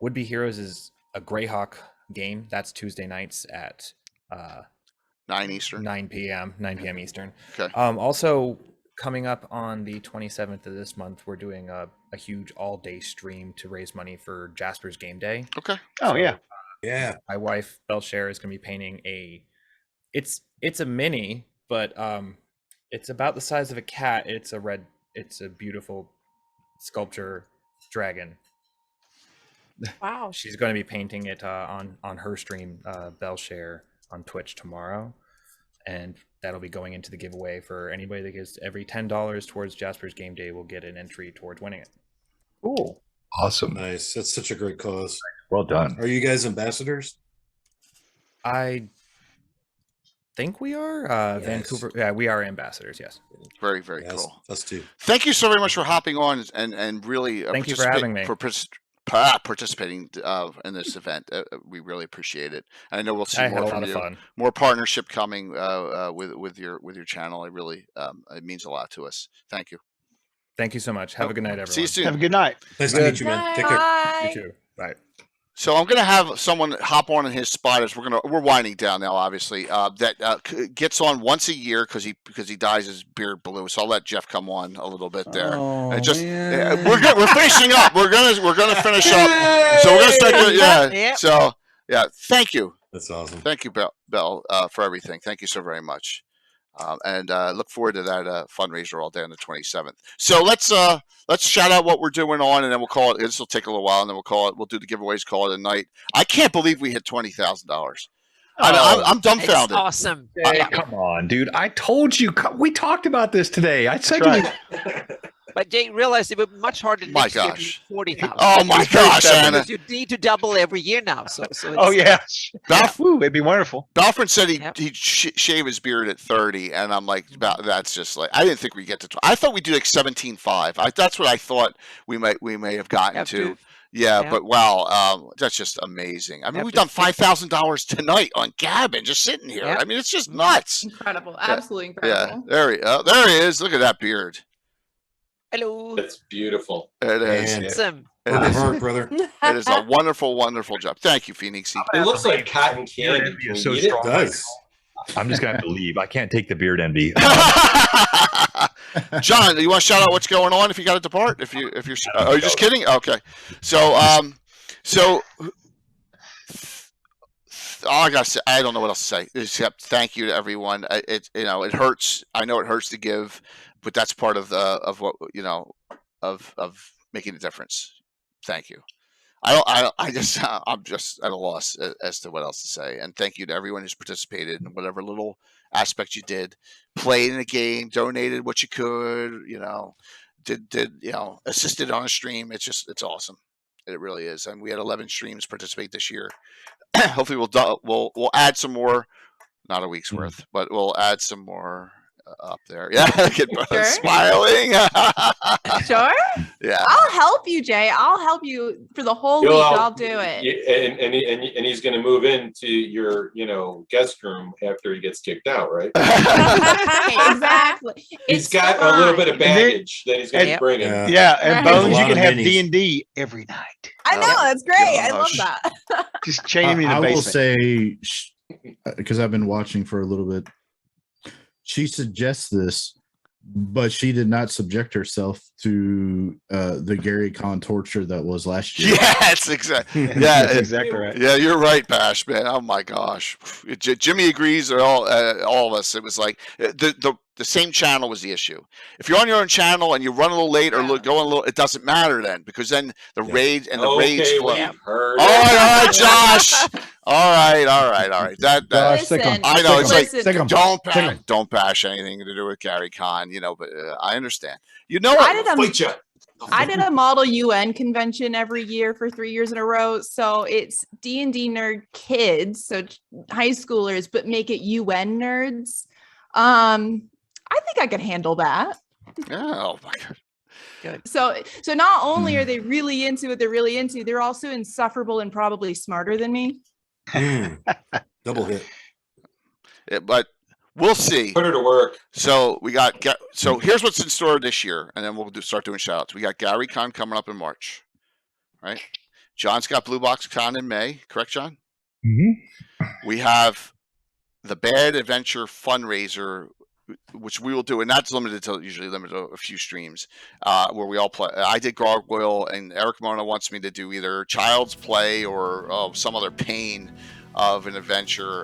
Would Be Heroes is a Greyhawk game. That's Tuesday nights at 9 Eastern. 9 p.m. Eastern. Okay. Also coming up on the 27th of this month, we're doing a huge all-day stream to raise money for Jasper's Game Day. Okay. Oh yeah. Yeah. My wife Belshare is going to be painting it's a mini, but it's about the size of a cat. It's a beautiful sculpture dragon. Wow. She's going to be painting it on her stream, Belshare, on Twitch tomorrow, and that'll be going into the giveaway for anybody that gives every $10 towards Jasper's Game Day will get an entry towards winning it. Cool. Awesome. Nice. That's such a great cause. Well done. Are you guys ambassadors? I think we are Yes. Vancouver. Yeah, we are ambassadors. Yes. Very, very Yes, cool. us too. Thank you so very much for hopping on and really Thank you for having me. Participating in this event. We really appreciate it. I know we'll see I had more a from lot of you. fun. More partnership coming with your channel. I really it means a lot to us. Thank you. Thank you so much. Have a good night, everyone. See you soon. Have a good night. Nice to meet you, man. Take care. You too. Bye. So I'm gonna have someone hop on in his spot as we're winding down now, obviously. That gets on once a year because he dyes his beard blue. So I'll let Jeff come on a little bit there. Oh, And just man. we're finishing up. We're gonna finish up. So we're gonna start. Yeah. So yeah, thank you. That's awesome. Thank you, Bell, for everything. Thank you so very much. And look forward to that fundraiser all day on the 27th. So let's shout out what we're doing on, and then we'll call it. This will take a little while, and then we'll call it. We'll do the giveaways. Call it a night. I can't believe we hit $20,000. I'm dumbfounded. It's awesome. Come on, dude. I told you. We talked about this today. I said That's you. But Jay realized it would be much harder My next year to gosh. hit 40,000. Oh my gosh, Anna. Because you need to double every year now. So Oh it's- yeah. Woo, it'd be wonderful. Balford said Yep. he'd shave his beard at 30, and I'm like, that's just like I didn't think we'd get to. I thought we'd do like 17.5. That's what I thought we may have gotten Have to. to. Yeah, Yeah. but wow, that's just amazing. I mean, Have we've to done $5,000 tonight on Gabbin, just sitting here. Yeah. I mean, it's just nuts. Incredible. Absolutely Yeah, incredible. there he is. Look at that beard. Hello. That's beautiful. It is. Man. Awesome. It Working is. hard, brother. It is a wonderful, wonderful job. Thank you, Phoenix. It looks like cotton candy. Envy Can is we so eat it? strong. It does. I'm just gonna have to leave. I can't take the beard envy. John, do you want to shout out what's going on if you got to depart? If you're, are you just kidding? Okay. So, all I gotta say, I don't know what else to say except thank you to everyone. It hurts. I know it hurts to give, but that's part of what of making a difference. Thank you. I'm just at a loss as to what else to say. And thank you to everyone who's participated in whatever little aspect you did, played in a game, donated what you could, did assisted on a stream. It's awesome. It really is. And we had 11 streams participate this year. Hopefully we'll add some more, not a week's worth, but we'll add some more up there. Yeah, get Sure. smiling. Sure. Yeah. I'll help you, Jay. I'll help you for the whole week. I'll do it. And he's going to move into your guest room after he gets kicked out, right? Exactly. He's It's got a little bit of fine. baggage that he's going to Yep. bring in. Yeah. Yeah, and Right. Bones, There's a you lot can of have minis. D&D every night. I know. That's great. I love Gosh. that. Just chain him in the I will basement. say, because I've been watching for a little bit, she suggests this, but she did not subject herself to the Gary Con torture that was last year. Yes, exactly. Yeah, That's exactly right. yeah, you're right, Bash, man. Oh my gosh, Jimmy agrees. Or all of us. It was like the same channel was the issue. If you're on your own channel and you run a little late or go a little, it doesn't matter then because then the rage and the rage Okay, flow. we've heard All it. right, Josh. All right. That Josh, sick 'em. Listen, I know, it's like, listen, don't bash anything to do with Gary Con, but I understand. You know I what? did Fight ya. I did a model UN convention every year for 3 years in a row. So it's D&D nerd kids, so high schoolers, but make it UN nerds. I think I could handle that. Oh my god. So not only are they really into what they're really into, they're also insufferable and probably smarter than me. Double hit. But we'll see. Put her to work. So we got so here's what's in store this year, and then we'll start doing shout outs. We got Gary Con coming up in March, right? John's got Blue Box Con in May, correct, John? Mm-hmm. We have the Bad Adventure fundraiser, which we will do, and that's usually limited to a few streams, where we all play. I did Gargoyle, and Eric Mona wants me to do either Child's Play or some other pain of an adventure.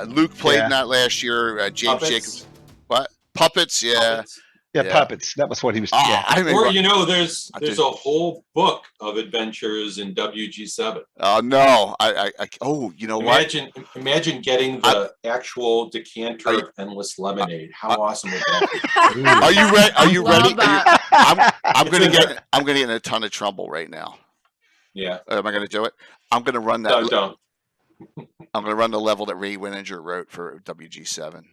Luke played in that last year. James Puppets. Jacobs, what? Puppets? Yeah. Puppets. Yeah, Yeah. puppets. That was what he was. Ah, I mean, Or there's I did- a whole book of adventures in WG7. no, you know what? Imagine getting the actual decanter of endless lemonade. How awesome would that be? Are you ready? Are you Love ready? that. I'm gonna get in a ton of trouble right now. Yeah. Am I gonna do it? I'm gonna run that. Don't. I'm gonna run the level that Ray Wininger wrote for WG7.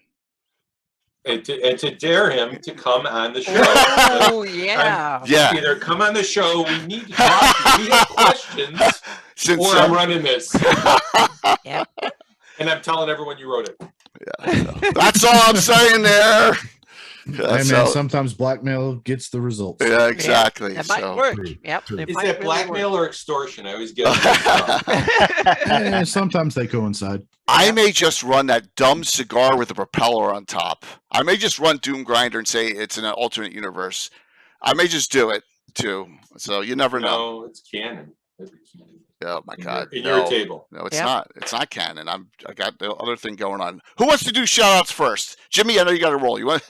And to dare him to come on the show. Oh yeah. Yeah. Either come on the show, we need to talk, we have questions, Since or I'm running this. Yeah. And I'm telling everyone you wrote it. that's all I'm saying there. Hey, man, sometimes blackmail gets the results. Yeah, exactly. That might So- work. True, Yep. true. it Is might that really blackmail work. or extortion? I always get it. Sometimes they coincide. I may just run that dumb cigar with a propeller on top. I may just run Doom Grinder and say it's in an alternate universe. I may just do it too. So you never know. No, it's canon. It's canon. Oh my God! In no. your table. No, it's Yep. not. It's not canon. I got the other thing going on. Who wants to do shout outs first? Jimmy, I know you got to roll. You want?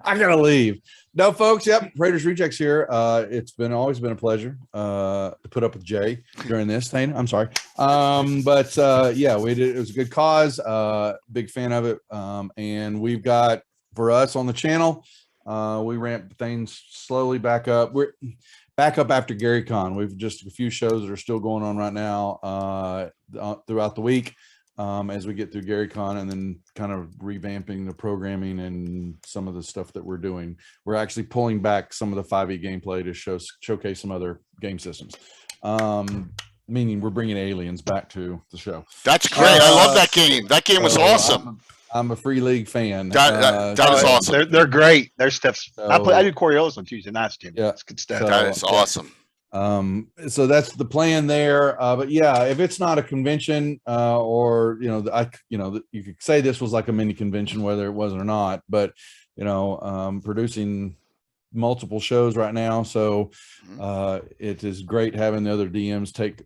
I gotta leave. No, folks. Yep, Raiders Rejects here. It's always been a pleasure to put up with Jay during this thing. I'm sorry, but yeah, we did. It was a good cause. Big fan of it. And we've got for us on the channel. We ramp things slowly back up. We're back up after Gary Con. We've just a few shows that are still going on right now throughout the week. As we get through Gary Con and then kind of revamping the programming and some of the stuff that we're doing. We're actually pulling back some of the 5e gameplay to showcase some other game systems. Meaning we're bringing aliens back to the show. That's great. I love that game. That game was awesome. I'm a Free League fan. That is awesome. They're great. Their stuff's. I So- do Coriolis on Tuesday nights, Jim. Yeah. It's good stuff. So- That is awesome. So that's the plan there. But yeah, if it's not a convention, or you could say this was like a mini convention, whether it was or not. But producing multiple shows right now, so it is great having the other DMs take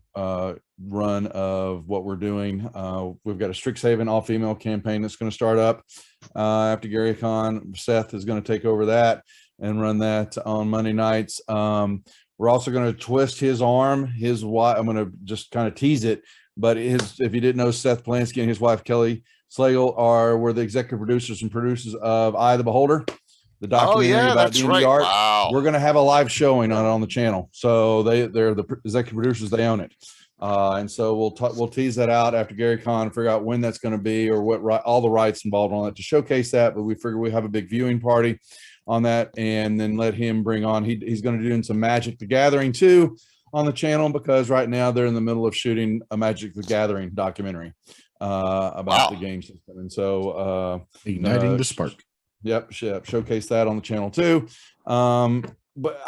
run of what we're doing. We've got a Strixhaven all-female campaign that's going to start up after Gary Con. Seth is going to take over that and run that on Monday nights. We're also going to twist his arm. His wife, I'm going to just kind of tease it, but if you didn't know, Seth Polanski and his wife Kelly Slagle were the executive producers and producers of Eye of the Beholder, the documentary about that's the indie right. art. Wow. We're going to have a live showing on the channel, so they're the executive producers. They own it, and so we'll tease that out after Gary Con, figure out when that's going to be or what all the rights involved on it to showcase that. But we figure we have a big viewing party on that, and then let him bring on. He's going to do some Magic the Gathering too on the channel, because right now they're in the middle of shooting a Magic the Gathering documentary about the game system, and so Igniting the spark. Yep, showcase that on the channel too. But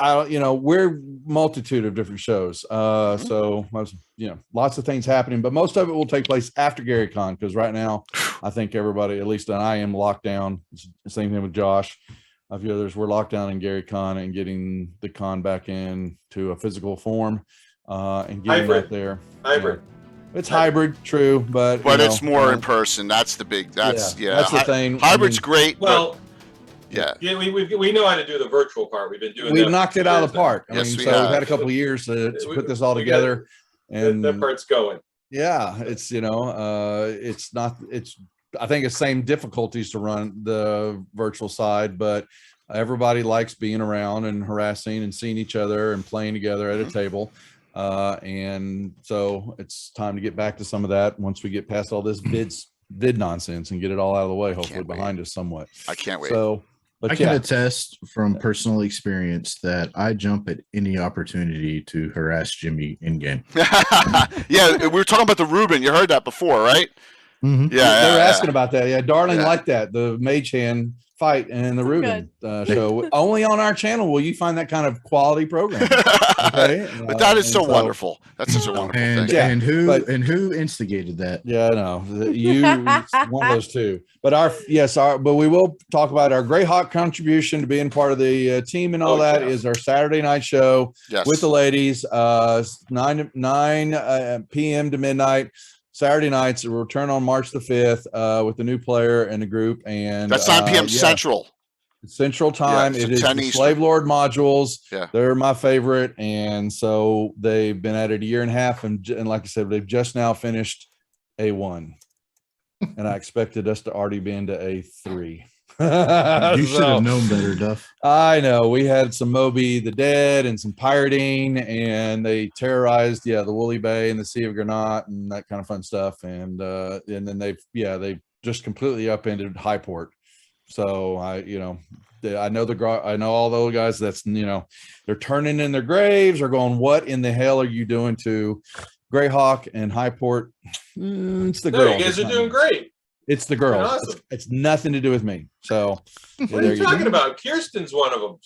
we're multitude of different shows. So lots of things happening, but most of it will take place after Gary Con, because right now I think everybody, at least I am, locked down. Same thing with Josh. A few others, we're locked down in Gary Con and getting the con back in to a physical form and getting Hybrid. out there. Hybrid. It's hybrid, true, but It's more in person. That's the big. That's the thing. Hybrid's great. Well, yeah. We know how to do the virtual part. We've been doing. We've that knocked for it out of years the park. Yes, We've have. had a couple of years to put this all we together, and that part's going. yeah, it's it's not. I think it's same difficulties to run the virtual side, but everybody likes being around and harassing and seeing each other and playing together at a table. And so it's time to get back to some of that once we get past all this vid nonsense and get it all out of the way, hopefully behind us somewhat. I can't wait. So, but I can attest from personal experience that I jump at any opportunity to harass Jimmy in game. Yeah, we were talking about the Reuben. You heard that before, right? Mm-hmm. Yeah, they were yeah, asking about that. Yeah, Darling Yeah. liked that, the Mage Hand fight and the Reuben show. Only on our channel will you find that kind of quality program. Okay? But that is And so wonderful. That's such a wonderful And thing. Yeah, and who instigated that? Yeah, I know. You one of those two. But but we will talk about our Greyhawk contribution to being part of the team and all that is our Saturday night show Yes. with the ladies, 9 p.m. to midnight. Saturday nights. We'll return on March the 5th with the new player and the group. And That's 9 p.m. Central. Central time. Yeah, It is 10 the Eastern. Slave Lord modules. Yeah. They're my favorite. And so they've been at it a year and a half. And like I said, they've just now finished A1. And I expected us to already be into A3. You should have known better, Duff. I know. We had some Moby the Dead and some pirating, and they terrorized, the Woolly Bay and the Sea of Granat and that kind of fun stuff. And then they've just completely upended Highport. So I know all those guys that's, they're turning in their graves or going, what in the hell are you doing to Greyhawk and Highport? It's the No, girl. you guys are doing great. It's the girls. Awesome. It's nothing to do with me. So What are you talking about? Kirsten's one of them.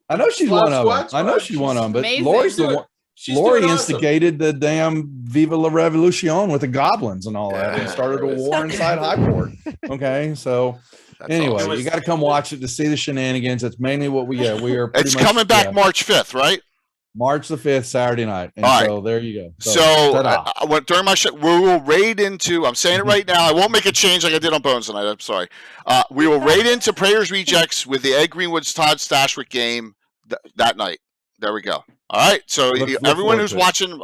I know she's Slop one of them. Squad I know Squad. she's one of them. But amazing. Lori's the one. She's Lori doing awesome. instigated the damn Viva la Revolution with the goblins and all that, and Yeah, started a it was- war inside Highport. Okay, so That's anyway, awesome. It was- you got to come watch it to see the shenanigans. That's mainly what we are. Pretty It's much, coming back March 5th, right? March the 5th, Saturday night. And All right. so there you go. So ta-da. I went during my show. We will raid into. I'm saying it right now. I won't make a change like I did on Bones tonight. I'm sorry. We will raid into Prayers Rejects with the Ed Greenwood's Todd Stashwick game that night. There we go. All right. So Look everyone forward who's to it. watching,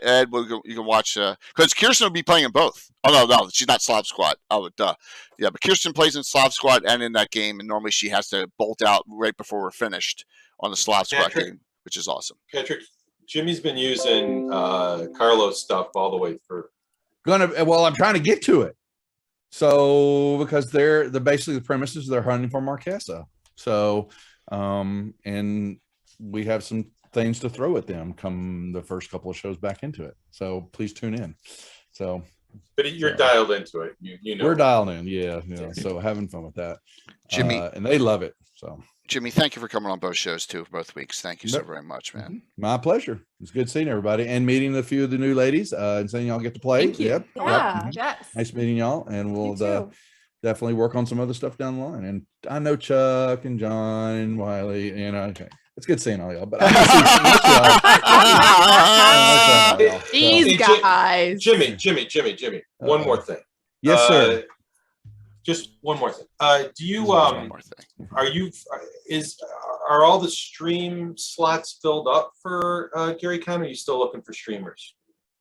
Ed, you can watch because Kirsten will be playing in both. Oh no, she's not Slav Squad. Oh, duh. Yeah, but Kirsten plays in Slav Squad and in that game, and normally she has to bolt out right before we're finished on the Slav Squad Patrick? game, which is awesome. Patrick, Jimmy's been using Carlos stuff all the way through. Well, I'm trying to get to it. So because they're basically the premises they're hunting for Marquesa. So and we have some things to throw at them come the first couple of shows back into it. So please tune in. So But you're dialed into it. You know. we're dialed in, yeah. So having fun with that. Jimmy. And they love it. So Jimmy, thank you for coming on both shows too, both weeks. Thank you so very much, man. my pleasure. It's good seeing everybody and meeting a few of the new ladies and seeing y'all get to play. Thank you. Yep. Yeah. Yep. Yes. Nice meeting y'all, and we'll You too. definitely work on some other stuff down the line. And I know Chuck and John and Wiley, okay. It's good seeing all y'all, but I miss y'all. These Hey, guys. Jimmy. One more thing. Yes, sir. Just one more thing. Do you One more thing. are all the stream slots filled up for Gary Con? Or are you still looking for streamers?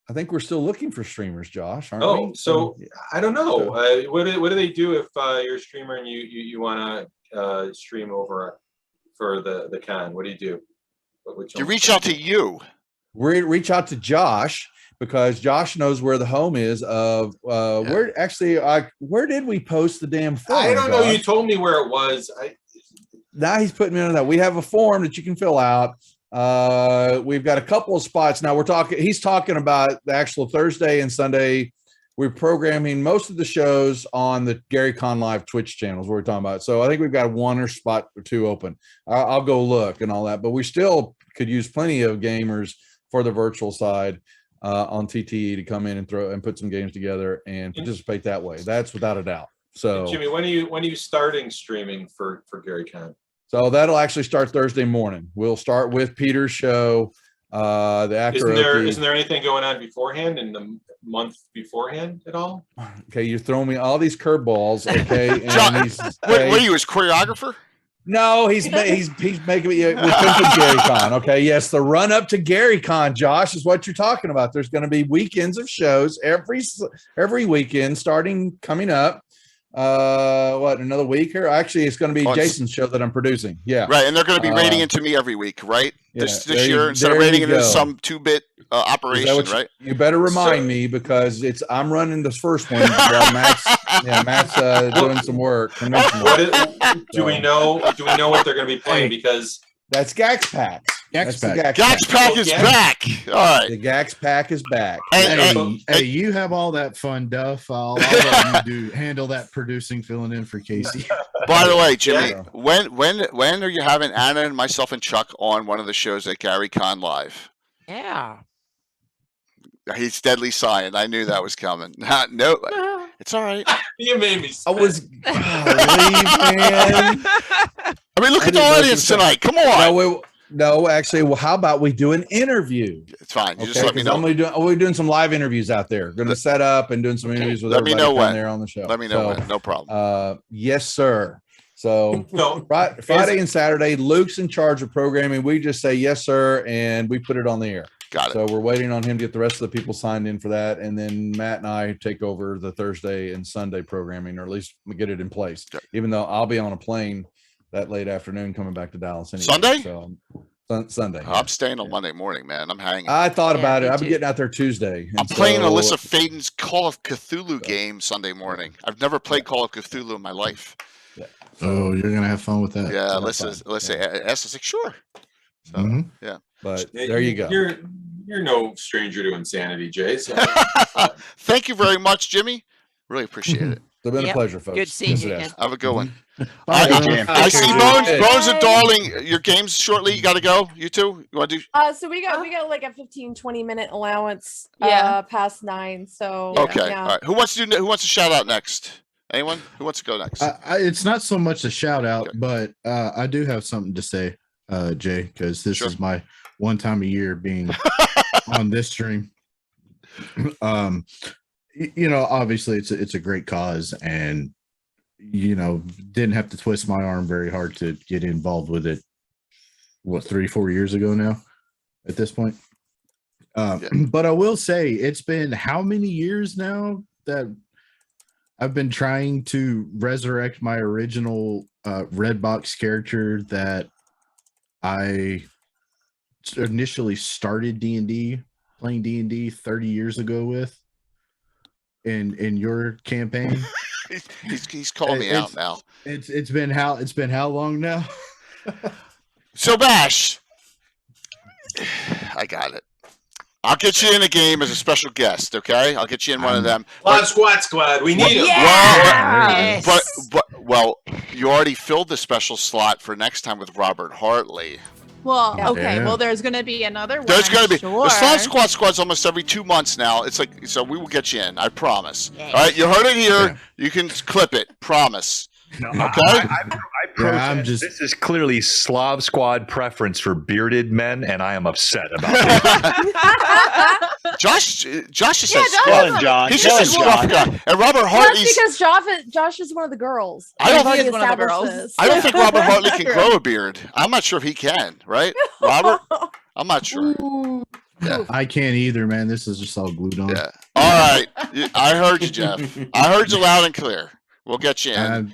I think we're still looking for streamers, Josh. Aren't Oh, we? so yeah. I don't know. What do they do if you're a streamer and you want to stream over for the con? What do you do? You reach out to you. We reach out to Josh because Josh knows where the home is of where did we post the damn form? I don't know. Josh? You told me where it was. Now he's putting me on that. We have a form that you can fill out. We've got a couple of spots now. He's talking about the actual Thursday and Sunday. We're programming most of the shows on the Gary Con Live Twitch channels. We're talking about. So I think we've got one or spot or two open. I'll go look and all that, but we still could use plenty of gamers for the virtual side on TTE to come in and put some games together and participate that way. That's without a doubt. So Jimmy, when are you starting streaming for Gary Con? So that'll actually start Thursday morning. We'll start with Peter's show. The actor. Isn't there anything going on beforehand in the month beforehand at all? Okay, you're throwing me all these curveballs. Okay, and John, what are you, his choreographer? No, he's making me. We're thinking Gary Con. Okay, yes, the run up to Gary Con, Josh, is what you're talking about. There's going to be weekends of shows every weekend coming up. Another week here? Actually, it's going to be Jason's show that I'm producing. Yeah, right, and they're going to be rating into me every week, right? This there year, you- instead of there rating you it into go. some 2-bit operation, Right? You better remind me because I'm running this first one. While Matt's doing some work. Do we know what they're going to be playing? Because that's Gax Pack. Gax Pack. Gax Pack is back. All right. The Gax Pack is back. Hey, you have all that fun duff. I'll let you handle that producing, filling in for Casey. By the way, Jimmy, when are you having Anna and myself and Chuck on one of the shows at Gary Con Live? Yeah. He's deadly sighing. I knew that was coming. No, it's all right. You made me. I was. I mean, look at the audience tonight. Come on. No, actually, well, how about we do an interview? It's fine. You just let me know. We're doing some live interviews out there. Going to set up and doing some interviews with Let me everybody know down when. there on the show. Let me know when. No problem. Yes, sir. So Friday and Saturday, Luke's in charge of programming. We just say yes, sir, and we put it on the air. Got it. So we're waiting on him to get the rest of the people signed in for that, and then Matt and I take over the Thursday and Sunday programming, or at least get it in place. Even though I'll be on a plane that late afternoon coming back to Dallas anyway. Sunday? So Sunday. I'm staying on Monday morning, man. I'm hanging. I thought about it. me I've been too. getting out there Tuesday. I'm playing Alyssa Faden's Call of Cthulhu game Sunday morning. I've never played Call of Cthulhu in my life. Oh, you're gonna have fun with that. Yeah, Alyssa asked. I was like, sure. So, Mhm. yeah. But there you go. You're no stranger to insanity, Jay. So. Thank you very much, Jimmy. Really appreciate it. It's been a Yep. pleasure, folks. Good seeing Yes, you it again. has. Have a good one. Bye, Hey, John. Jim. I see Bones. Bye. Bones and Darling, your games shortly. You got to go. You two. You want to do? So we got like a 15-20 minute allowance Yeah. past 9. So Okay. yeah. All right. Who wants to do? Who wants to shout out next? Anyone? Who wants to go next? It's not so much a shout out, Okay. but I do have something to say, Jay, because this Sure. is my one time a year being on this stream. Obviously it's a great cause, and didn't have to twist my arm very hard to get involved with it. What, 3-4 years ago now at this point? But I will say it's been how many years now that I've been trying to resurrect my original red box character that I initially started playing D&D 30 years ago with in your campaign. He's calling me out now. It's been how long now? So Bash, I got it. I'll get you in a game as a special guest. Okay, I'll get you in one of them. Squad. We need him. Yeah. Well, you already filled the special slot for next time with Robert Hartley. Well, Yeah. okay. Yeah. Well, there's going to be another one. There's going to be sure. the Slot Squad's almost every 2 months now. It's like, so we will get you in. I promise. All right, you heard it here. Yeah. You can clip it. Promise. No, Okay. I protest. just- This is clearly Slav Squad preference for bearded men, and I am upset about it. Josh just says Josh scruff. Kill him, John. He's Kill just a him, scruff John. guy. And Robert Well, Hartley's. that's because Josh is one of the girls. I don't We've think already he's one of the established girls. this. I don't think Robert Hartley can grow a beard. I'm not sure if he can. Right, Robert? I'm not sure. Yeah. I can't either, man. This is just all glued on. Yeah. All right. I heard you, Jeff. I heard you loud and clear. We'll get you in.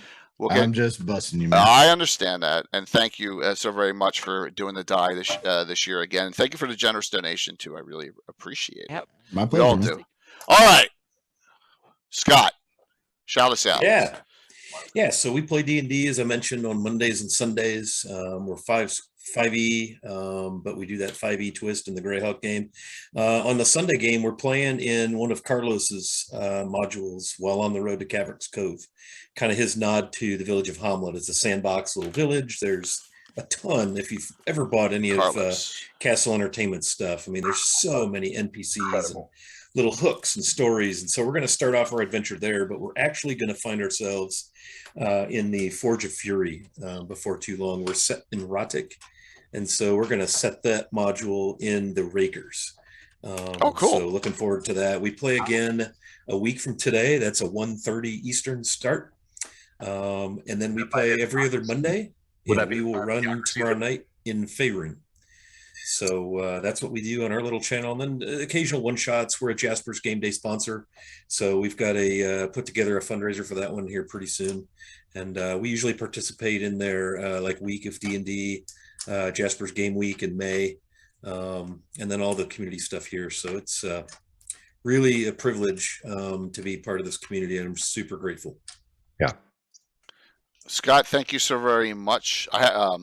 I'm just busting you, man. I understand that, and thank you so very much for doing the die this year again. And thank you for the generous donation too. I really appreciate it. Yep. My We pleasure. all man. do. All right, Scott, shout us out. Yeah. So we play D&D, as I mentioned, on Mondays and Sundays. We're 5e, but we do that 5e twist in the Greyhawk game. On the Sunday game, we're playing in one of Carlos's modules while on the road to Caverns Cove. Kind of his nod to the village of Hamlet. It's a sandbox little village. There's a ton. If you've ever bought any of Carlos. Castle Entertainment stuff, I mean, there's so many NPCs and little hooks and stories. And so we're going to start off our adventure there, but we're actually going to find ourselves in the Forge of Fury before too long. We're set in Rotic. And so we're going to set that module in the Rakers. Oh, cool. So looking forward to that. We play again a week from today. That's a 1:30 Eastern start. And then we play every other Monday. And we will run tomorrow night in Faerun. So that's what we do on our little channel. And then occasional one-shots. We're a Jasper's Game Day sponsor. So we've got put together a fundraiser for that one here pretty soon. And we usually participate in their like week of D&D, Jasper's Game Week in May, and then all the community stuff here. So it's really a privilege to be part of this community, and I'm super grateful. Yeah. Scott, thank you so very much. I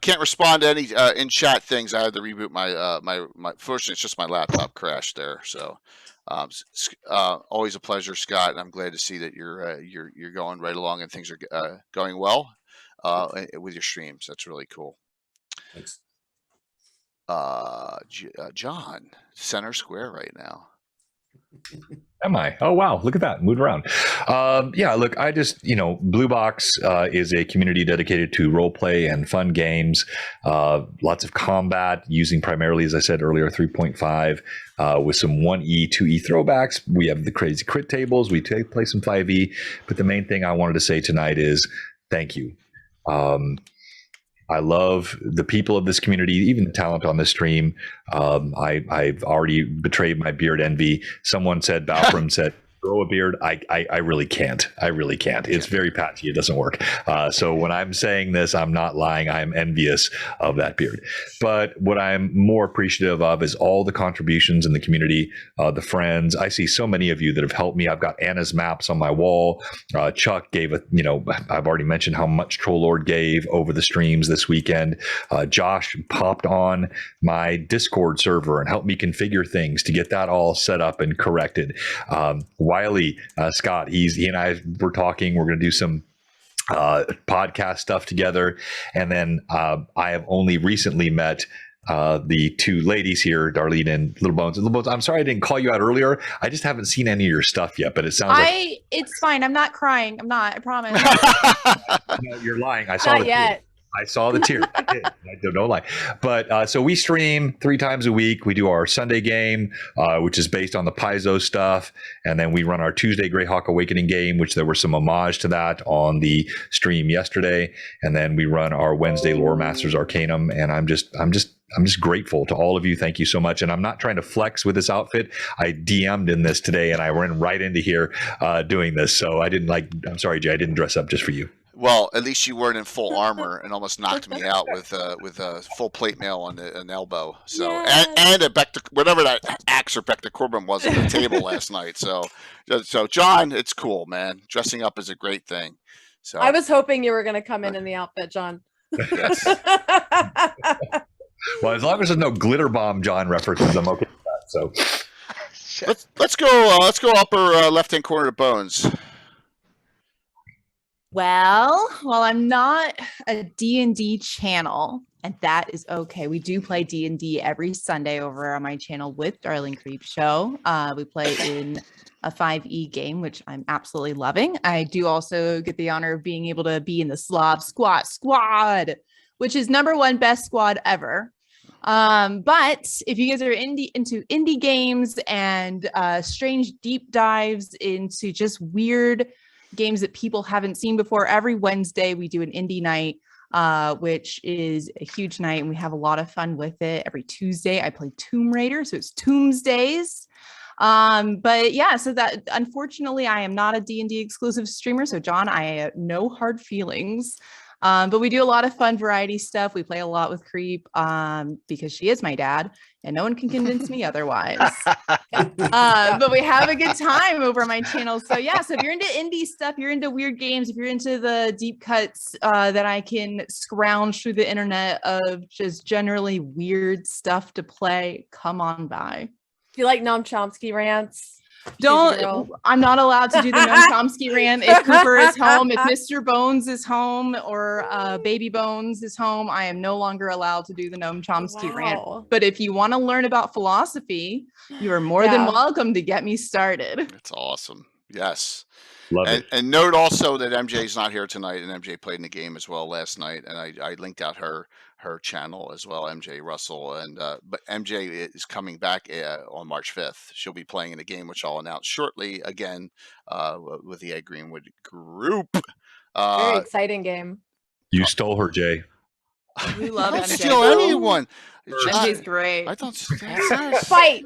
can't respond to any in chat things. I had to reboot my. Fortunately, it's just my laptop crashed there. So, always a pleasure, Scott. And I'm glad to see that you're going right along and things are going well with your streams. That's really cool. Thanks. John, center square right now. Am I? Oh, wow. Look at that. Moved around. Yeah, look, I just, Blue Box is a community dedicated to role play and fun games. Lots of combat using primarily, as I said earlier, 3.5 with some 1E, 2E throwbacks. We have the crazy crit tables. We play some 5E. But the main thing I wanted to say tonight is thank you. I love the people of this community, even the talent on this stream. I've already betrayed my beard envy. Someone said, Balfram said, grow a beard. I really can't. I really can't. It's very patchy. It doesn't work. So when I'm saying this, I'm not lying. I'm envious of that beard. But what I'm more appreciative of is all the contributions in the community, the friends. I see so many of you that have helped me. I've got Anna's maps on my wall. Chuck gave I've already mentioned how much Troll Lord gave over the streams this weekend. Josh popped on my Discord server and helped me configure things to get that all set up and corrected. Wiley, Scott. He and I were talking. We're going to do some podcast stuff together, and then I have only recently met the two ladies here, Darlene and Little Bones. And Little Bones, I'm sorry I didn't call you out earlier. I just haven't seen any of your stuff yet, but it sounds like It's fine. I'm not crying. I'm not. I promise. no, you're lying. I saw Not the yet. I saw the tears. I did. I don't lie. But so we stream 3 times a week. We do our Sunday game, which is based on the Paizo stuff. And then we run our Tuesday Greyhawk Awakening game, which there was some homage to that on the stream yesterday. And then we run our Wednesday Lore Masters Arcanum. And I'm just grateful to all of you. Thank you so much. And I'm not trying to flex with this outfit. I DM'd in this today and I ran right into here doing this. So I'm sorry, Jay, I didn't dress up just for you. Well, at least you weren't in full armor and almost knocked me out with a full plate mail on an elbow. So and a whatever that axe or Becta Corbin was on the table last night. So John, it's cool, man. Dressing up is a great thing. So I was hoping you were going to come in the outfit, John. Yes. Well, as long as there's no glitter bomb John references, I'm okay with that. So let's go upper left hand corner of Bones. Well, I'm not a D&D channel, and that is okay. We do play D&D every Sunday over on my channel with Darling Creep Show. We play in a 5e game, which I'm absolutely loving. I do also get the honor of being able to be in the Slav Squad, which is #1 best squad ever. But if you guys are into indie games and strange deep dives into just weird games that people haven't seen before, every Wednesday we do an indie night, which is a huge night, and we have a lot of fun with it. Every Tuesday I play Tomb Raider, so it's Tombsdays. But yeah, so that unfortunately I am not a D&D exclusive streamer, so John, I have no hard feelings. But we do a lot of fun variety stuff. We play a lot with Creep because she is my dad and no one can convince me otherwise. But we have a good time over my channel. So yeah, so if you're into indie stuff, you're into weird games, if you're into the deep cuts that I can scrounge through the internet of just generally weird stuff to play, come on by. Do you like Noam Chomsky rants? I'm not allowed to do the Noam Chomsky rant. If Cooper is home, if Mr. Bones is home, or Baby Bones is home, I am no longer allowed to do the Noam Chomsky rant. But if you want to learn about philosophy, you are more than welcome to get me started. That's awesome. Yes. Love it. And note also that MJ's not here tonight, and MJ played in the game as well last night, and I linked out her channel as well, MJ Russell, and but MJ is coming back on March 5th. She'll be playing in a game which I'll announce shortly again with the Ed Greenwood group. Very exciting game. You stole her, Jay. We love I don't MJ. steal anyone. MJ's great. I don't Fight.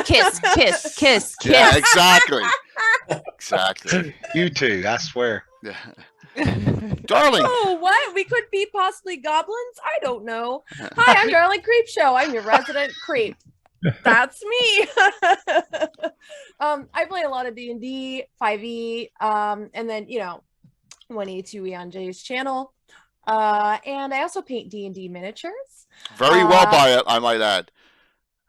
Kiss. Yeah, exactly. Exactly. You too, I swear. Yeah. Darling. Oh, what? We could be possibly goblins? I don't know. Hi, I'm Darling Creep Show. I'm your resident creep. That's me. I play a lot of D&D, 5e, and then 1e, 2e on Jay's channel. And I also paint D&D miniatures. Very well by it, I might add.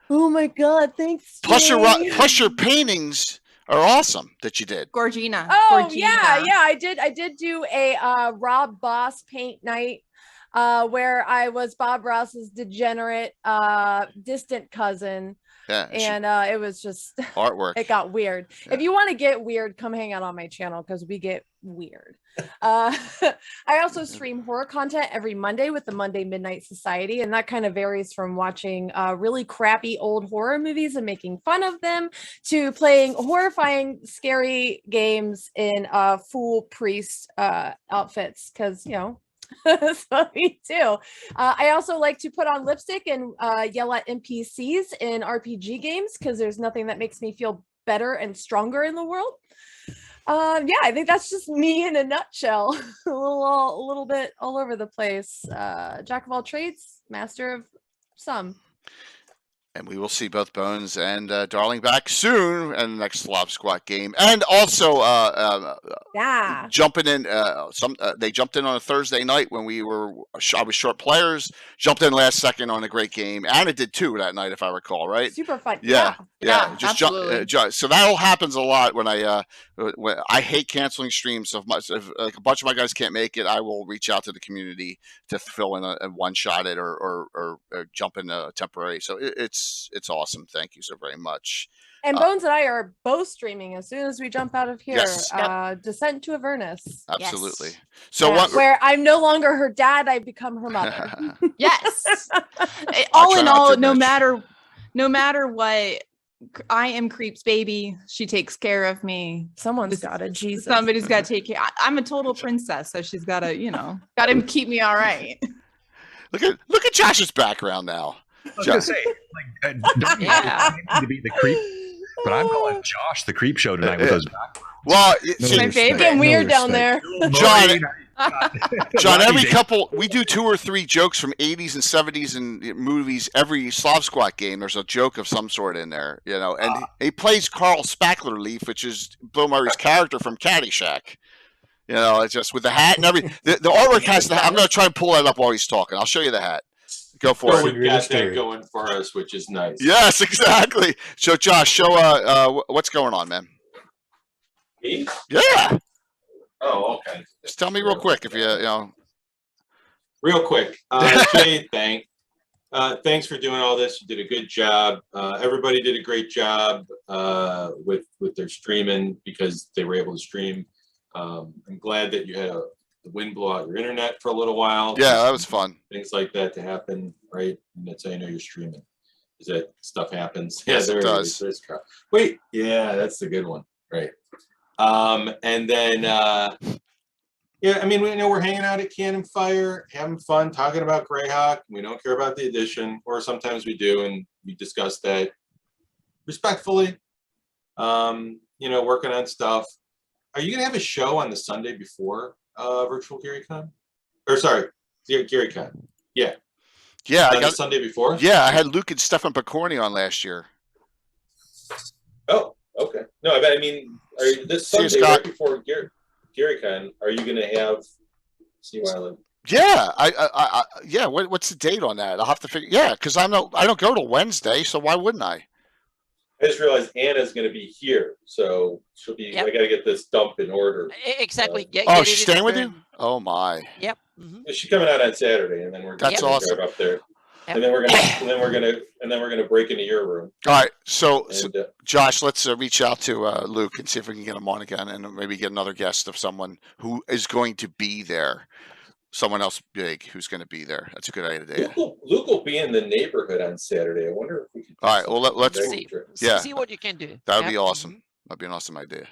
Oh my god, thanks. Plus your paintings are awesome that you did. Gorgina. Oh Gorgina. yeah, I did do a Rob Boss paint night where I was Bob Ross's degenerate distant cousin. Yeah, and it was just artwork. It got weird. Yeah. If you want to get weird, come hang out on my channel because we get weird. I also stream horror content every Monday with the Monday Midnight Society, and that kind of varies from watching really crappy old horror movies and making fun of them to playing horrifying, scary games in fool priest outfits because that's what we do. I also like to put on lipstick and yell at NPCs in RPG games because there's nothing that makes me feel better and stronger in the world. Yeah, I think that's just me in a nutshell. a little bit all over the place. Jack of all trades, master of some. And we will see both Bones and Darling back soon in the next Slob Squat game. And also, Yeah. jumping in, they jumped in on a Thursday night when I was short players. Jumped in last second on a great game. Anna did too that night, if I recall, right? Super fun. Yeah. Just absolutely. so that all happens a lot when I hate canceling streams. So if like a bunch of my guys can't make it, I will reach out to the community to fill in a one shot it or jump in a temporary. So it's awesome. Thank you so very much. And Bones and I are both streaming as soon as we jump out of here. Yes. Descent to Avernus. Absolutely. So what? Where I'm no longer her dad, I become her mother. Yes. I All try in not all, to, no Mitch. matter what, I am Creep's baby. She takes care of me. Someone's got to, Jesus. Somebody's got to take care. I'm a total princess, so she's got to, got to keep me all right. Look at Josh's background now. I was gonna say, don't Yeah. need to be the creep, but I'm calling Josh the creep show tonight with those back. Well, No see, my respect, favorite. Getting no weird down respect. there. John, every couple we do 2 or 3 jokes from 80s and 70s and movies. Every Slav Squat game, there's a joke of some sort in there, And he plays Carl Spacklerleaf, which is Bill Murray's character from Caddyshack. It's just with the hat and everything. The artwork has the hat. I'm going to try and pull that up while he's talking. I'll show you the hat. Go for So it. we've got that going for us, which is nice. Yes, exactly. So, Josh, show what's going on, man. Me? Yeah. Oh, okay. Just tell me real quick if you. Real quick, Jay, thanks for doing all this. You did a good job. Everybody did a great job with their streaming because they were able to stream. I'm glad that you had the wind blow out your internet for a little while. Yeah, that was fun. Things like that to happen, right? And that's how you know you're streaming. Is that stuff happens? Yes, yeah, it does. Wait, yeah, that's the good one, right? And then yeah, I mean, we're hanging out at Cannon Fire, having fun, talking about Greyhawk. We don't care about the edition, or sometimes we do, and we discuss that respectfully. Working on stuff. Are you gonna have a show on the Sunday before virtual GaryCon? Or sorry, GaryCon. Yeah. Yeah, on the Sunday before. Yeah, I had Luke and Stefan Picorni on last year. Oh, okay. No, I mean, this Sunday right before GaryCon, are you gonna have Sea Island? Yeah, yeah. What's the date on that? I'll have to figure. Yeah, because I don't go till Wednesday, so why wouldn't I? I just realized Anna's going to be here, so she'll be. Yep. I got to get this dump in order. Exactly. Oh, she's staying with you? Oh my. Yep. Mm-hmm. She's coming out on Saturday, and then we're That's gonna awesome. drive up there, Yep. and then we're gonna break into your room. All right, so And, Josh, let's reach out to Luke and see if we can get him on again, and maybe get another guest of someone who is going to be there. Someone else big who's going to be there. That's a good idea. Luke will be in the neighborhood on Saturday. I wonder if we can. All right, well let's See what you can do. That would Yep. be awesome. That'd be an awesome idea.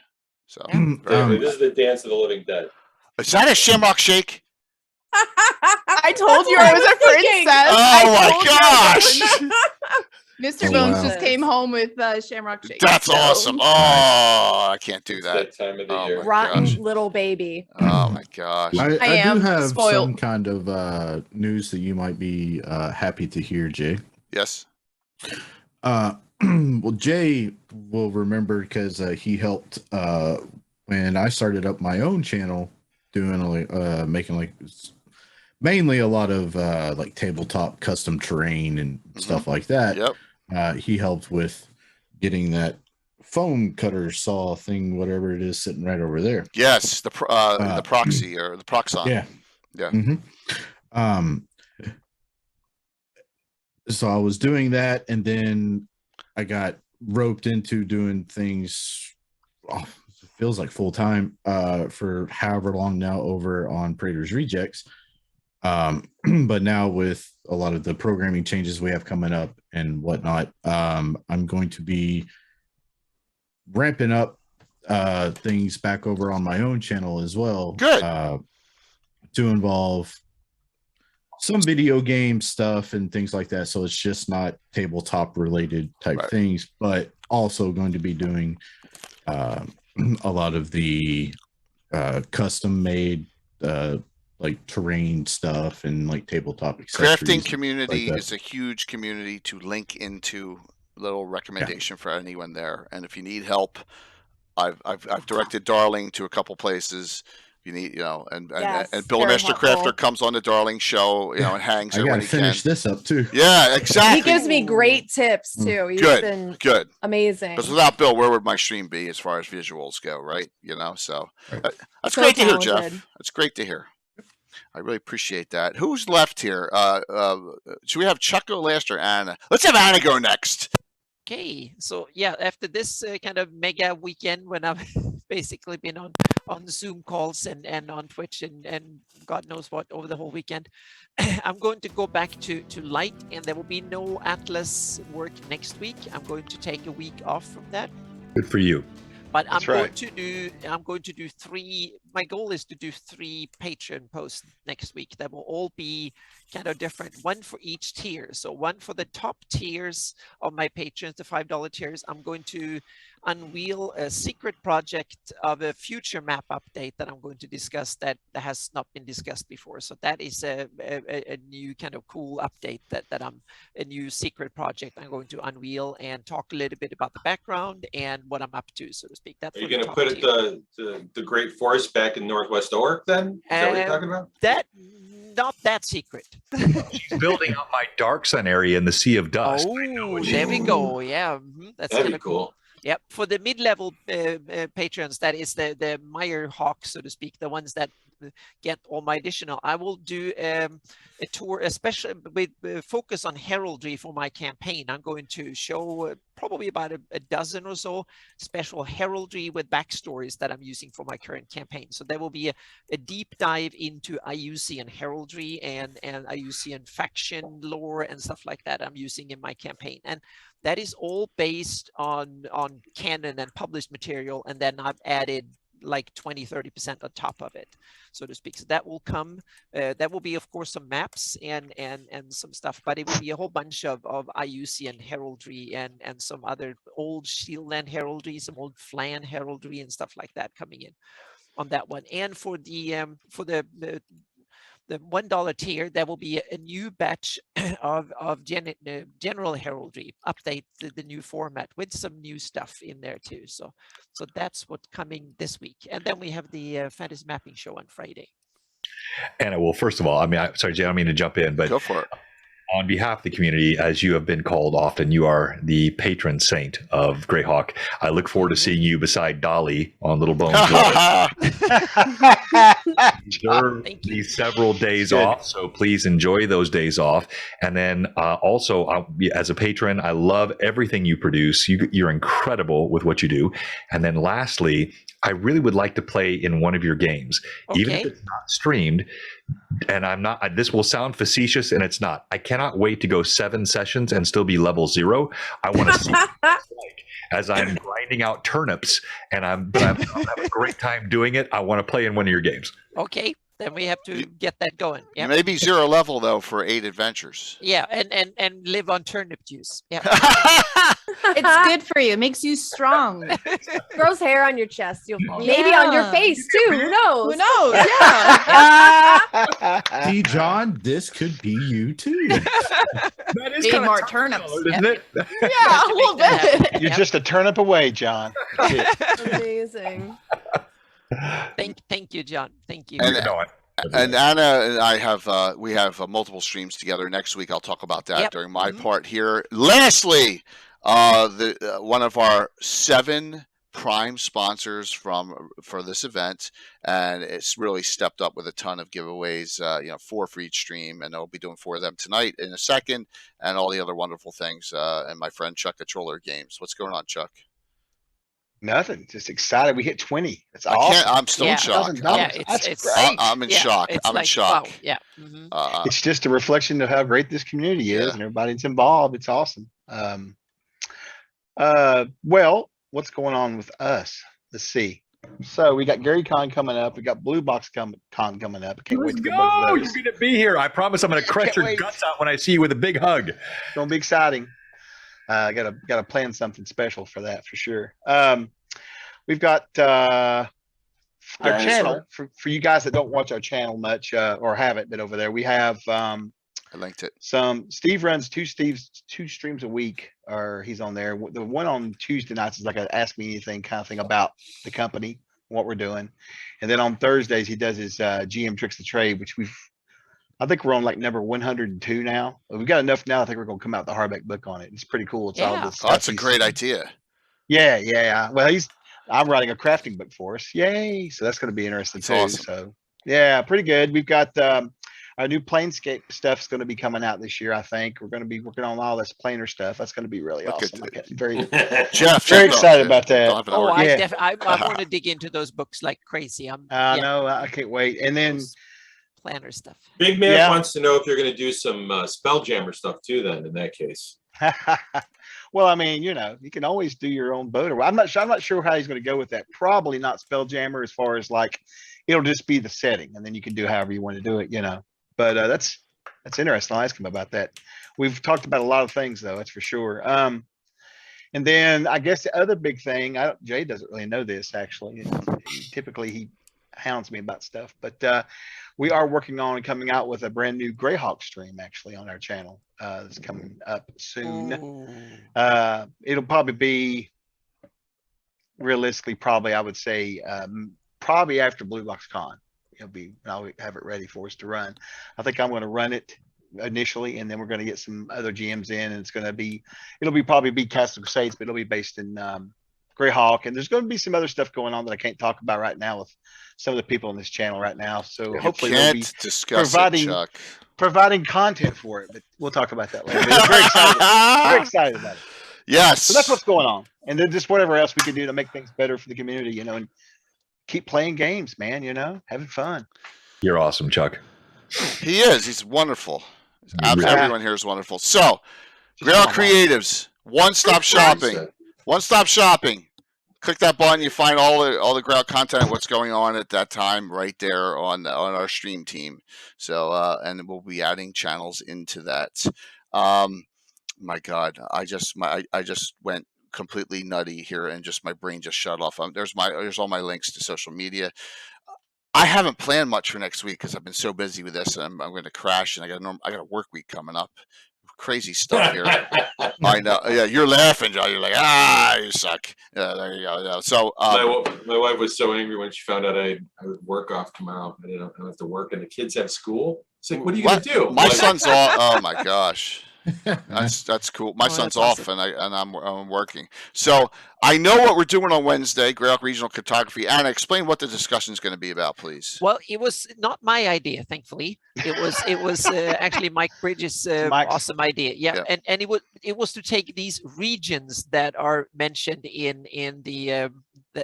So This is the Dance of the Living Dead. is that a Shamrock Shake? I told you I was a princess. Oh my gosh! Mr. Oh, Bones wow. just came home with Shamrock Shake. That's so- awesome. Oh, I can't do It's that. that time of the Oh year. my Rotten gosh. little baby. Oh my gosh. I am do have spoiled. some kind of news that you might be happy to hear, Jay. Yes. Well, Jay will remember because he helped when I started up my own channel, doing making mainly a lot of like tabletop custom terrain and stuff like that. Yep. He helped with getting that foam cutter saw thing, whatever it is, sitting right over there. Yes. The proxy or the proxon. Yeah. Yeah. Mm-hmm. So I was doing that, and then I got roped into doing things. It feels like full time for however long now over on Praetor's Rejects. But now with a lot of the programming changes we have coming up and whatnot, I'm going to be ramping up things back over on my own channel as well. Good. To involve some video game stuff and things like that. So it's just not tabletop related type Right. things, but also going to be doing a lot of the custom made like terrain stuff and like tabletop accessories. Crafting and community like that. is a huge community to link into. Little recommendation for anyone there, and if you need help, I've directed Darling to a couple places. You need, and Yes, Bill very Master Crafter helpful. comes on the Darling show, and hangs I there got when to he can. finish this up too. Yeah, exactly. He gives me great tips too. He's Good, been good. amazing. Because without Bill, where would my stream be as far as visuals go, right? So that's So great to hear, talented. Jeff. That's great to hear. I really appreciate that. Who's left here? Should we have Chuck go last or Anna? Let's have Anna go next. Okay, so yeah, after this kind of mega weekend when I've basically been on Zoom calls and on Twitch and God knows what over the whole weekend, I'm going to go back to light, and there will be no Atlas work next week. I'm going to take a week off from that. Good for you. But I'm That's going right. to do 3. My goal is to do 3 Patreon posts next week that will all be kind of different. One for each tier. So one for the top tiers of my patrons, the $5 tiers. I'm going to unveil a secret project of a future map update that I'm going to discuss that has not been discussed before. So that is a new kind of cool update that I'm a new secret project I'm going to unveil and talk a little bit about the background and what I'm up to, so to speak. That's Are you for the going to top put tier. the Great Forest back in Northwest Orc then? Is that what you're talking about? Not that secret. Building out my Dark Sun area in the Sea of Dust. Oh, there we go. Yeah, that's That'd kind be of cool. Yep. For the mid-level patrons, that is the Meyer Hawk, so to speak, the ones that get all my additional. I will do a tour, especially with focus on heraldry for my campaign. I'm going to show probably about a dozen or so special heraldry with backstories that I'm using for my current campaign. So there will be a deep dive into IUCN heraldry and IUCN faction lore and stuff like that I'm using in my campaign. And that is all based on canon and published material, and then I've added like 20-30% on top of it, so to speak. So that will come. That will be, of course, some maps and some stuff, but it will be a whole bunch of IUCN heraldry and some other old Shieldland heraldry, some old Flan heraldry and stuff like that coming in on that one. And for the $1 tier, there will be a new batch of general heraldry, update the new format with some new stuff in there too. So that's what's coming this week. And then we have the fantasy mapping show on Friday. Anna, well, first of all, sorry, Jay, I don't mean to jump in, but Go for it. on behalf of the community, as you have been called often, you are the patron saint of Greyhawk. I look forward to seeing you beside Dolly on Little Bones. Reserve these several days off, so please enjoy those days off. And then also, as a patron, I love everything you produce. You're incredible with what you do. And then lastly, I really would like to play in one of your games, even if it's not streamed. And I'm not, this will sound facetious, and it's not. I cannot wait to go 7 sessions and still be level 0. I want to see what it's like as I'm grinding out turnips, and I'm having a great time doing it. I want to play in one of your games. Okay, then we have to get that going. Yep. You may be 0 level though for 8 adventures. Yeah, and live on turnip juice. Yeah. It's good for you. It makes you strong. Grows hair on your chest. You'll maybe on your face too. Who knows? Who knows? Yeah. See, John, this could be you too. That is Eating more turnips, isn't it? Yeah, a little bit. You're just a turnip away, John. Amazing. Thank you, John. Thank you. And Anna and I have we have multiple streams together next week. I'll talk about that during my part here. Lastly, one of our 7 prime sponsors for this event, and it's really stepped up with a ton of giveaways. 4 for each stream, and I'll be doing 4 of them tonight in a second, and all the other wonderful things. And my friend Chuck at Troller Games. What's going on, Chuck? Nothing. Just excited. We hit 20. That's awesome. I'm still in shock. That's great. I'm in shock. I'm in shock. Wow. Yeah. Mm-hmm. It's just a reflection of how great this community is, and everybody that's involved. It's awesome. Well, what's going on with us? Let's see. So we got Gary Con coming up. We got Blue Box Con coming up. I can't wait to get both of those. You're going to be here. I promise I'm going to crush your guts out when I see you with a big hug. It's going to be exciting. Gotta plan something special for that for sure. We've got our Dinosaur. channel for you guys that don't watch our channel much or haven't been over there. We have I linked it. Steve runs two streams a week, or he's on there. The one on Tuesday nights is like a ask me anything kind of thing about the company, what we're doing. And then on Thursdays, he does his GM Tricks of the Trade, which I think we're on like number 102 now. We've got enough now. I think we're going to come out with the hardback book on it. It's pretty cool. It's all Yeah. this Oh, that's a great idea. Yeah. Well, I'm writing a crafting book for us. Yay. So that's going to be interesting That's too. awesome. So yeah, pretty good. We've got our new Planescape stuff's going to be coming out this year. I think we're going to be working on all this planer stuff. That's going to be really Look at awesome. I'm very, Jeff, very don't- excited about that. don't have an Oh, hour. I want to dig into those books like crazy. I know. I can't wait. And then those planner stuff. Big man Yeah. wants to know if you're going to do some Spelljammer stuff too. Then, in that case, well, I mean, you can always do your own boat. I'm not sure how he's going to go with that. Probably not Spelljammer as far as like, it'll just be the setting and then you can do however you want to do it, but that's interesting. I'll ask him about that. We've talked about a lot of things though. That's for sure. And then I guess the other big thing, Jay doesn't really know this actually. Typically he hounds me about stuff, but we are working on coming out with a brand new Greyhawk stream actually on our channel. That's coming up soon. Ooh. It'll probably be realistically, probably I would say, probably after Bluebox Con. I'll have it ready for us to run. I think I'm going to run it initially, and then we're going to get some other GMs in, and it'll probably be Castle Crusades, but it'll be based in Greyhawk, and there's going to be some other stuff going on that I can't talk about right now with some of the people on this channel right now. So hopefully they'll be discuss providing it, Chuck. providing content for it, but we'll talk about that later. But very excited. Very excited about it. Yes. So that's what's going on, and then just whatever else we can do to make things better for the community, and keep playing games, man. Having fun. You're awesome, Chuck. He is. He's wonderful. really- Everyone here is wonderful. So, Grail Creatives, one-stop shopping. One-stop shopping. Click that button. You find all the Grail content, what's going on at that time, right there on our stream team. So, and we'll be adding channels into that. My God, I just went completely nutty here, and just my brain just shut off. There's all my links to social media. I haven't planned much for next week because I've been so busy with this, and I'm going to crash, and I got a work week coming up. Crazy stuff here. I know. Yeah, you're laughing, Joe. You're like, you suck. Yeah, there you go. Yeah. So my wife was so angry when she found out I would work off tomorrow. I don't have to work, and the kids have school. It's like, what are you going to do? My son's off. Oh my gosh. That's cool. My son's that's off, awesome. and I'm working. So I know what we're doing on Wednesday, Greyhawk Regional Cartography. Anna, explain what the discussion is going to be about, please. Well, it was not my idea, thankfully. It was actually Mike Bridges' awesome idea. Yeah, Yeah. and it was to take these regions that are mentioned in the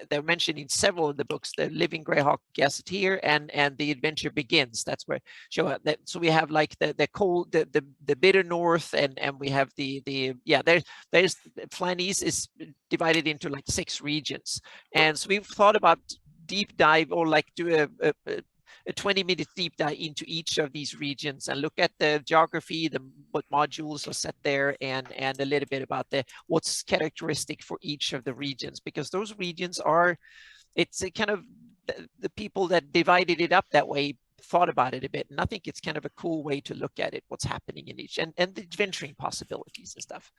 they're mentioned in several of the books, the Living Greyhawk Gazetteer and the Adventure Begins. That's where show up that. So we have like the cold, the bitter north, and we have there's Flanese is divided into like 6 regions, and so we've thought about deep dive or like do a 20-minute deep dive into each of these regions and look at the geography, what modules are set there, and a little bit about what's characteristic for each of the regions, because those regions it's a kind of the people that divided it up that way thought about it a bit, and I think it's kind of a cool way to look at it, what's happening in each, and the adventuring possibilities and stuff.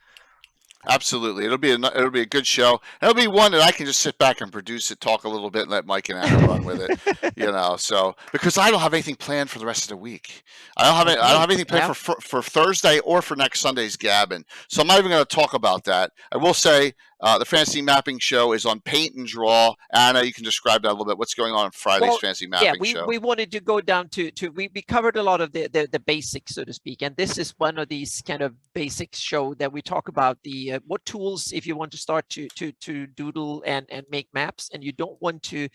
Absolutely, it'll be a good show. It'll be one that I can just sit back and produce it, talk a little bit, and let Mike and Anna run with it. So because I don't have anything planned for the rest of the week, I don't have anything planned for Thursday or for next Sunday's Gabbin. So I'm not even going to talk about that. I will say the fantasy mapping show is on Paint and Draw. Anna, you can describe that a little bit. What's going on Friday's fantasy mapping show? We wanted to go down to we covered a lot of the basics, so to speak, and this is one of these kind of basics show that we talk about the what tools if you want to start to doodle and make maps, and you don't want to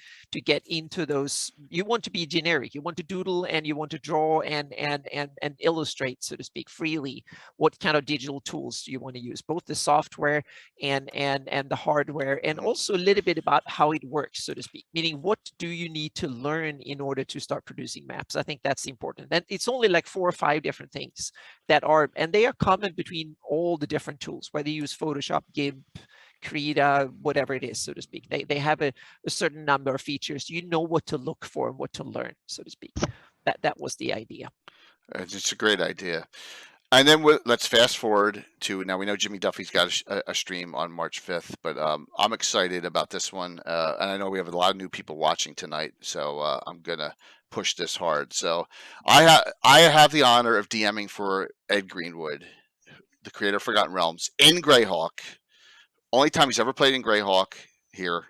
get into those. You want to be generic. You want to doodle and you want to draw and illustrate, so to speak, freely. What kind of digital tools do you want to use? Both the software and the hardware, and also a little bit about how it works, so to speak, meaning what do you need to learn in order to start producing maps. I think that's important, and it's only like 4 or 5 different things that are, and they are common between all the different tools, whether you use Photoshop, GIMP, Krita, whatever it is, so to speak. They have a certain number of features. You know what to look for and what to learn, so to speak. That was the idea. It's a great idea. And then let's fast forward to now. We know Jimmy Duffy's got a stream on March 5th, but I'm excited about this one. And I know we have a lot of new people watching tonight, so I'm gonna push this hard. So I have the honor of DMing for Ed Greenwood, the creator of Forgotten Realms, in Greyhawk. Only time he's ever played in Greyhawk here.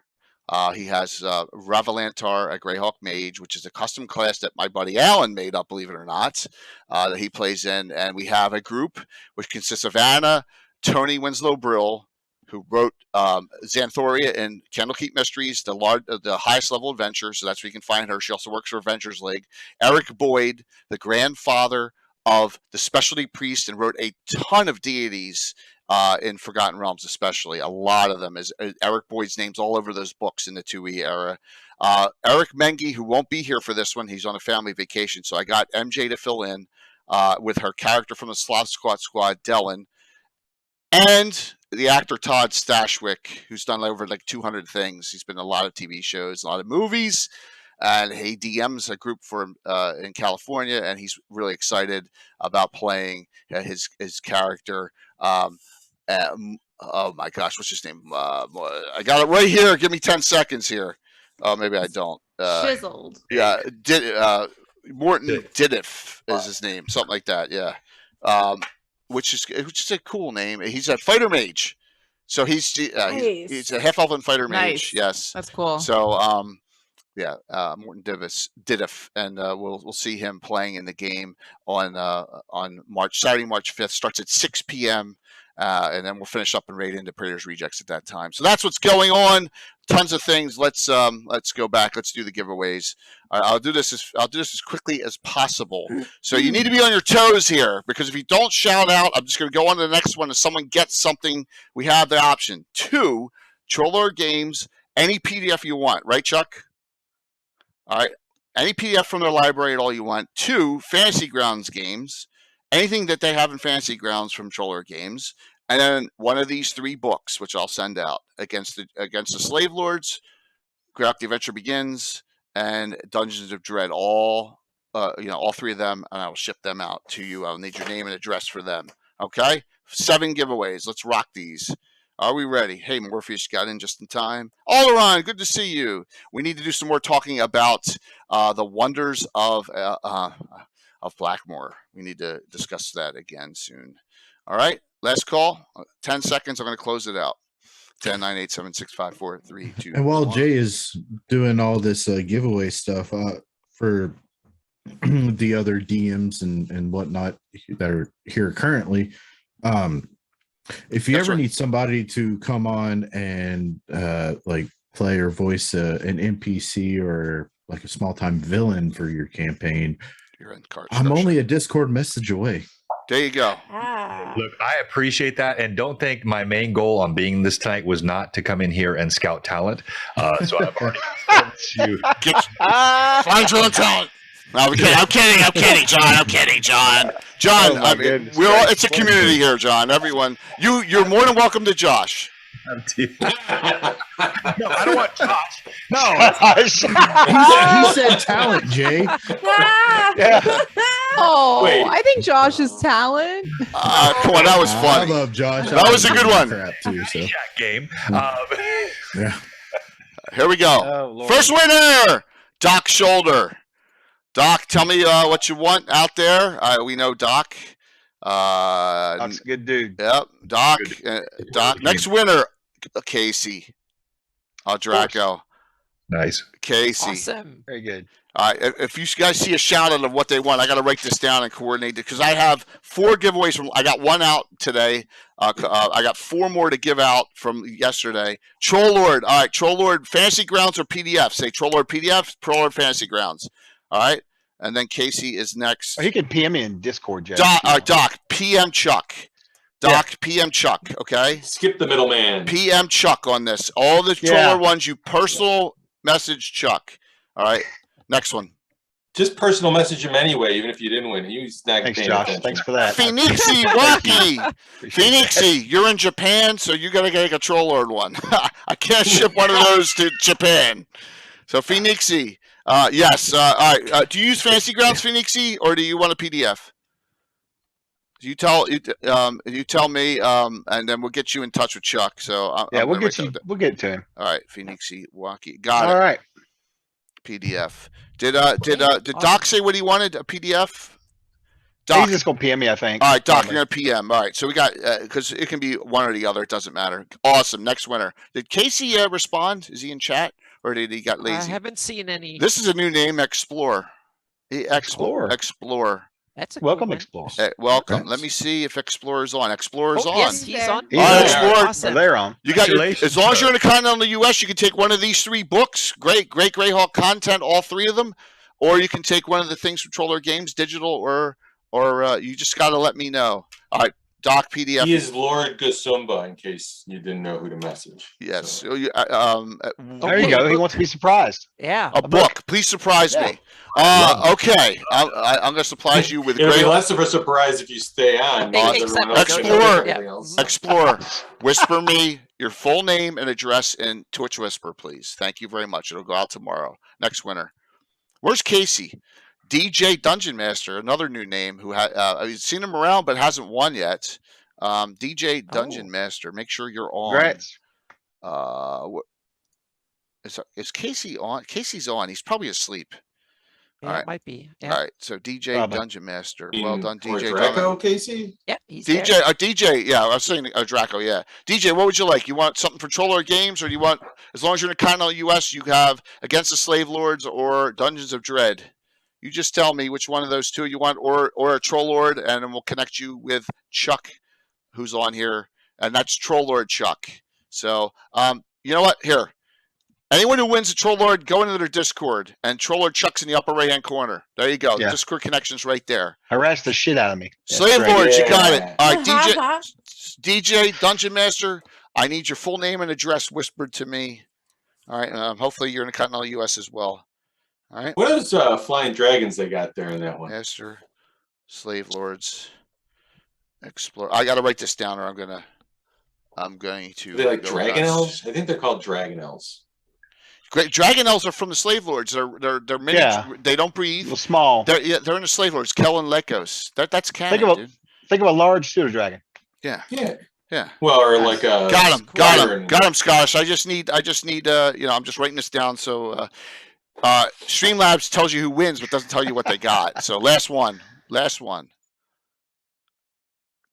He has Ravalantar, a Greyhawk Mage, which is a custom class that my buddy Alan made up, believe it or not, that he plays in. And we have a group which consists of Anna, Tony Winslow Brill, who wrote Xanthoria and Candlekeep Mysteries, the highest level adventure. So that's where you can find her. She also works for Avengers League. Eric Boyd, the grandfather of the Specialty Priest, and wrote a ton of deities in Forgotten Realms, especially. A lot of them. Is Eric Boyd's name's all over those books in the 2E era. Eric Mengi, who won't be here for this one, he's on a family vacation, so I got MJ to fill in with her character from the Slav Squad, Dellen, and the actor Todd Stashwick, who's done over like 200 things. He's been in a lot of TV shows, a lot of movies, and he DMs a group for in California, and he's really excited about playing his character. Oh my gosh, what's his name? I got it right here. Give me 10 seconds here. Oh, maybe I don't. Chiseled. Yeah, Morton Didiff is his name, something like that. Yeah, which is a cool name. He's a fighter mage, so he's a half elven fighter mage. Nice. Yes, That's cool. So yeah, Morton Didiff, and we'll see him playing in the game on Saturday, March 5th. Starts at 6 p.m. And then we'll finish up and raid into Praetor's Rejects at that time. So that's what's going on. Tons of things. Let's go back. Let's do the giveaways. I'll do this as quickly as possible. So you need to be on your toes here, because if you don't shout out, I'm just going to go on to the next one. If someone gets something, we have the option. 2, Trollor Games, any PDF you want, right, Chuck? All right, any PDF from their library at all you want. 2, Fantasy Grounds games, anything that they have in Fantasy Grounds from Trollor Games, and then one of these 3 books, which I'll send out against the Slave Lords, Greyhawk the Adventure Begins, and Dungeons of Dread. All 3 of them, and I will ship them out to you. I'll need your name and address for them. Okay, 7 giveaways. Let's rock these. Are we ready? Hey, Morpheus got in just in time. Alderon, good to see you. We need to do some more talking about the wonders of Blackmoor. We need to discuss that again soon. All right, last call. 10 seconds. I'm going to close it out. 10, 9, 8, 7, 6, 5, 4, 3, 2. And while 1. Jay is doing all this giveaway stuff for the other DMs and whatnot that are here currently, if you ever need somebody to come on and like play or voice an NPC or like a small time villain for your campaign, I'm only a Discord message away. There you go. Look, I appreciate that, and don't think my main goal on being this tonight was not to come in here and scout talent. So I've already find your own talent. No, I'm kidding, John. John, it's a community here, John. Everyone, you're more than welcome to Josh. No, I don't want Josh. No, he said talent, Jay. Yeah. Oh, Wait. I think Josh is talent. Come on, that was funny. I love Josh. That was a good one. Crap too, so. game. Yeah. Here we go. Oh, Lord. First winner, Doc Shoulder. Doc, tell me what you want out there. We know Doc. Doc's a good dude. Yep, Doc. Doc. Next winner, Casey. Draco. Nice. Casey. Awesome. Very good. All right. If you guys see a shout out of what they want, I got to write this down and coordinate it, because I have 4 giveaways from. I got 1 out today. I got 4 more to give out from yesterday. Troll Lord. All right. Troll Lord Fantasy Grounds or PDF. Say Troll Lord PDF. Troll Lord Fantasy Grounds. All right. And then Casey is next. Or he can PM me in Discord, Jeff. Doc, PM Chuck. Doc, PM Chuck, okay? Skip the middleman. PM Chuck on this. All the Troller ones, you personal message Chuck. All right. Next one. just personal message him anyway, even if you didn't win. He was not Thanks, paying Josh. attention. Thanks for that. Phoenixy Wacky. Phoenixy, you're in Japan, so you got to get a Control Lord one. I can't ship one of those to Japan. So Phoenixy, yes. All right. Do you use Fantasy Grounds, Phoenixy, or do you want a PDF? You tell me, and then we'll get you in touch with Chuck. So We'll get to him. All right, Phoenixy Wacky, got it. All right. PDF. Did Doc say what he wanted? A PDF? Doc. He's just gonna PM me, I think. All right, Doc, you're gonna PM. All right, so we got because it can be one or the other. It doesn't matter. Awesome. Next winner. Did Casey respond? Is he in chat or did he got lazy? I haven't seen any. This is a new name, Explore. Explore. That's a welcome, cool Explore. Welcome. Let me see if Explorer's on. Explorer's on. Yes, he's on. He's on. Explore. Awesome. They're on. You got as long as you're in the continental US, you can take one of these 3 books. Great Greyhawk content, all 3 of them, or you can take one of the things from Troller Games, digital, or you just got to let me know. All right, Doc PDF. He is Lord Gusumba, in case you didn't know who to message. Yes. So. There you go. He wants to be surprised. Yeah. A book. Please surprise me. Okay. I'm going to surprise you with It'll be Greyhawk. less of a surprise if you stay on. Explorer. Whisper me your full name and address in Twitch Whisper, please. Thank you very much. It'll go out tomorrow. Next winner. Where's Casey? DJ Dungeon Master, another new name who I've seen him around but hasn't won yet. DJ Dungeon Master, make sure you're on. Congrats. Is Casey on? Casey's on. He's probably asleep. Yeah, All right. it might be. Yeah. All right. So DJ Dungeon Master. Well done, DJ. Draco, Casey? Yeah, he's DJ. DJ. Yeah, I was saying Draco. Yeah, DJ. What would you like? You want something for Troller Games, or do you want? As long as you're in the continental U.S., you have Against the Slave Lords or Dungeons of Dread. You just tell me which one of those 2 you want, or a Troll Lord, and then we'll connect you with Chuck, who's on here, and that's Troll Lord Chuck. So, you know what? Here, anyone who wins a Troll Lord, go into their Discord, and Troll Lord Chuck's in the upper right-hand corner. There you go. Yeah. The Discord connection's right there. Harass the shit out of me. Slave Lords, you got it. All right, Uh-huh. DJ Dungeon Master, I need your full name and address whispered to me. All right, hopefully you're in the continental U.S. as well. All right. What are those flying dragons they got there in that one? Master, Slave Lords, Explore. I got to write this down, or I'm going to. Are they like go dragon nuts. elves? I think they're called dragon elves. Great, dragon elves are from the Slave Lords. They're mini. Yeah. They don't breathe. Little small. They're in the Slave Lords. Kel and Lekos. That's canon, Think of a large pseudo dragon. Yeah. Yeah. Well, or like a. Got him, Scottish. I just need. I'm just writing this down so. Streamlabs tells you who wins, but doesn't tell you what they got. So last one.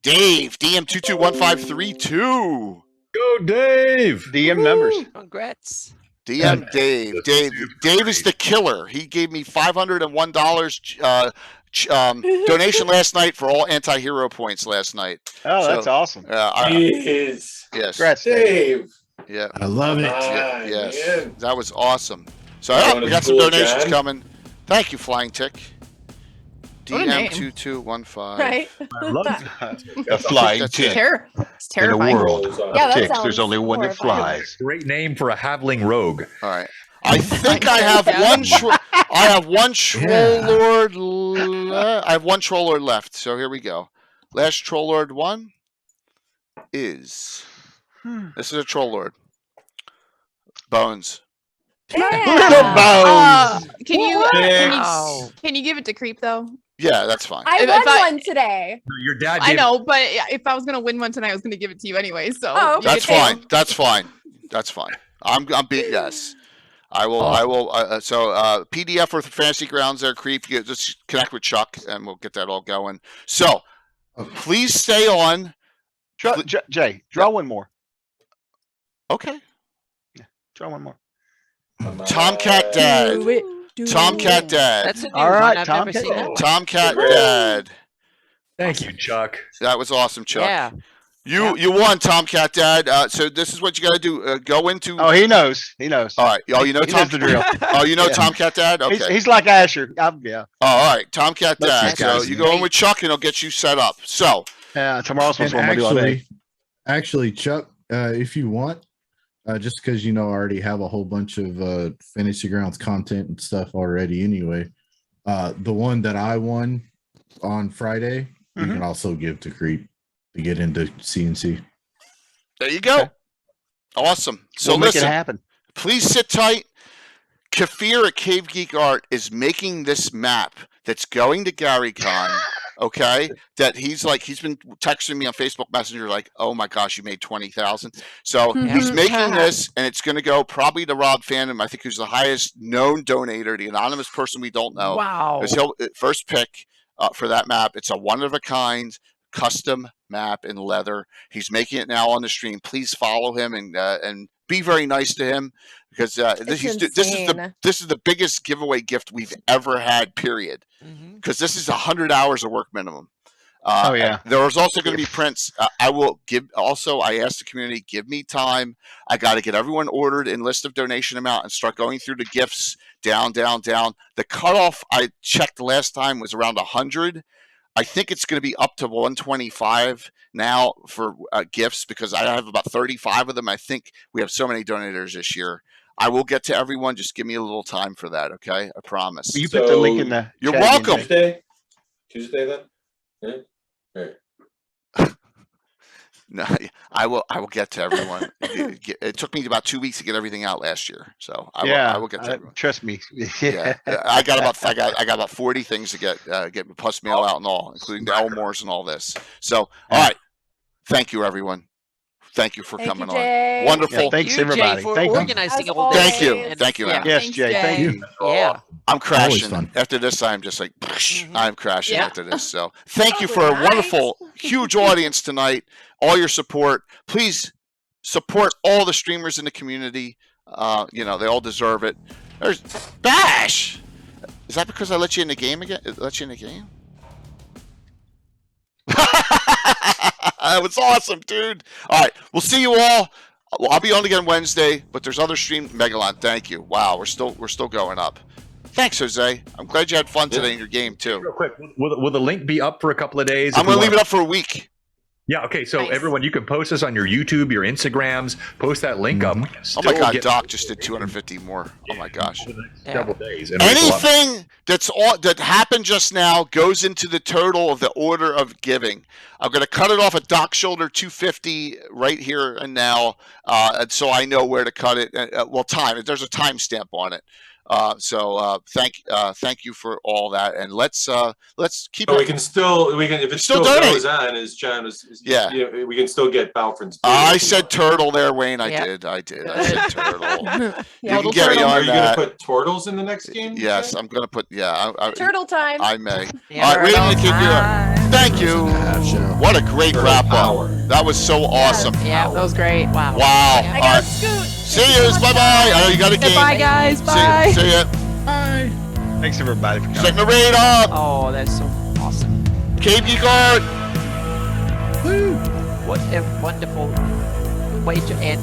Dave, DM221532. Go, Dave. DM numbers. Congrats. DM Dave. Dave is the killer. He gave me $501 donation last night for all anti-hero points last night. Oh, that's awesome. Yes. Congrats, Dave. Yeah. I love it. Yes. Man. That was awesome. So we got some cool, donations John. coming. Thank you, Flying Tick. What a name. DM2215. Right. I love it. A flying That's tick. It's In a terrifying. world Yeah, of that ticks, sounds there's only one that horrifying. flies. Great name for a halfling rogue. All right. I think I have one. I have one troll lord. I have one troll lord left. So here we go. Last troll lord one is. This is a troll lord. Bones. Little bones. Can you give it to Creep though? Yeah, that's fine. I If won I- one today. Your dad. I gave- know, but if I was gonna win one tonight, I was gonna give it to you anyway. So Oh, you That's get to- fine. That's fine. That's fine. I'm being yes. I will. So PDF for Fantasy Grounds there, Creep. You just connect with Chuck, and we'll get that all going. So please stay on. Jay, draw one more. Okay. Draw one more. Tomcat Dad. Do it. Tomcat Dad. That's a new All one. right, I've never Tomcat seen that one. Tomcat Dad. Thank you, Chuck. That was awesome, Chuck. Yeah. You won, Tomcat Dad. So this is what you got to do. Go into. Oh, he knows. He knows. All right. Oh, you know He knows the drill. Oh, you know Yeah. Tomcat Dad. Okay. He's like Asher. Yeah. Oh, all right. Tomcat Let's Dad. see, So guys. you go in with Chuck, and he'll get you set up. So Tomorrow's supposed And to do all day. actually, Chuck, if you want, just because I already have a whole bunch of Fantasy Grounds content and stuff already anyway, The one that I won on Friday, you can also give to Creep to get into CNC. There you go. Awesome. So We'll make it listen, happen. please sit tight. Kafir at Cave Geek Art is making this map that's going to Gary Con. Okay, that he's been texting me on Facebook Messenger like, oh my gosh, you made 20,000. So he's making this, and it's going to go probably to Rob Phantom. I think who's the highest known donator, the anonymous person we don't know. Wow. Because he'll first pick for that map. It's a one of a kind custom map in leather. He's making it now on the stream. Please follow him and be very nice to him because this is the biggest giveaway gift we've ever had. Period. Because this is 100 hours of work minimum. Oh yeah. There's also going to be prints. I will give. Also, I asked the community, give me time. I got to get everyone ordered in list of donation amount and start going through the gifts down. The cutoff I checked last time was around 100. I think it's going to be up to 125 now for gifts because I have about 35 of them. I think we have so many donators this year. I will get to everyone. Just give me a little time for that, okay? I promise. You put the link in the. You're chat, welcome. Tuesday then. Yeah. No, I will get to everyone. It took me about 2 weeks to get everything out last year, so I will get to everyone. Trust me. Yeah, I got about 40 things to get plus mail out and all, including the Elmores and all this. So, all right, thank you, everyone. Thank you for coming on. Wonderful. Yeah, thanks everybody. Jay, for Thank you. organizing all this. Thank you. Thank you, Anna. Yes, Jay. Thank you. Yeah. I'm crashing. fun. After this, I'm just like, I'm crashing Yeah. after this. So thank you for a wonderful, huge audience tonight. All your support. Please support all the streamers in the community. They all deserve it. There's Bash. Is that because I let you in the game again? Let you in the game? That was awesome, dude. All right, we'll see you all. I'll be on again Wednesday, but there's other stream. Megalon, thank you. Wow, we're still going up. Thanks, Jose. I'm glad you had fun today in your game too. Real quick, will the link be up for a couple of days? I'm going to leave it up for a week. Yeah. Okay. So Nice. everyone, you can post this on your YouTube, your Instagrams. Post that link up. We can Oh my still God, get Doc just did 250 more. Oh my gosh. for the next several days. And raise a lot- Anything that happened just now goes into the total of the order of giving. I'm going to cut it off at Doc Shoulder 250 right here and now, and so I know where to cut it. Time. There's a timestamp on it. Thank you for all that, and let's keep. So we can if it still donate. goes on, as John was. Yeah. We can still get Balfron's. I said turtle there, Wayne. I Yeah. did. I said turtle. You Total can get me turtle. Are on you going to that. put turtles in the next game? Yes, I'm going to put. Yeah, Turtle time. I may. Yeah, All right, turtle Wayne, time. thank you. What a great Turtle wrap power. up. That was so awesome. Yeah. That was great. Wow. Wow. I All gotta right. scoot. See you. Bye bye. I know you got a game. Bye, guys. Bye. See ya. Thanks everybody for coming. Setting the raid up. Oh, that's so awesome. Cave Geek Art. What a wonderful way to end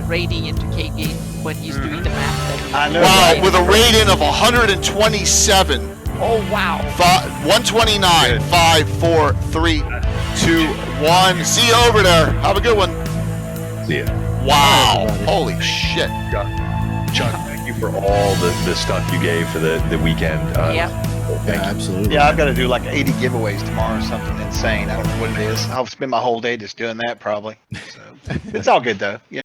raiding into KG when he's doing the math. I know. Wow, right? with a rating of 127. Oh, wow. 129. 5, 4, 3, 2, 1. See you over there. Have a good one. See ya. Wow. Holy shit. Chuck, thank you for all the stuff you gave for the weekend. Yeah. Yeah, absolutely. Yeah, I've got to do like 80 giveaways tomorrow or something insane. I don't know what it is. I'll spend my whole day just doing that probably. So it's all good though. Yeah.